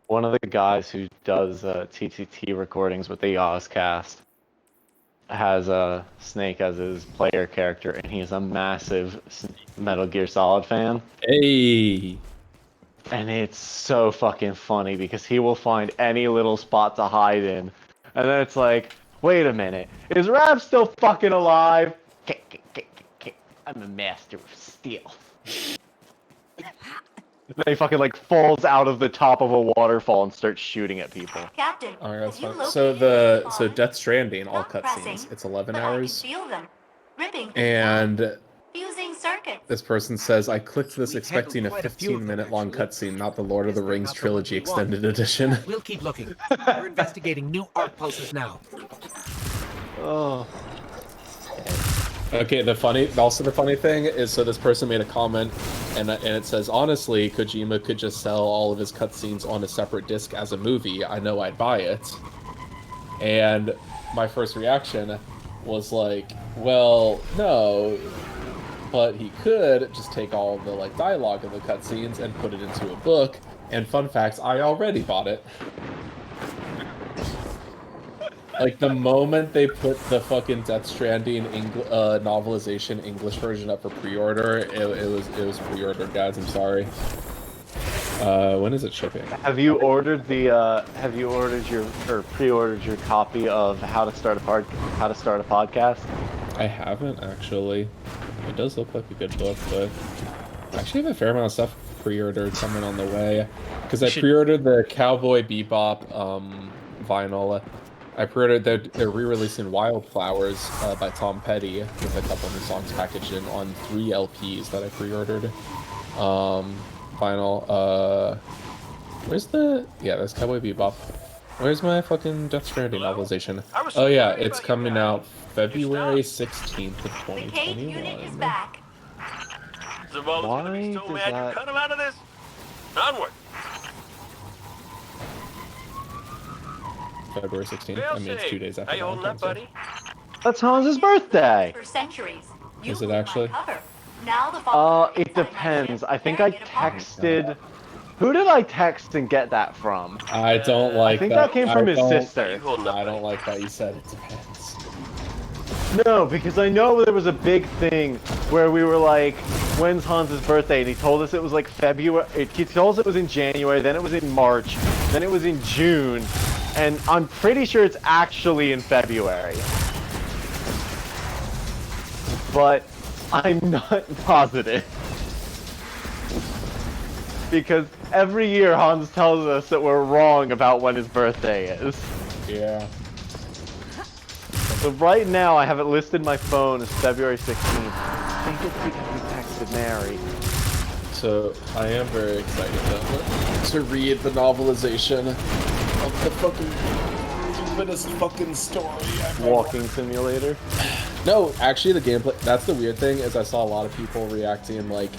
One of the guys who does TTT recordings with the Ozcast has Snake as his player character, and he's a massive Metal Gear Solid fan. Hey! And it's so fucking funny because he will find any little spot to hide in. And then it's like, wait a minute, is Rav still fucking alive? I'm a master of stealth. Then he fucking like falls out of the top of a waterfall and starts shooting at people. Captain, Oh, that's have you fun. So located Death Stranding, all Not pressing, cutscenes. It's 11 but I can hours. feel them. Ripping things And out. Fusing circuits. this person says, I clicked this We've expecting a handled quite a few of them, 15-minute long actually. cutscene, not the Lord of the Is there Rings not the trilogy one we want? extended edition. We'll keep looking. We're investigating new arc pulses now. Oh. Okay, the funny thing is, so this person made a comment, and it says, honestly, Kojima could just sell all of his cutscenes on a separate disc as a movie. I know I'd buy it. And my first reaction was like, well, no, but he could just take all of the like dialogue of the cutscenes and put it into a book. And fun facts, I already bought it. Like, the moment they put the fucking Death Stranding novelization English version up for pre-order, it was pre-ordered, guys. I'm sorry. When is it shipping? Have you ordered pre-ordered your copy of How to Start a Podcast? I haven't, actually. It does look like a good book, but I actually have a fair amount of stuff pre-ordered coming on the way. Because I pre-ordered the Cowboy Bebop vinyl. I pre-ordered they're re-releasing Wildflowers by Tom Petty with a couple new songs packaged in on 3 LPs that I pre-ordered. Vinyl. Where's there's Cowboy Bebop. Where's my fucking Death Stranding novelization? Oh yeah, it's coming out February 16th of The cave unit is 2021. back. Why does that... Cut him out of this. Onward. February 16th. I mean, it's 2 days after How you holding up, Valentine's Day. buddy? That's Hans' birthday! For centuries. You Is it blew my actually? cover. Now the Fallen It inside my depends. ship. I think Tearing I it apart. texted... Who did I text and get that from? I don't like I think that. that came from his sister. I don't like that you said it depends. No, because I know there was a big thing where we were like, when's Hans's birthday? And he told us it was like February. He told us it was in January, then it was in March, then it was in June, and I'm pretty sure it's actually in February. But I'm not positive. Because every year Hans tells us that we're wrong about when his birthday is. Yeah. So right now I have it listed in my phone as February 16th. I think it's because we texted Mary. So I am very excited to read the novelization of the fucking stupidest fucking story ever. Walking Simulator? No, actually the gameplay, that's the weird thing, is I saw a lot of people reacting like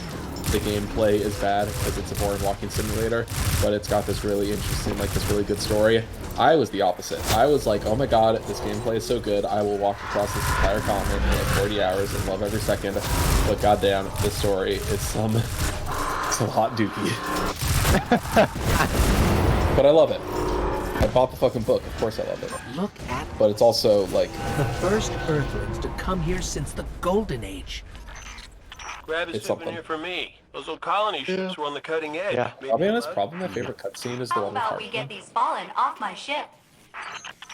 the gameplay is bad because it's a boring walking simulator, but it's got this really interesting, like this really good story. I was the opposite. I was like, oh my god, this gameplay is so good, I will walk across this entire continent in like 40 hours and love every second, but goddamn, this story is some hot dookie. But I love it. I bought the fucking book, of course I love it. Look at But it's also like... the first Earthlings to come here since the Golden Age. Grab a It's souvenir something. for me. Those old colony ships were on the cutting edge. Yeah. I'll be honest, probably my favorite cutscene is the How one with about we get Hartman. these fallen off my ship?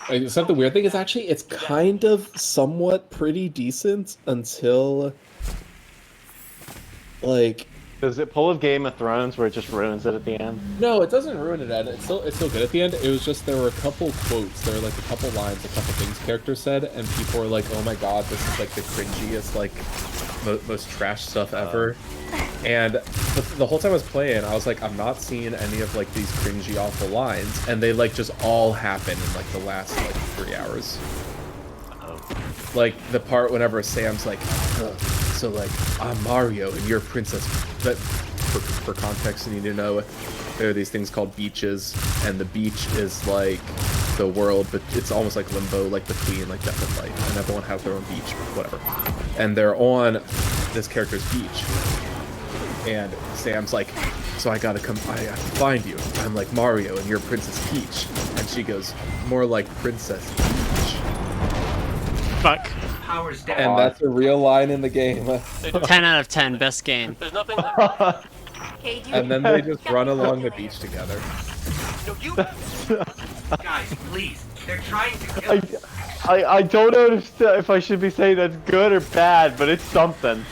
Except the weird thing is actually it's kind of somewhat pretty decent until like Does it pull a Game of Thrones where it just ruins it at the end? no, it doesn't ruin it. It's still good at the end. It was just there were a couple quotes, there were like a couple lines, a couple things characters said, and people were like, "Oh my god, this is like the cringiest, like most trash stuff ever." And the whole time I was playing, I was like, I'm not seeing any of like these cringy, awful lines, and they like just all happen in like the last like 3 hours. Like the part whenever Sam's like, so like I'm Mario and you're Princess. But for context, you need to know there are these things called beaches, and the beach is like the world, but it's almost like limbo, like between like death and life, and everyone has their own beach, whatever. And they're on this character's beach. And Sam's like, so I gotta come, I have to find you. I'm like Mario and you're Princess Peach. And she goes, more like Princess Peach. Fuck. Powers down. And that's a real line in the game. 10 out of 10, best game. There's nothing. Okay, do And then they just run along the beach together. No, you. Guys, please. They're trying to kill us. I don't know if I should be saying that's good or bad, but it's something.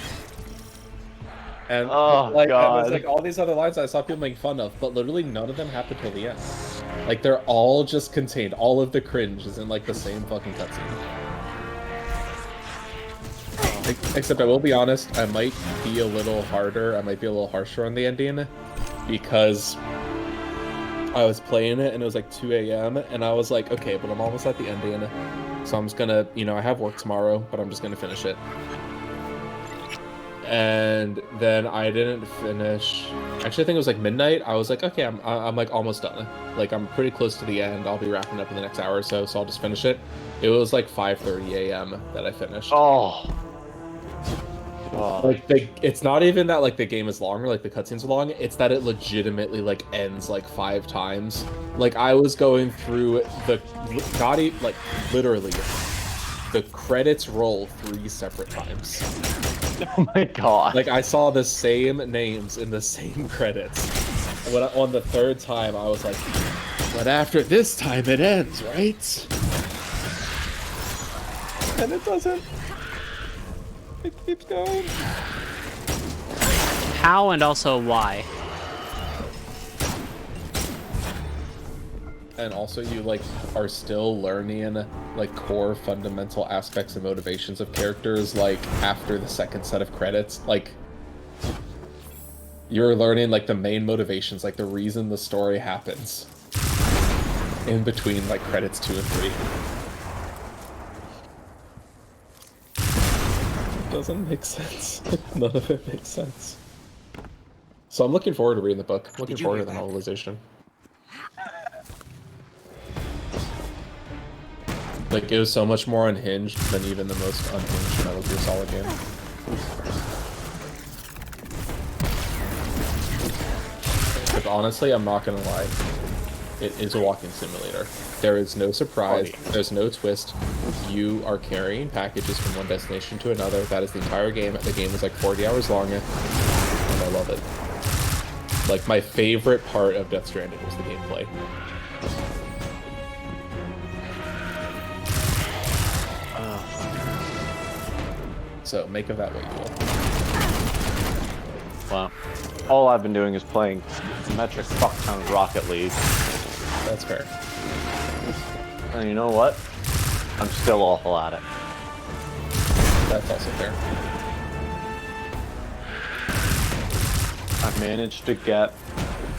And Oh, like God. it was like all these other lines I saw people making fun of, but literally none of them happen till the end. Like they're all just contained. All of the cringe is in like the same fucking cutscene. Except I will be honest, I might be a little harder. I might be a little harsher on the ending because I was playing it and it was like 2 a.m. and I was like, okay, but I'm almost at the ending, so I'm just gonna, I have work tomorrow, but I'm just gonna finish it. And then I didn't finish. Actually, I think it was like midnight. I was like, okay, I'm like almost done. Like I'm pretty close to the end. I'll be wrapping up in the next hour or so, so I'll just finish it. It was like 5:30 a.m. that I finished. Oh. God. Like it's not even that like the game is long or like the cutscenes are long. It's that it legitimately like ends like 5 times. Like I was going through the like literally the credits roll 3 separate times. Oh my god. Like, I saw the same names in the same credits. When on the 3rd time, I was like, but after this time, it ends, right? And it doesn't. It keeps going. How and also why? And also, you, like, are still learning, like, core fundamental aspects and motivations of characters, like, after the 2nd set of credits. Like, you're learning, like, the main motivations, like, the reason the story happens. In between, like, credits 2 and 3. Doesn't make sense. None of it makes sense. So I'm looking forward to reading the book. Looking forward to the novelization. Like, it was so much more unhinged than even the most unhinged Metal Gear Solid game. Because honestly, I'm not gonna lie. It is a walking simulator. There is no surprise. There's no twist. You are carrying packages from one destination to another. That is the entire game. The game is like 40 hours long, and I love it. Like, my favorite part of Death Stranding was the gameplay. So, make of that what you will. Wow. All I've been doing is playing metric fuck tons Rocket League. That's fair. And you know what? I'm still awful at it. That's also fair. I managed to get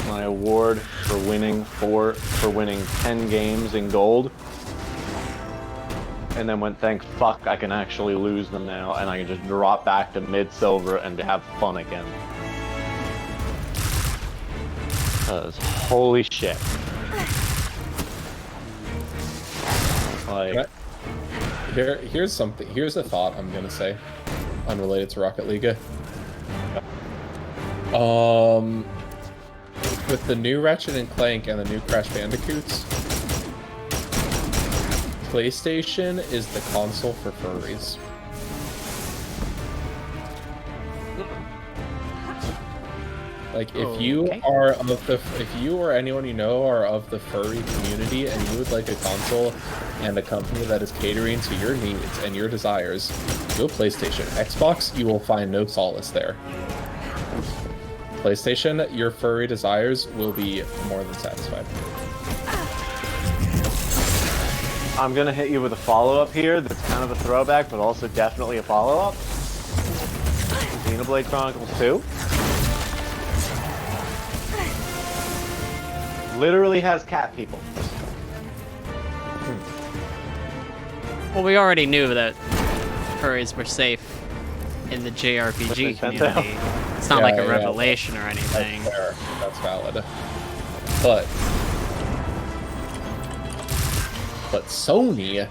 my award for winning 10 games in gold. And then went, thank fuck, I can actually lose them now, and I can just drop back to mid-silver and have fun again. Because holy shit. Like, here's a thought I'm gonna say, unrelated to Rocket League. With the new Ratchet and Clank and the new Crash Bandicoots, PlayStation is the console for furries. Like, if you are if you or anyone you know are of the furry community and you would like a console and a company that is catering to your needs and your desires, go PlayStation. Xbox, you will find no solace there. PlayStation, your furry desires will be more than satisfied. I'm gonna hit you with a follow-up here that's kind of a throwback, but also definitely a follow-up. Xenoblade Chronicles 2. Literally has cat people. Well, we already knew that furries were safe in the JRPG community. It's not like a revelation or anything. That's fair. That's valid. But Sony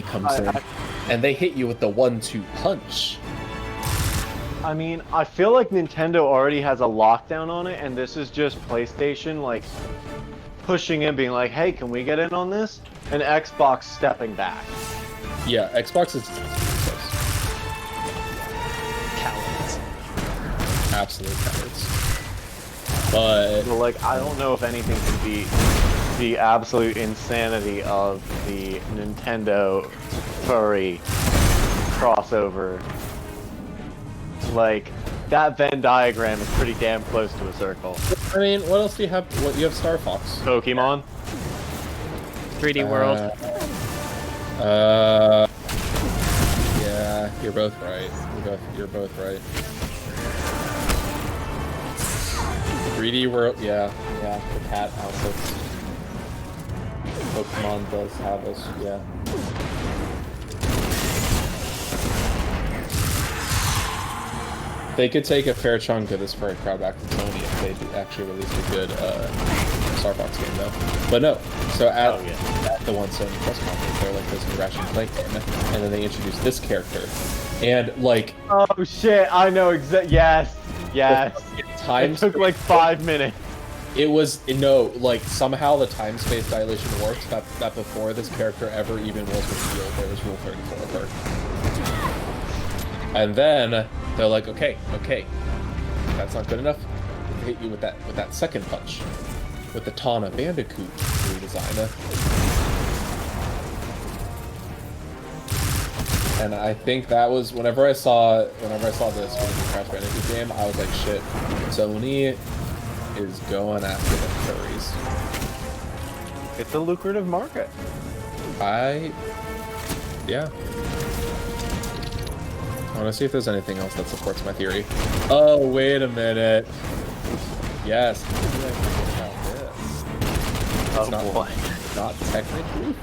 comes in and they hit you with the 1-2 punch. I mean, I feel like Nintendo already has a lockdown on it, and this is just PlayStation, like, pushing in, being like, hey, can we get in on this? And Xbox stepping back. Yeah, Xbox is Cowards. Absolute cowards. But like, I don't know if anything can beat the absolute insanity of the Nintendo furry crossover. Like, that Venn diagram is pretty damn close to a circle. I mean, what else do you have? What you have? Star Fox, Pokemon, 3D World. Yeah, you're both right. You're both right. 3D World, yeah, the cat outfits. Pokemon does have us, yeah. They could take a fair chunk of this furry crowd back to Sony if they actually released a good Star Fox game, though. But no, so at the one Sony press conference, they're like, this is a Ratchet and Clank game, and then they introduced this character, and like, oh shit, I know exactly. Yes. It took like 5 minutes. It was like somehow the time-space dilation worked. That before this character ever even was revealed, there was Rule 34 of her. And then they're like, okay, that's not good enough. We'll hit you with that second punch, with the Tana Bandicoot redesign. And I think that was whenever I saw this with the Crash Bandicoot game, I was like, shit, Sony is going after the furries. It's a lucrative market. Yeah. I want to see if there's anything else that supports my theory. Oh, wait a minute. Yes. Oh boy. Not technically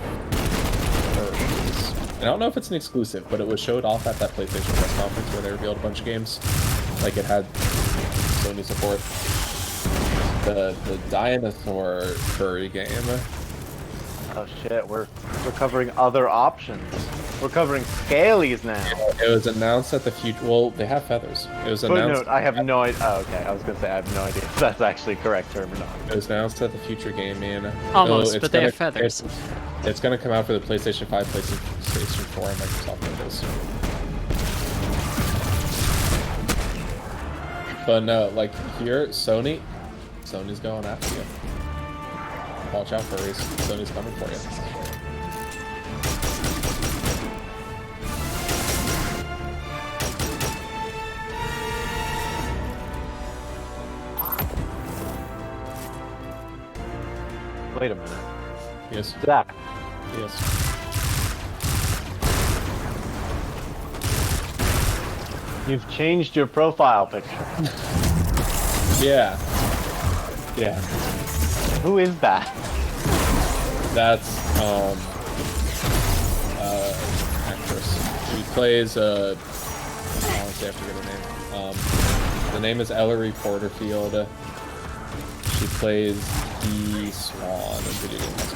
furries. I don't know if it's an exclusive, but it was showed off at that PlayStation press conference where they revealed a bunch of games. Like, it had Sony support. The dinosaur furry game. Oh shit, we're covering other options. We're covering scalies now. It was announced at the future. Well, they have feathers. It was announced. Footnote, I have no idea. Oh, okay. I was gonna say I have no idea if that's actually correct term or not. It was announced at the future game, man. Almost, but they have feathers. It's gonna come out for the PlayStation 5, PlayStation 4, and Microsoft Windows. But no, like here, Sony's going after you. Watch out, furries. Sony's coming for you. Wait a minute. Yes. Zach. Yes. You've changed your profile picture. Yeah. Yeah. Who is that? That's actress. She plays honestly I forget her name. The name is Ellery Porterfield. She plays the Swan in video games.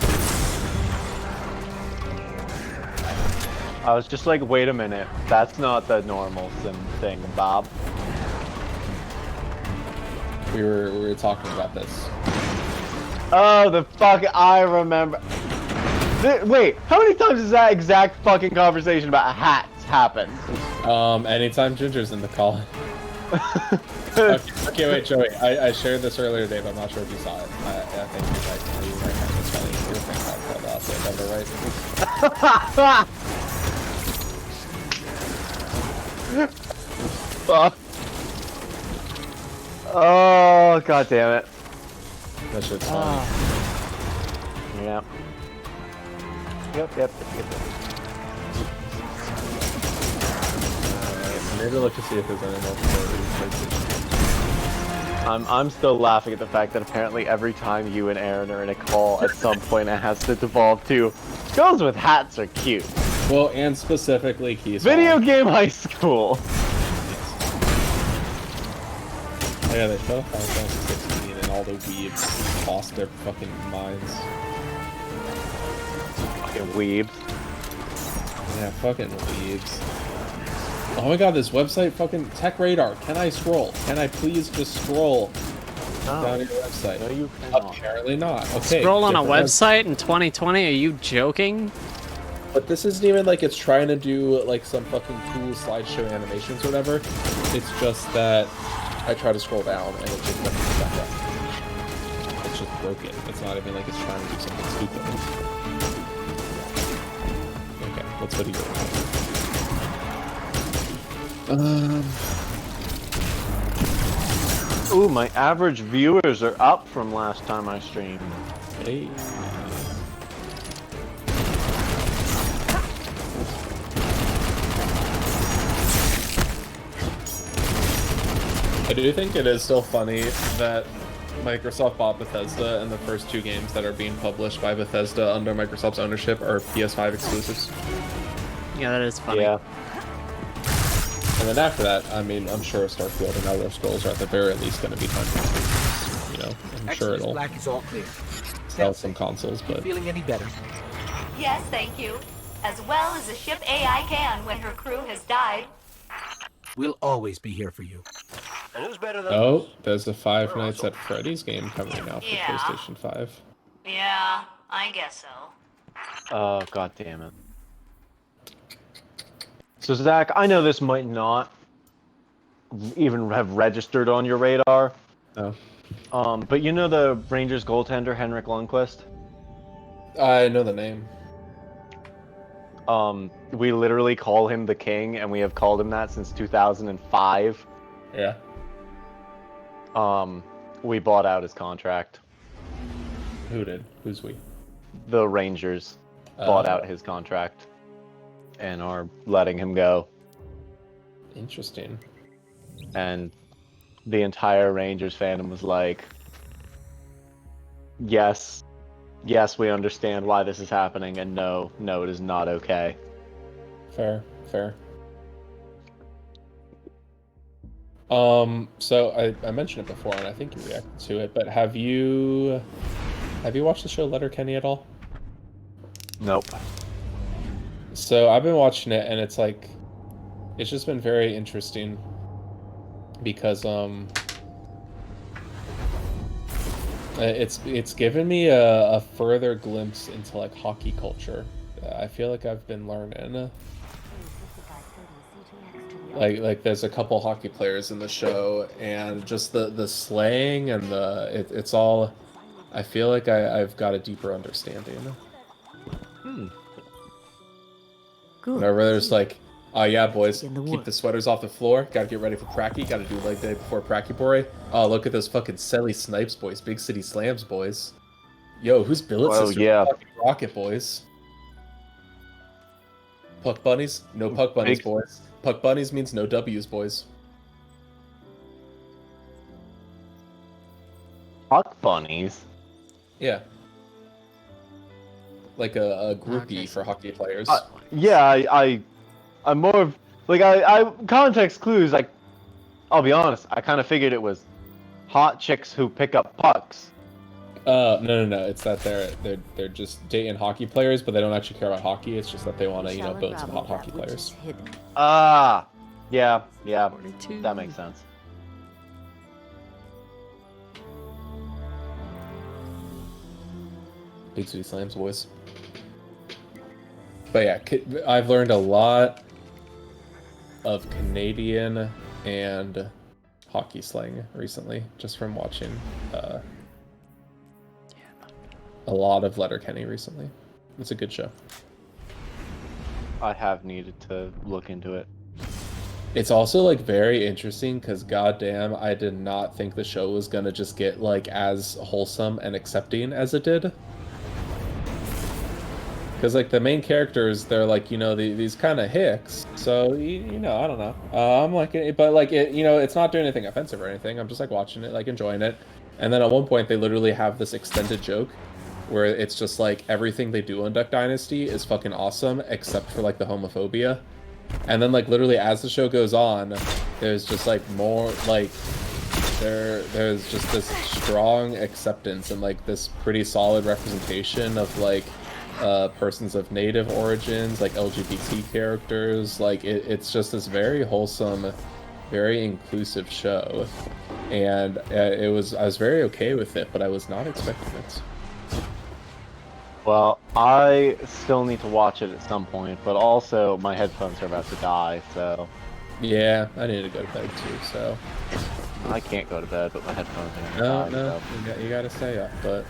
I was just like, wait a minute. That's not the normal sim thing, Bob. We were talking about this. Oh, the fuck! I remember. Wait, how many times has that exact fucking conversation about hats happened? Anytime Ginger's in the call. Okay, wait, Joey. I shared this earlier today, but I'm not sure if you saw it. I think you might find this funny. You were thinking about that last right? Fuck. Oh, god damn it. That shit's funny. Yeah. Yep. Maybe look to see if there's any more PlayStation. I'm still laughing at the fact that apparently every time you and Aaron are in a call, at some point it has to devolve to girls with hats are cute. Well, and specifically Keys. Video game high school. Oh yeah, they showed up Final Fantasy 16 and all the weebs lost their fucking minds. Fucking weebs. Yeah, fucking weebs. Oh my god, this website fucking Tech Radar. Can I scroll? Can I please just scroll down your website? No, you cannot. Apparently not. Okay. Scroll on a different website in 2020? Are you joking? But this isn't even like it's trying to do like some fucking cool slideshow animations or whatever. It's just that I try to scroll down and it just doesn't get back up. It's just broken. It's not even like it's trying to do something stupid. Okay, let's video. Ooh, my average viewers are up from last time I streamed. Hey. I do think it is still funny that Microsoft bought Bethesda and the first two games that are being published by Bethesda under Microsoft's ownership are PS5 exclusives. Yeah, that is funny. Yeah. And then after that, I mean, I'm sure Starfield and Elder Scrolls are at the very least going to be time exclusives. You know, I'm sure it'll Black is all clear. sell some consoles, but Feeling any better? Yes, thank you. As well as a ship AI can when her crew has died. We'll always be here for you. And who's better than oh, there's a Five Nights at Freddy's game coming out for Yeah. PlayStation 5. Yeah, I guess so. Oh, god damn it. So Zach, I know this might not even have registered on your radar. Oh. But you know the Rangers goaltender Henrik Lundqvist? I know the name. We literally call him the King, and we have called him that since 2005. Yeah. We bought out his contract. Who did? Who's we? The Rangers bought out his contract and are letting him go. Interesting. And the entire Rangers fandom was like, yes, we understand why this is happening, and no, it is not okay. Fair. So I mentioned it before, and I think you reacted to it, but have you watched the show Letterkenny at all? Nope. So I've been watching it, and it's like, it's just been very interesting because it's given me a further glimpse into like hockey culture. I feel like I've been learning. Like there's a couple hockey players in the show, and just the slang and it's all. I feel like I've got a deeper understanding. Good. Whenever there's like, oh yeah, boys, keep the sweaters off the floor. Gotta get ready for pracky. Gotta do leg day before pracky, boy. Oh, look at those fucking Selly Snipes, boys. Big City Slams, boys. Yo, who's Billet Oh, Sisters? yeah. Fucking Rocket, boys. Puck bunnies? No puck bunnies, Big- boys. Puck bunnies means no W's, boys. Puck bunnies. Yeah. Like a groupie for hockey players. Yeah, I'm more of like I context clues. Like, I'll be honest, I kind of figured it was hot chicks who pick up pucks. No. It's that they're just dating hockey players, but they don't actually care about hockey. It's just that they want to, build some hot hockey players. Ah, yeah, that makes sense. Big City Slams, boys. But yeah, I've learned a lot of Canadian and hockey slang recently, just from watching a lot of Letterkenny recently. It's a good show. I have needed to look into it. It's also like very interesting because goddamn, I did not think the show was gonna just get like as wholesome and accepting as it did. Because like the main characters, they're like, these kind of hicks. So I don't know. I'm like, but like it's not doing anything offensive or anything. I'm just like watching it, like enjoying it. And then at one point, they literally have this extended joke where it's just like everything they do on Duck Dynasty is fucking awesome except for like the homophobia. And then like literally as the show goes on, there's just like more like there's just this strong acceptance and like this pretty solid representation of like persons of native origins, like LGBT characters. Like it's just this very wholesome, very inclusive show, and I was very okay with it, but I was not expecting it. Well, I still need to watch it at some point, but also my headphones are about to die, so Yeah, I need to go to bed too, so I can't go to bed, but my headphones are gonna die. no, So. you gotta stay up, but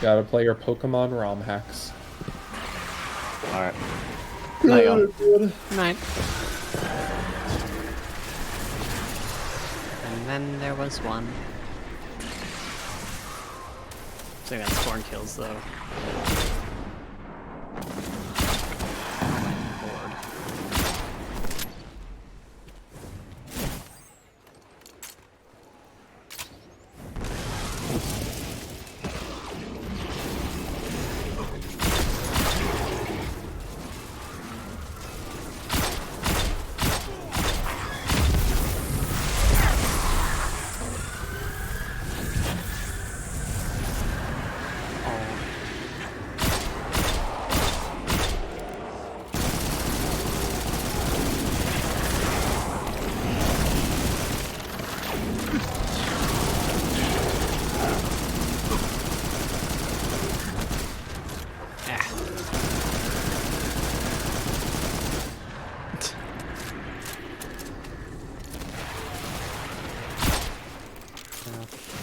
gotta play your Pokemon ROM hacks. All right. Night, y'all. Night. And then there was one. So I got scorn kills though. Bored.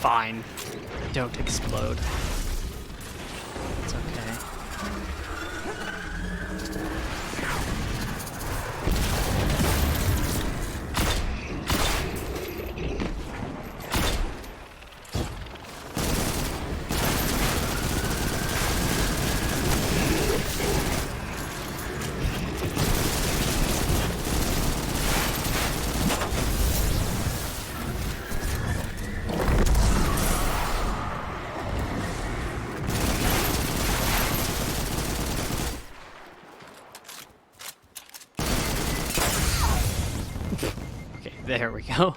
Fine. Don't explode. It's okay. Okay, there we go.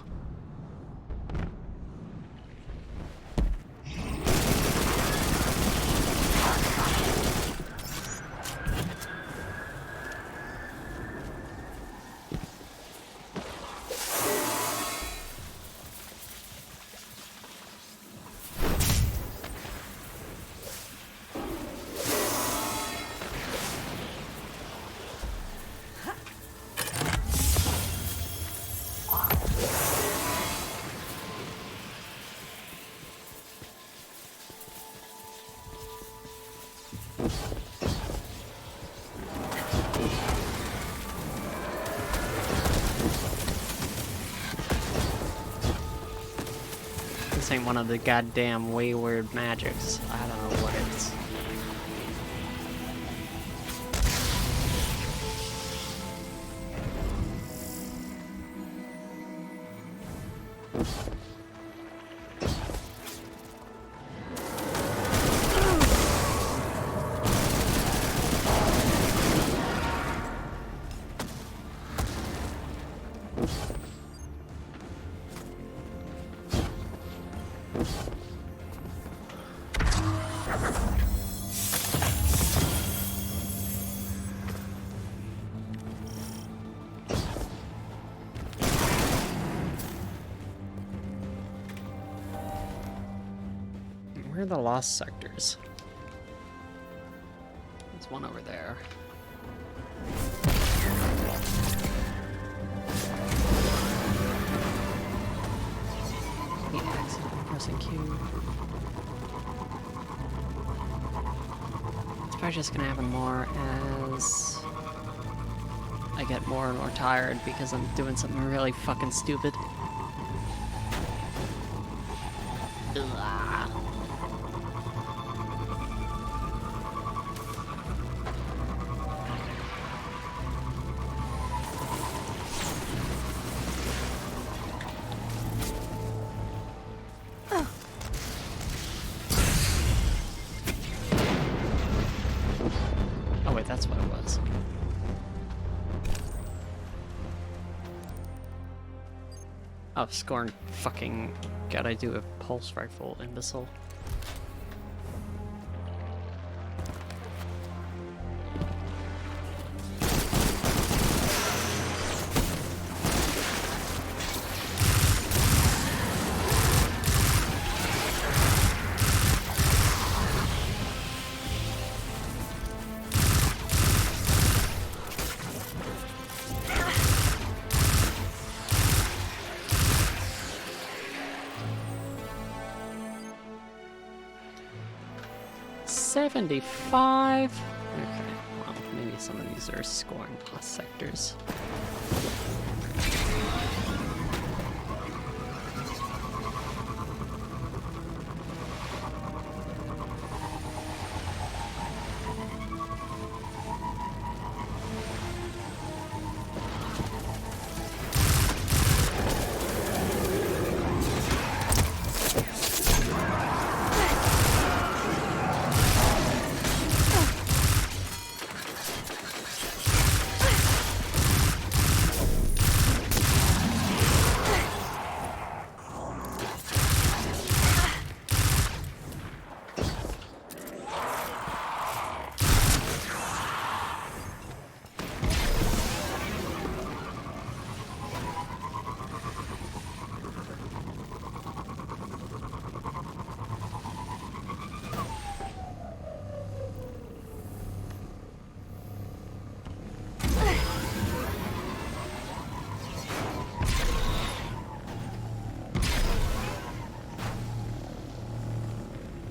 this ain't one of the goddamn wayward magics. I don't know what it is. Where are the lost sectors? There's one over there. Pressing Q. It's probably just gonna happen more as I get more and more tired because I'm doing something really fucking stupid. Ugh. Oh wait, that's what it was. Oh, Scorn fucking gotta do a pulse rifle, imbecile. $75. Okay, well, maybe some of these are scoring lost sectors.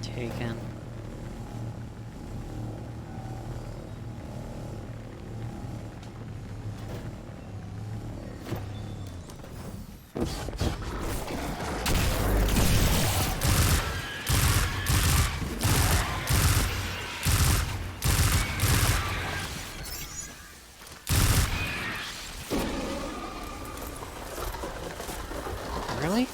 Taken. Really?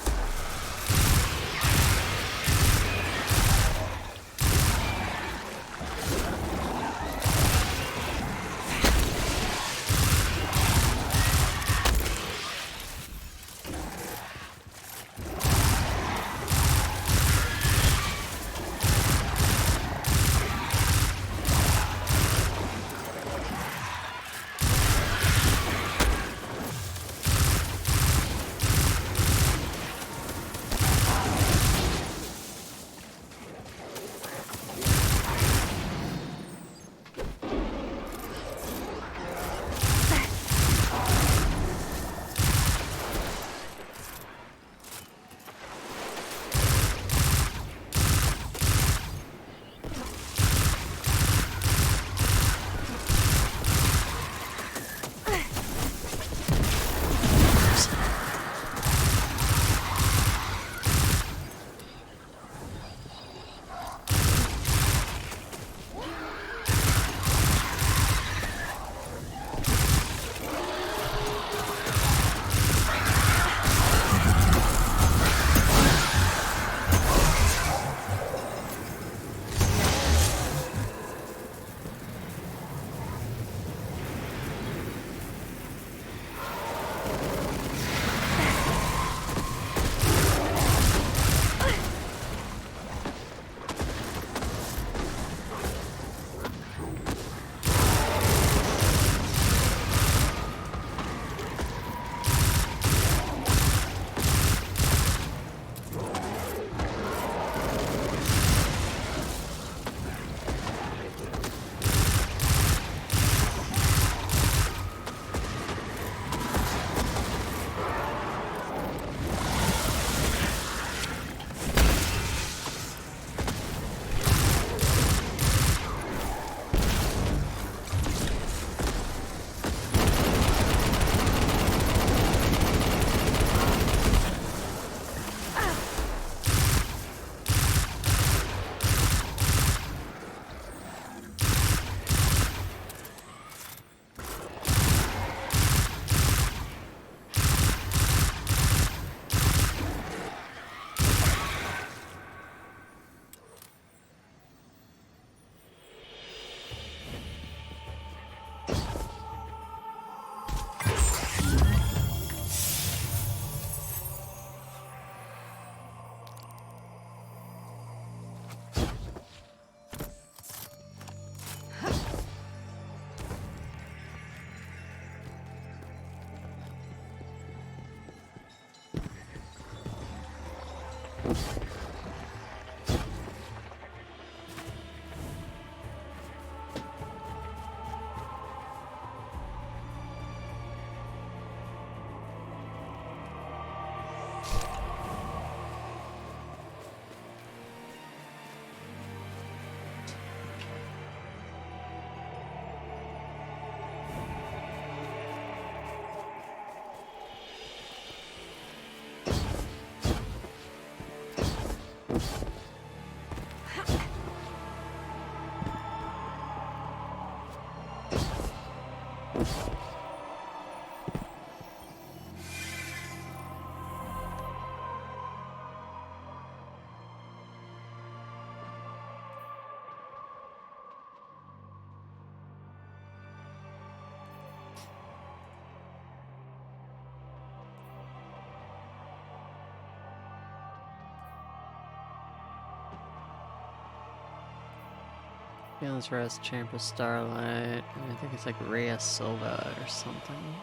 Feelings Rest, Chamber Starlight, and I think it's like Rhea Silva or something.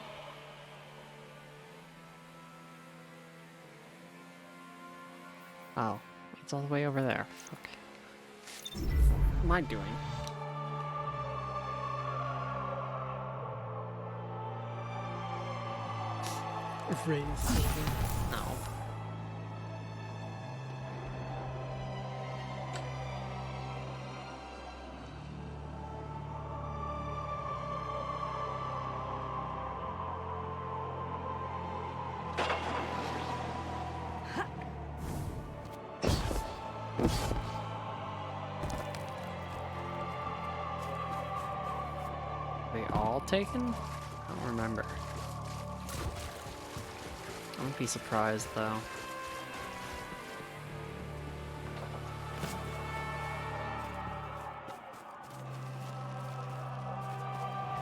Oh, it's all the way over there. Okay. What am I doing? Rhea Silva. No. They all taken? I don't remember. I wouldn't be surprised though.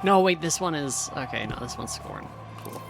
No, wait, this one is... Okay, no, this one's scoring. Cool.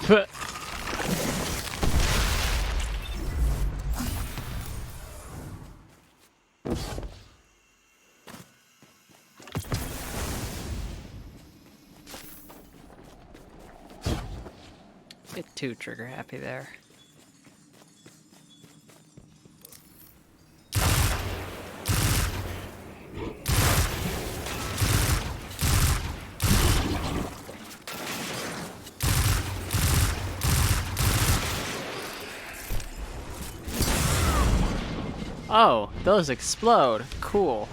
But bit too trigger happy there. Oh, those explode. Cool.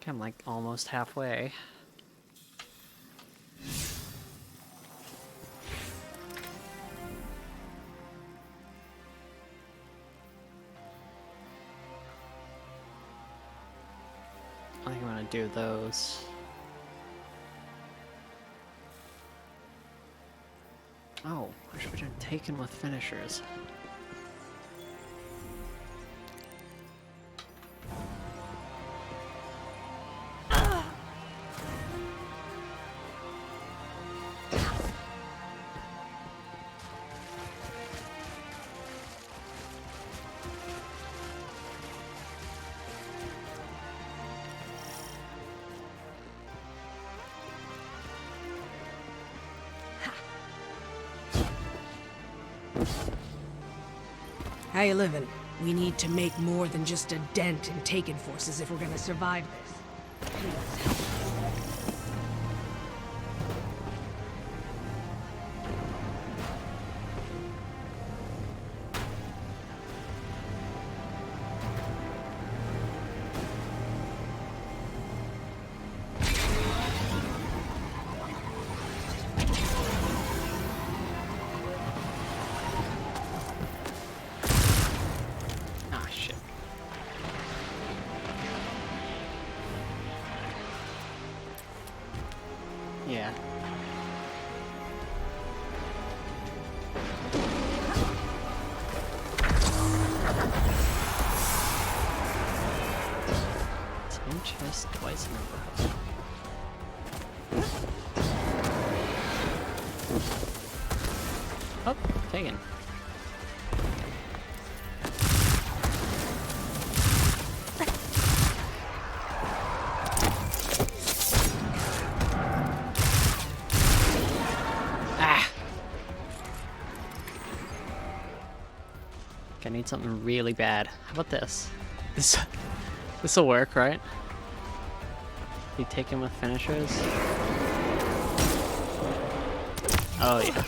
I'm like almost halfway. I think I'm gonna do those. Oh, I should have been taken with finishers. How you living? We need to make more than just a dent in Taken forces if we're gonna survive this. Please help us. Ah, shit. Yeah. Same chest twice in a row. Oh, taken. Ah! I need something really bad. How about this? This'll work, right? Be taken with finishers. Oh yeah.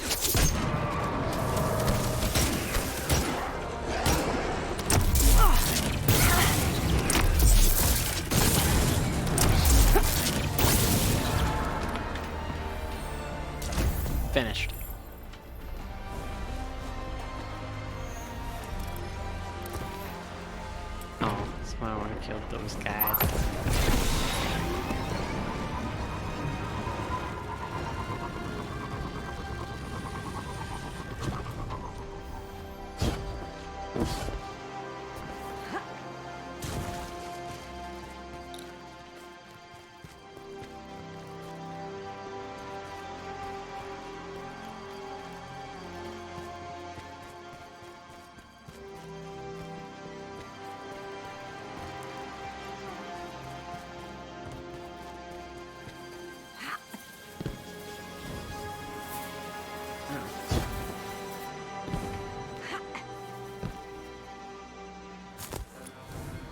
Finished. Oh, that's why I want to kill those guys.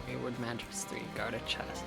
Wayward Magic's 3 guarded chest.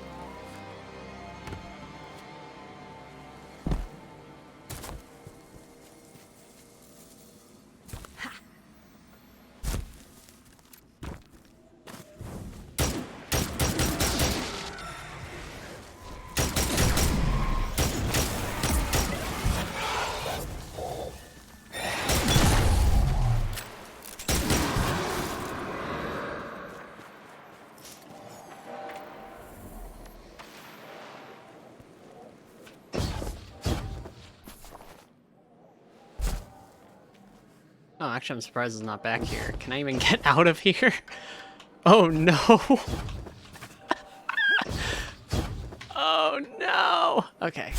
Oh, actually, I'm surprised it's not back here. Can I even get out of here? Oh, no. Oh, no. Okay.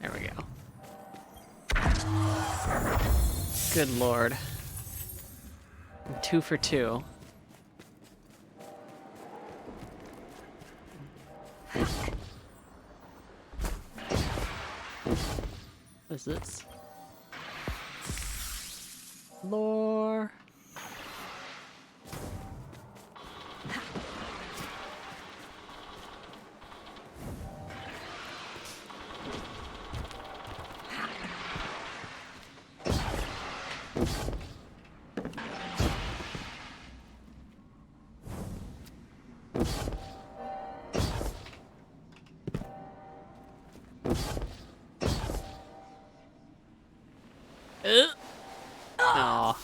There we go. Good lord. I'm 2 for 2. What is this? Lore. Oh.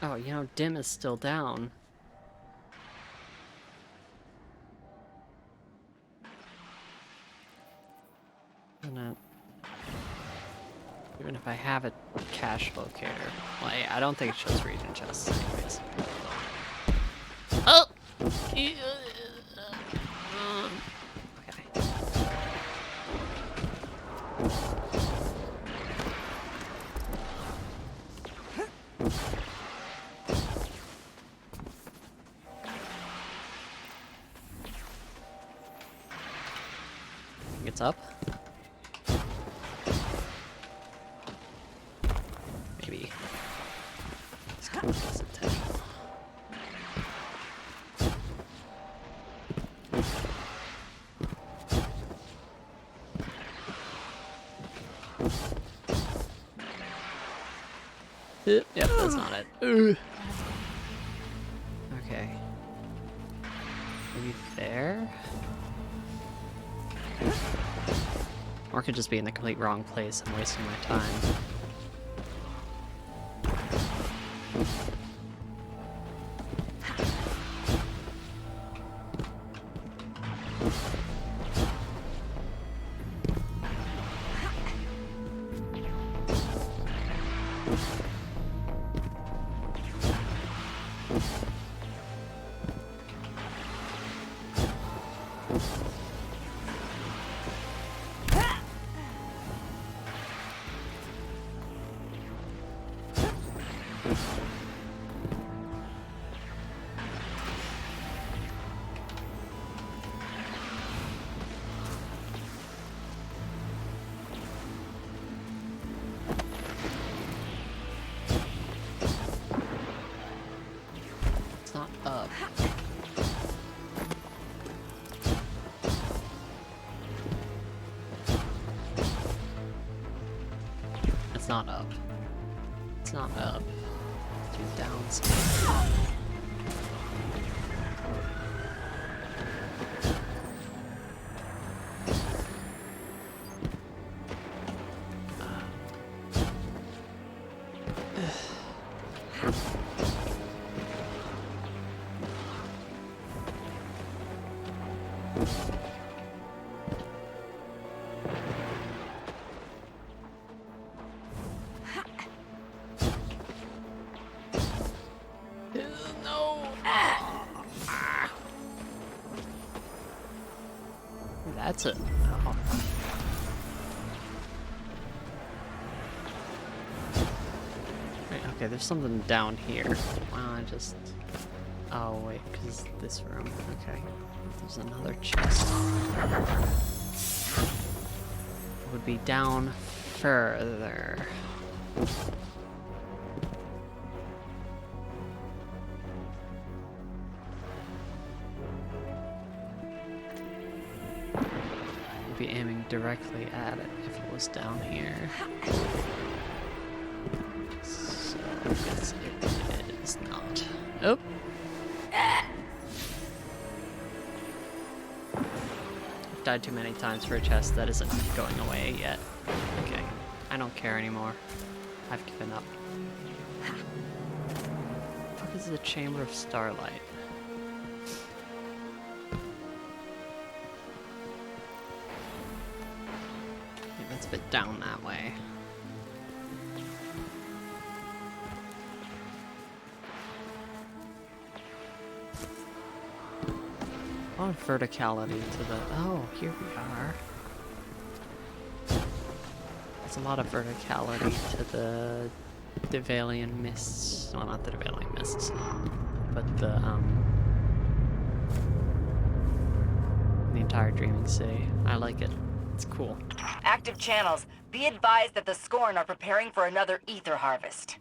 Oh, you know, dim is still down. Even if I have a cache locator. Well, I don't think it shows region chests anyways. Oh! Okay. It's up. Maybe. It's kind of intentional. Yep, that's not it. Ugh. Okay. Maybe there? Or it could just be in the complete wrong place. I'm wasting my time. It's not up. It's not up. It's not up. Do down. That's it. Oh. Wait, okay, there's something down here. Wow, I just... Oh, wait, because this room. Okay. There's another chest. It would be down further. Be aiming directly at it if it was down here. So I guess it is not. Oh! I've died too many times for a chest that isn't going away yet. Okay, I don't care anymore. I've given up. What is the Chamber of Starlight? It's a bit down that way. A lot of verticality to the... Oh, here we are. There's a lot of verticality to the Devalian Mists. Well, not the Devalian Mists, but the entire Dreaming City. I like it. It's cool. Active channels. Be advised that the Scorn are preparing for another ether harvest.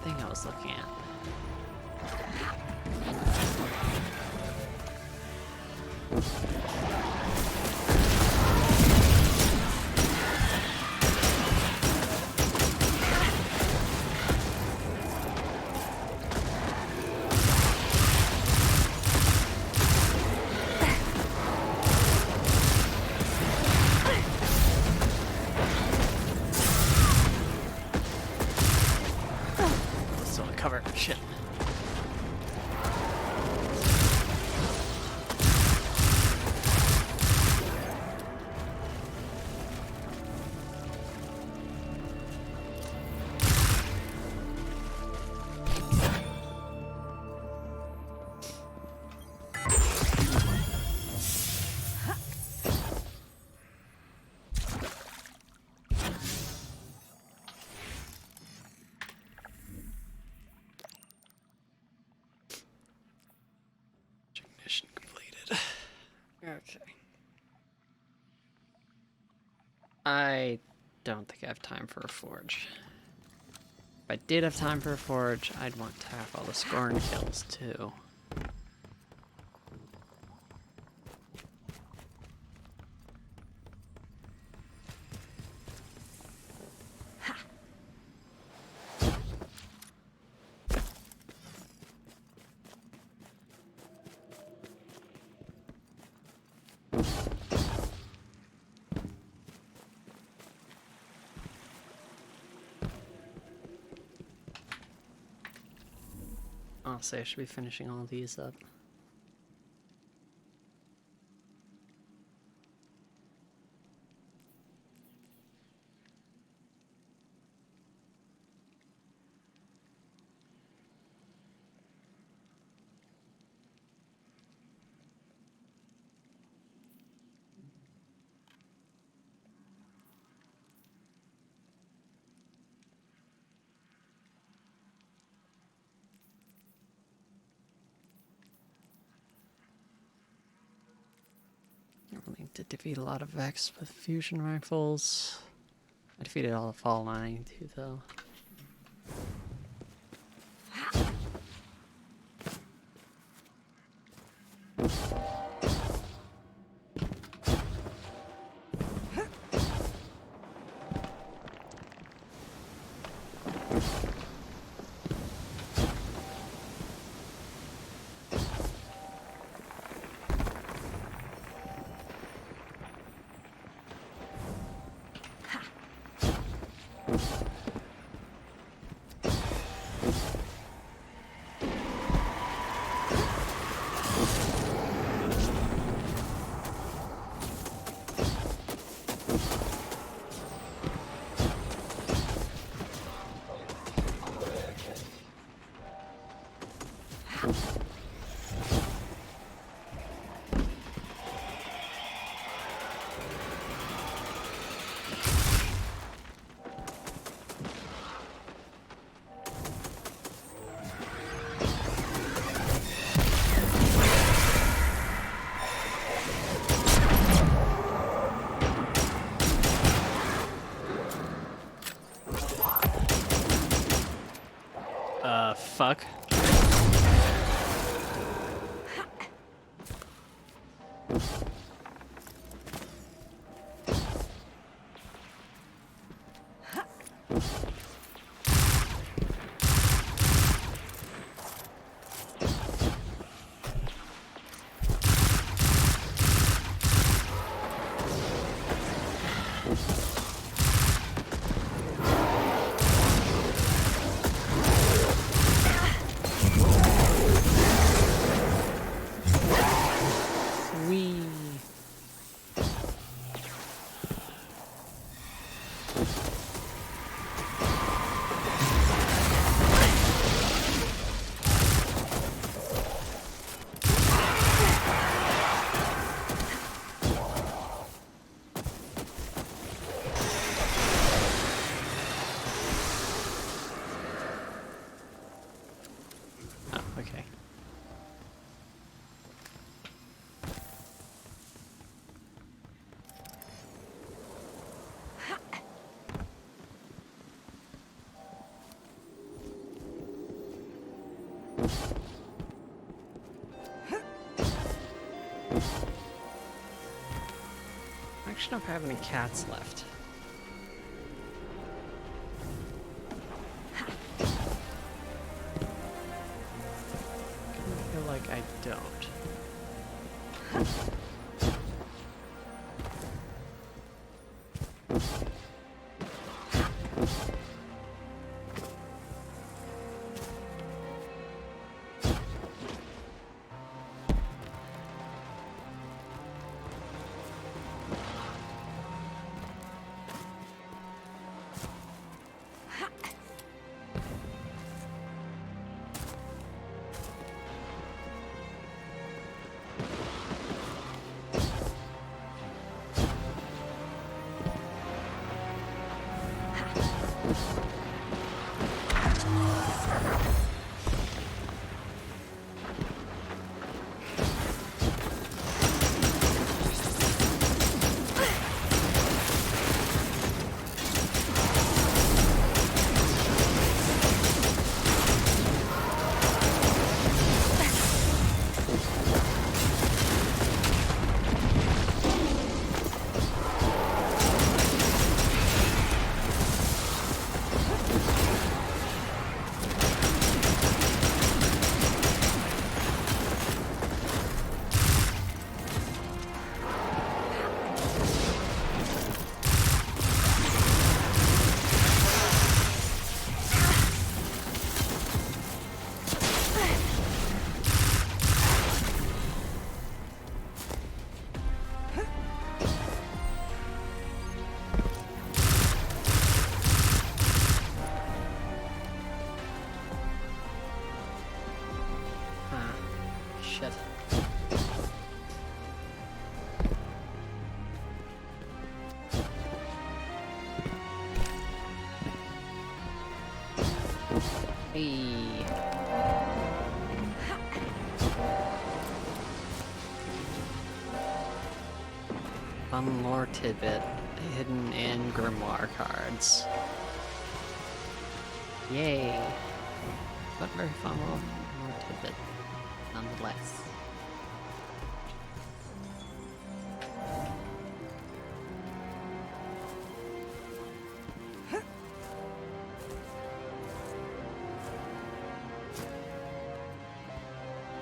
thing I was looking at. Still a cover. Shit. Mission completed. Okay. I don't think I have time for a forge. If I did have time for a forge, I'd want to have all the scorn kills too. Honestly, I should be finishing all these up. I need to defeat a lot of Vex with fusion rifles. I defeated all the Fall 92 though. Fuck. question if I have any cats left. I feel like I don't. Shit. Hey. One more tidbit hidden in grimoire cards. Yay. But very fun little tidbit nonetheless.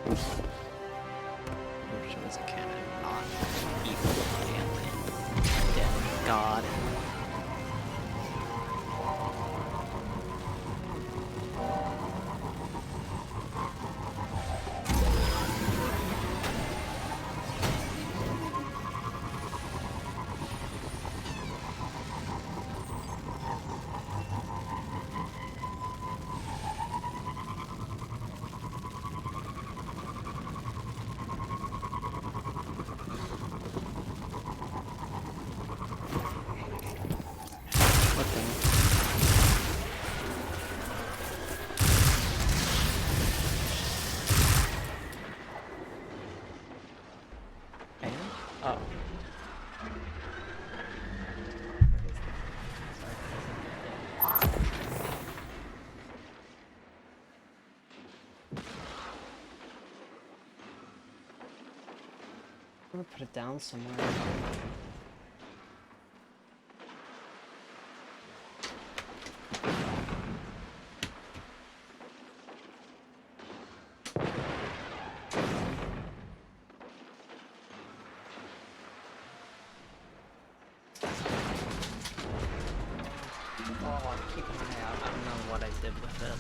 Wish it was a cannon, not evil and dead god. Oh. I'm gonna put it down somewhere. Oh, keep an eye out. I don't know what I did with it.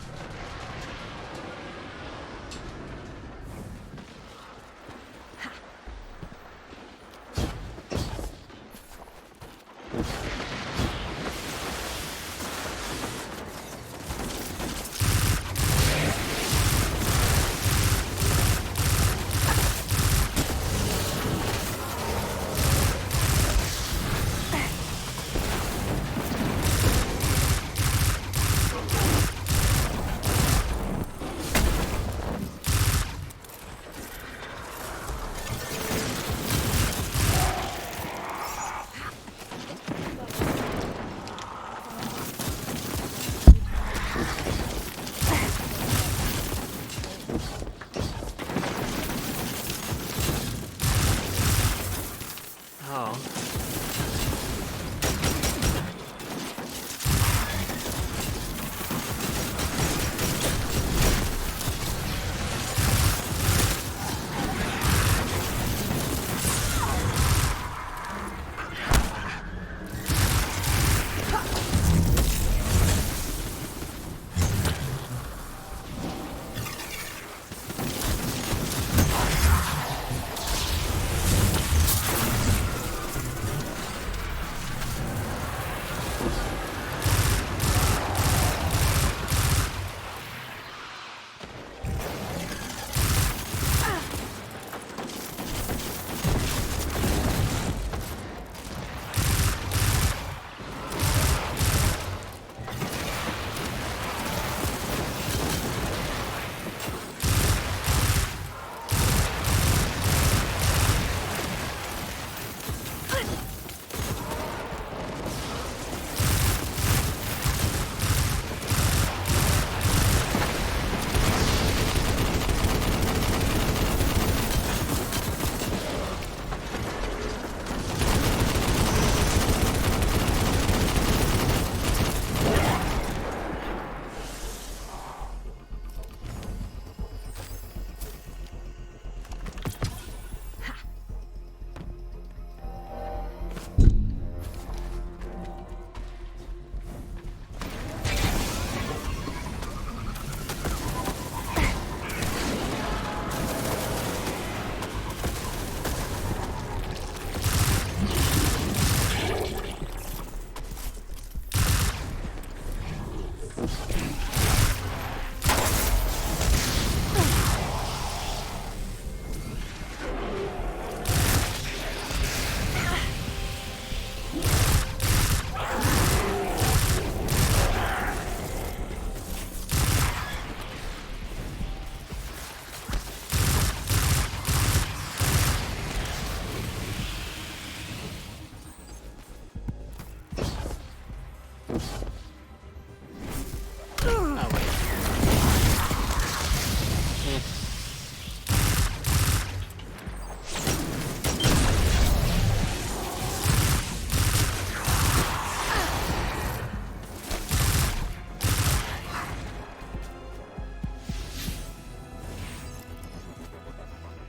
Oh, wait.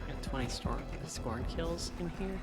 Got 20 scorn kills in here.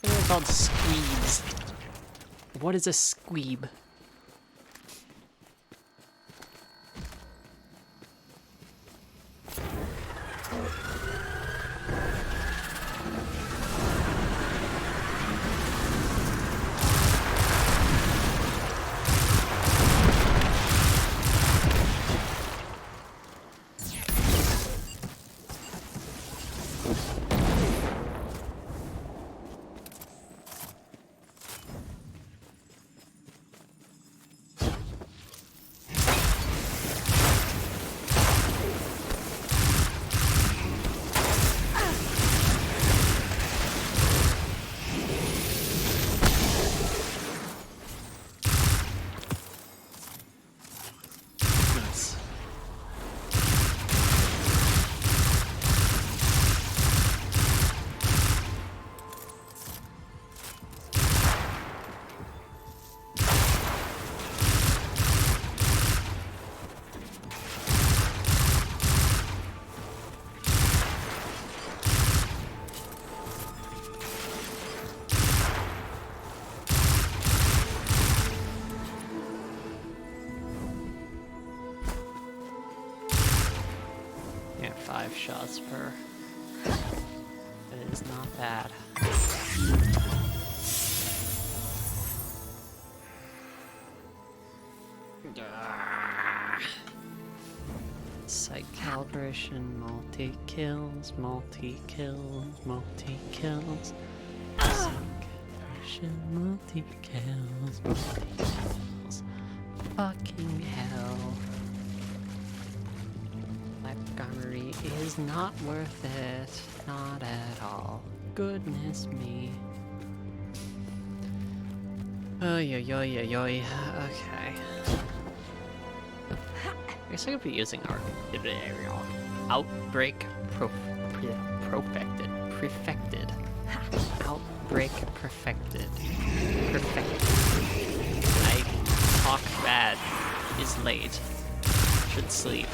They're called squeebs. What is a squeeb? Yeah, 5 shots per. It is not bad. Sight calibration, multi-kills, multi-kills, multi-kills. Sight calibration, multi-kills, multi-kills. Fucking hell. Montgomery is not worth it. Not at all. Goodness me. Oy, oy, oy, oy, oy. Okay. guess I could be using our outbreak perfected. Outbreak perfected. I talk bad. Is late. Should sleep.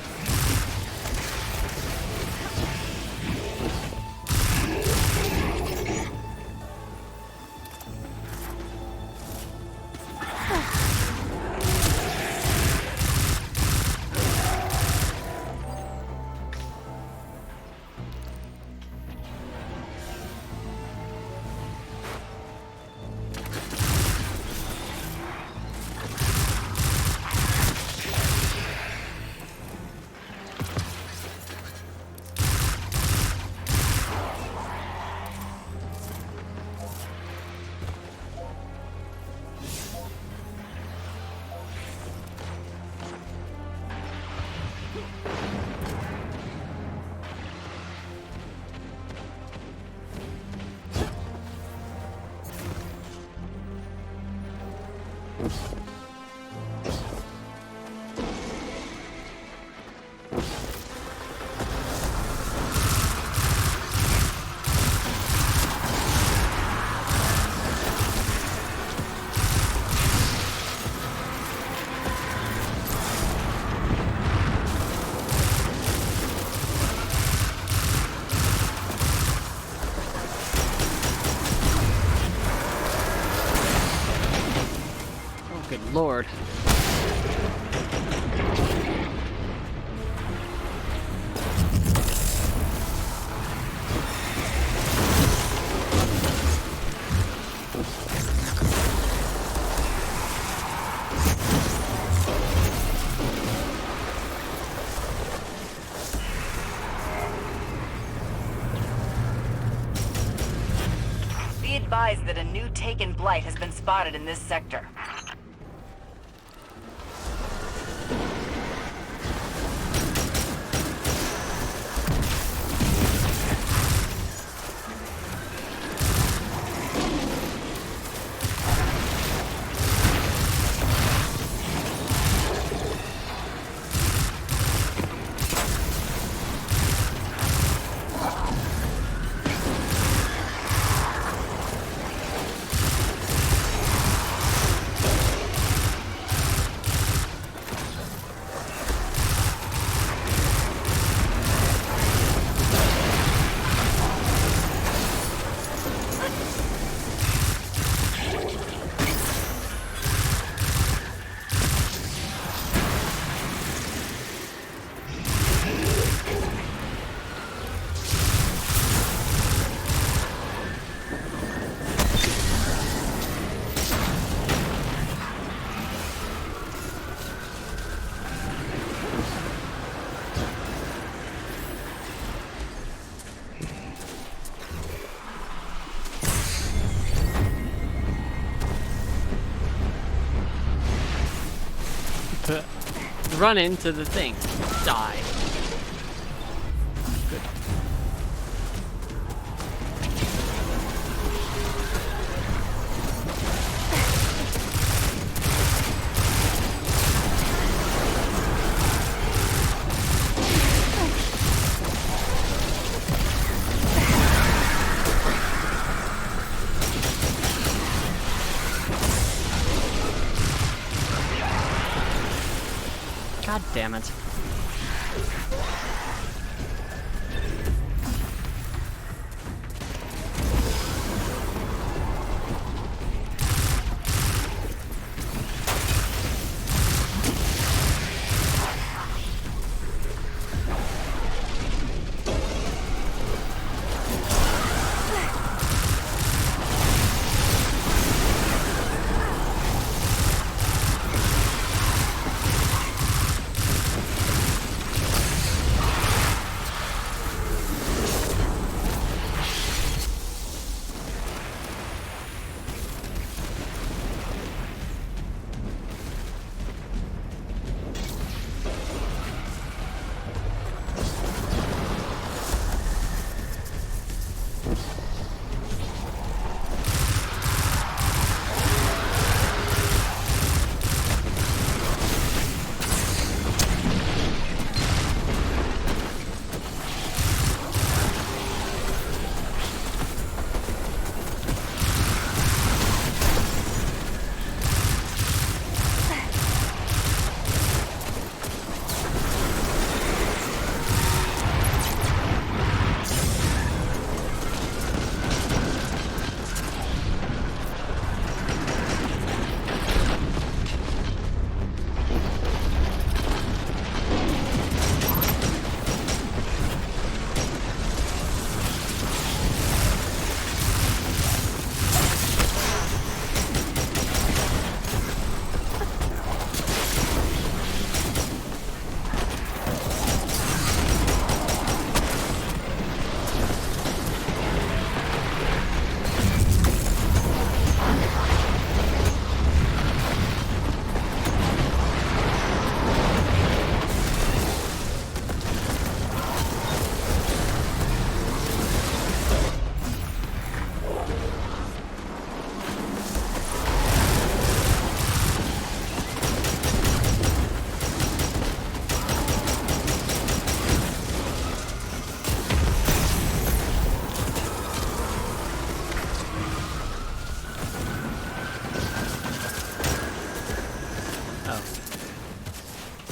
Good lord. Be advised that a new Taken Blight has been spotted in this sector. Run into the thing. Die. Good. God damn it.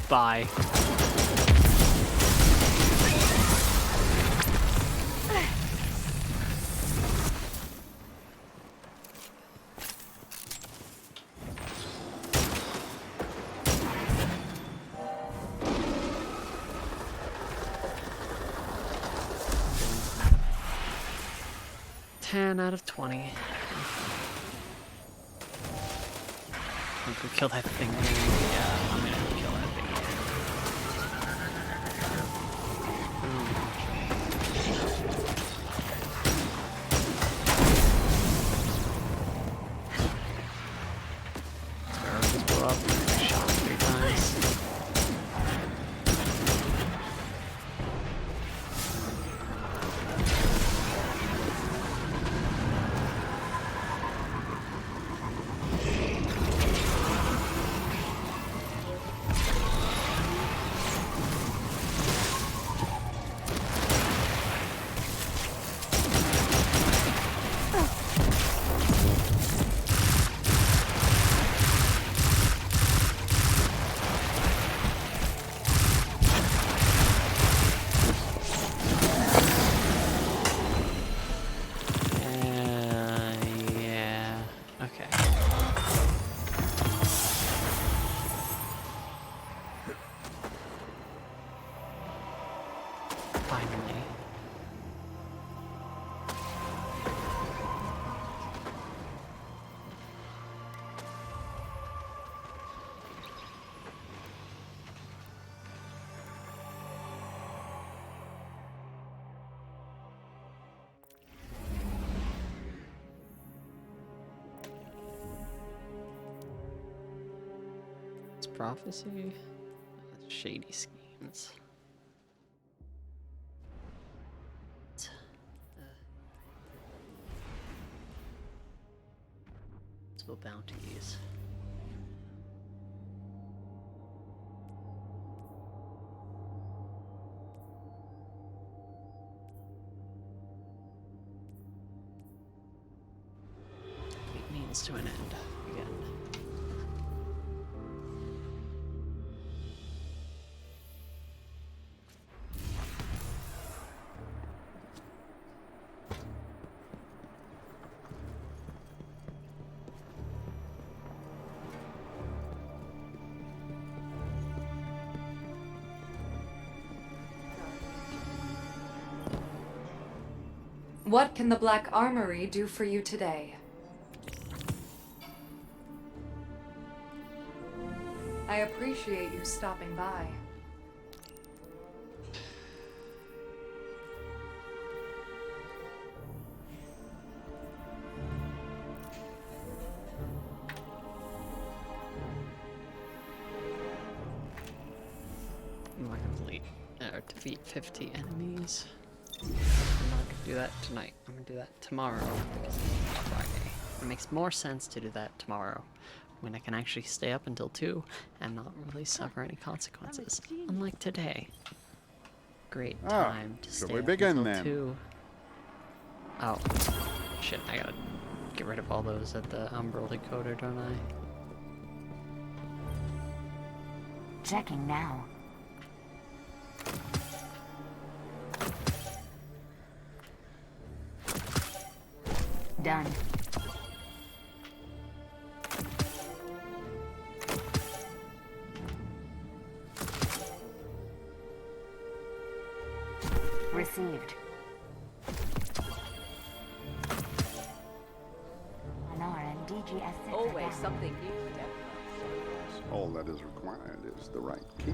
Bye. Out of 20. I'm gonna kill that thing. Yeah, I'm gonna kill that thing. Sparrow just blew up. Shot 3 times. Prophecy, shady schemes. Multiple bounties. It means to an end again. What can the Black Armory do for you today? I appreciate you stopping by. I'm not gonna defeat 50 enemies. I'm not gonna do that tonight. I'm gonna do that tomorrow because it's Friday. It makes more sense to do that tomorrow when I can actually stay up until 2 and not really suffer any consequences. Unlike today. Great time to stay up until 2. Oh, shit, I gotta get rid of all those at the Umbral decoder, don't I? Checking now. Done. Received. Always something new. All that is required is the right key.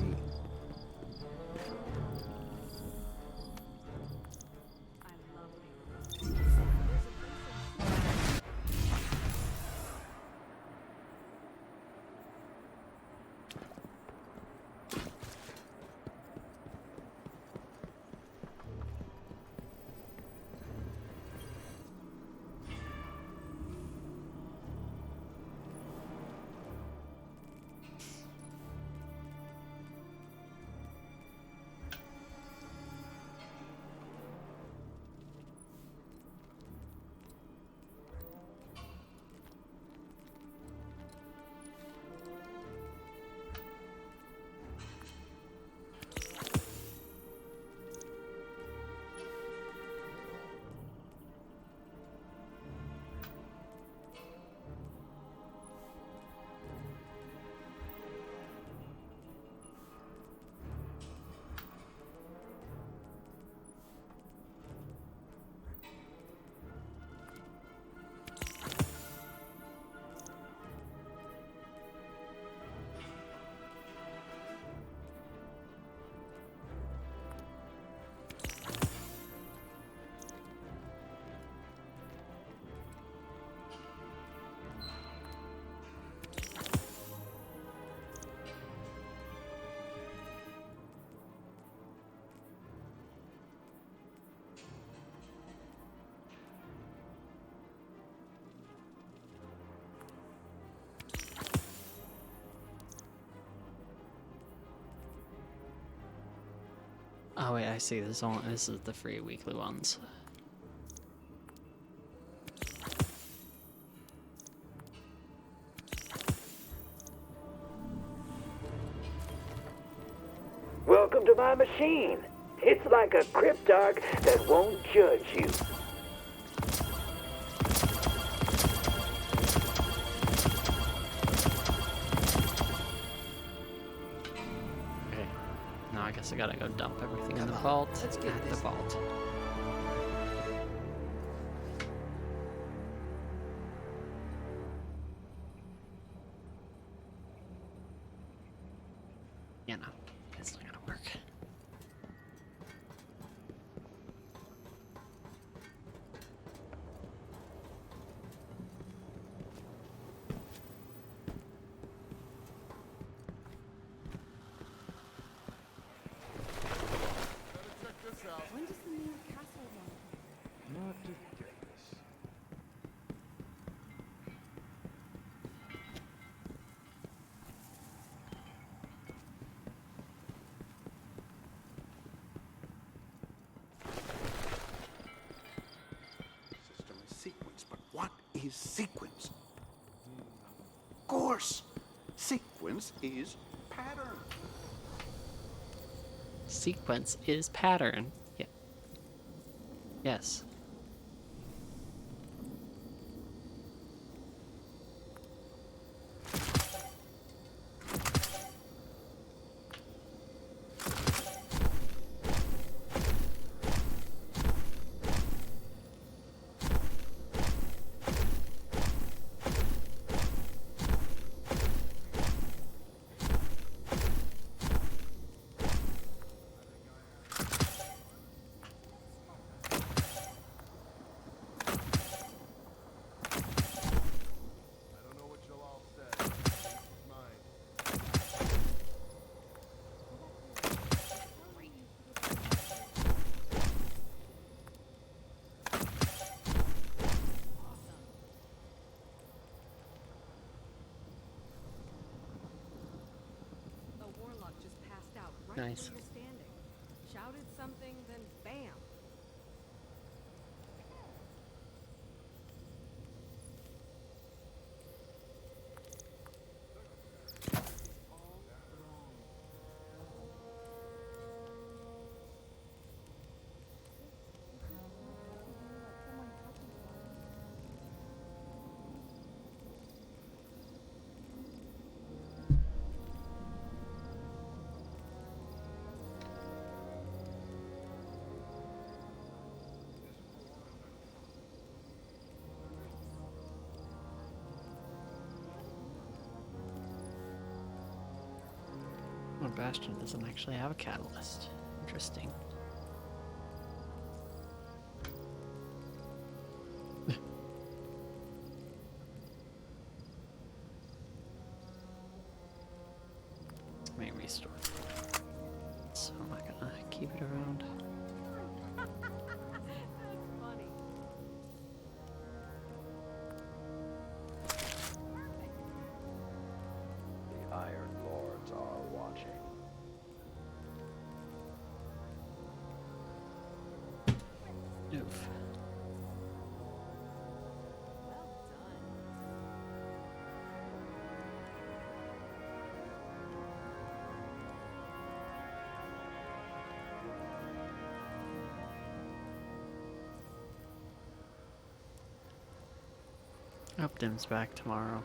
Oh wait, I see. This is the free weekly ones. Welcome to my machine. It's like a cryptarch that won't judge you. Okay. Now I guess I gotta go dump everything in the vault at the vault. Yeah, no, it's not gonna work. When does the new castle run? Not ridiculous. System is sequence, but what is sequence? Of course, sequence is pattern. Sequence is pattern. Yeah. Yes. Nice. Shouted something, then bam. Oh, Bastion doesn't actually have a catalyst. Interesting. May restore. So I'm not gonna keep it around. The Iron Lords are watching. Oof. Dim's back tomorrow.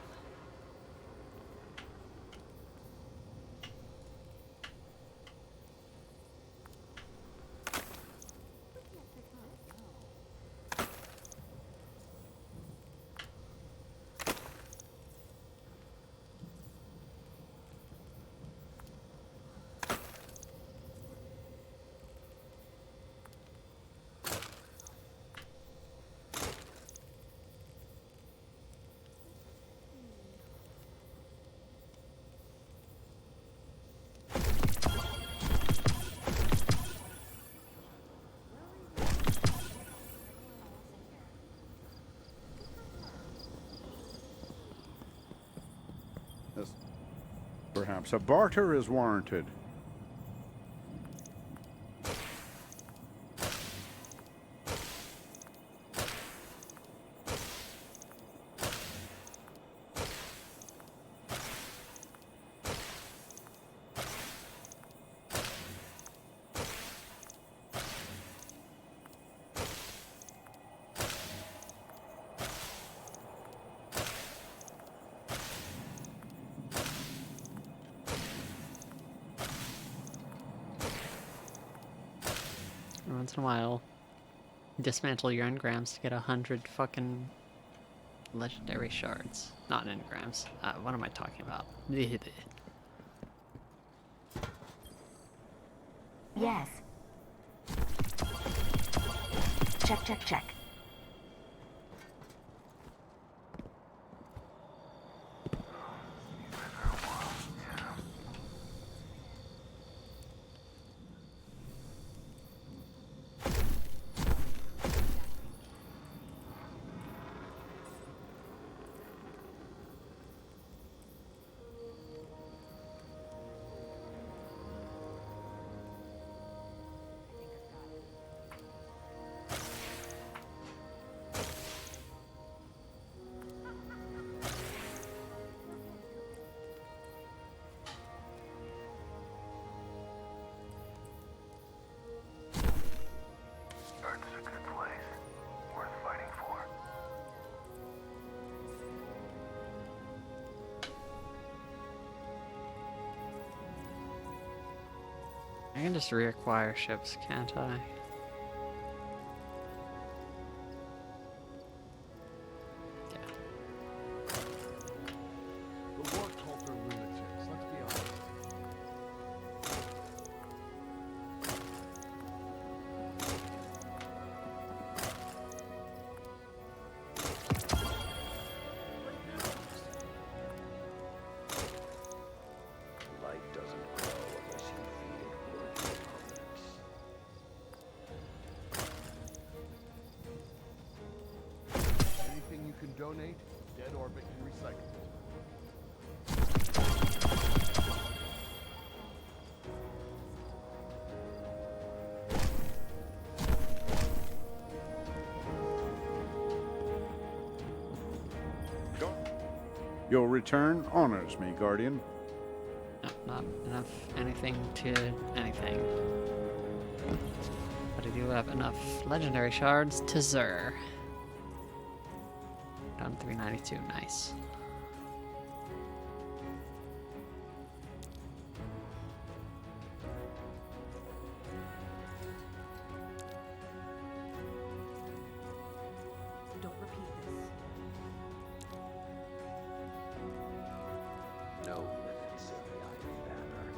Perhaps a barter is warranted. once in a while, dismantle your engrams to get 100 fucking legendary shards. Not engrams. What am I talking about? Yes. Check, check, check. I can just reacquire ships, can't I? The war cult are lunatics, let's be honest. Light doesn't grow unless you feed it worthy opponents. Anything you can donate, Dead Orbit can recycle it. Your return honors me, Guardian. No, not enough anything to anything. But I do have enough legendary shards to Xur. Down 392, nice. Don't repeat this. No limits in the Iron Banner.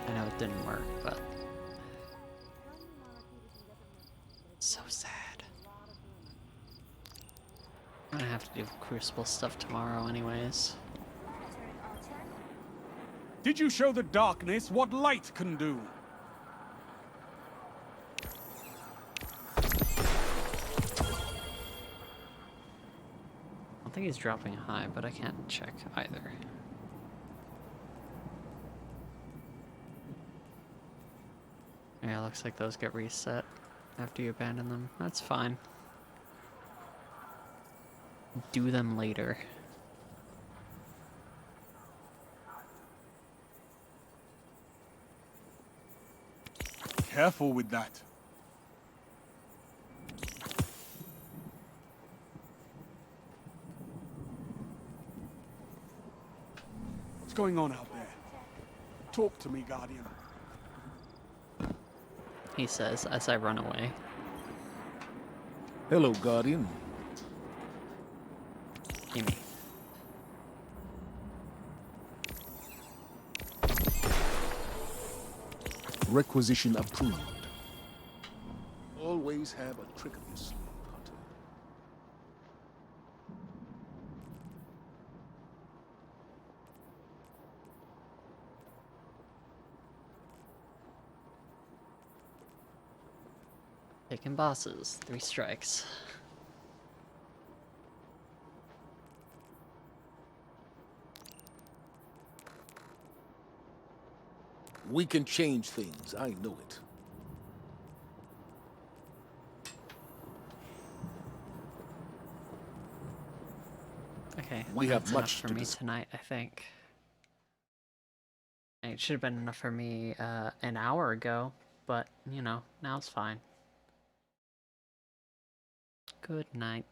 I know it didn't work, but so sad. I'm gonna have to do Crucible stuff tomorrow anyways. Did you show the darkness what light can do? I don't think he's dropping high, but I can't check either. Yeah, looks like those get reset after you abandon them. That's fine. Do them later. Careful with that. What's going on out there? Talk to me, Guardian. He says as I run away. Hello, Guardian. Gimme. Requisition approved. Always have a trick up your sleeve, Hunter. Taking bosses, 3 strikes. We can change things, I know it. Okay, We have that's much enough for to me dis- tonight, I think. It should have been enough for me an hour ago, but, you know, now it's fine. Good night.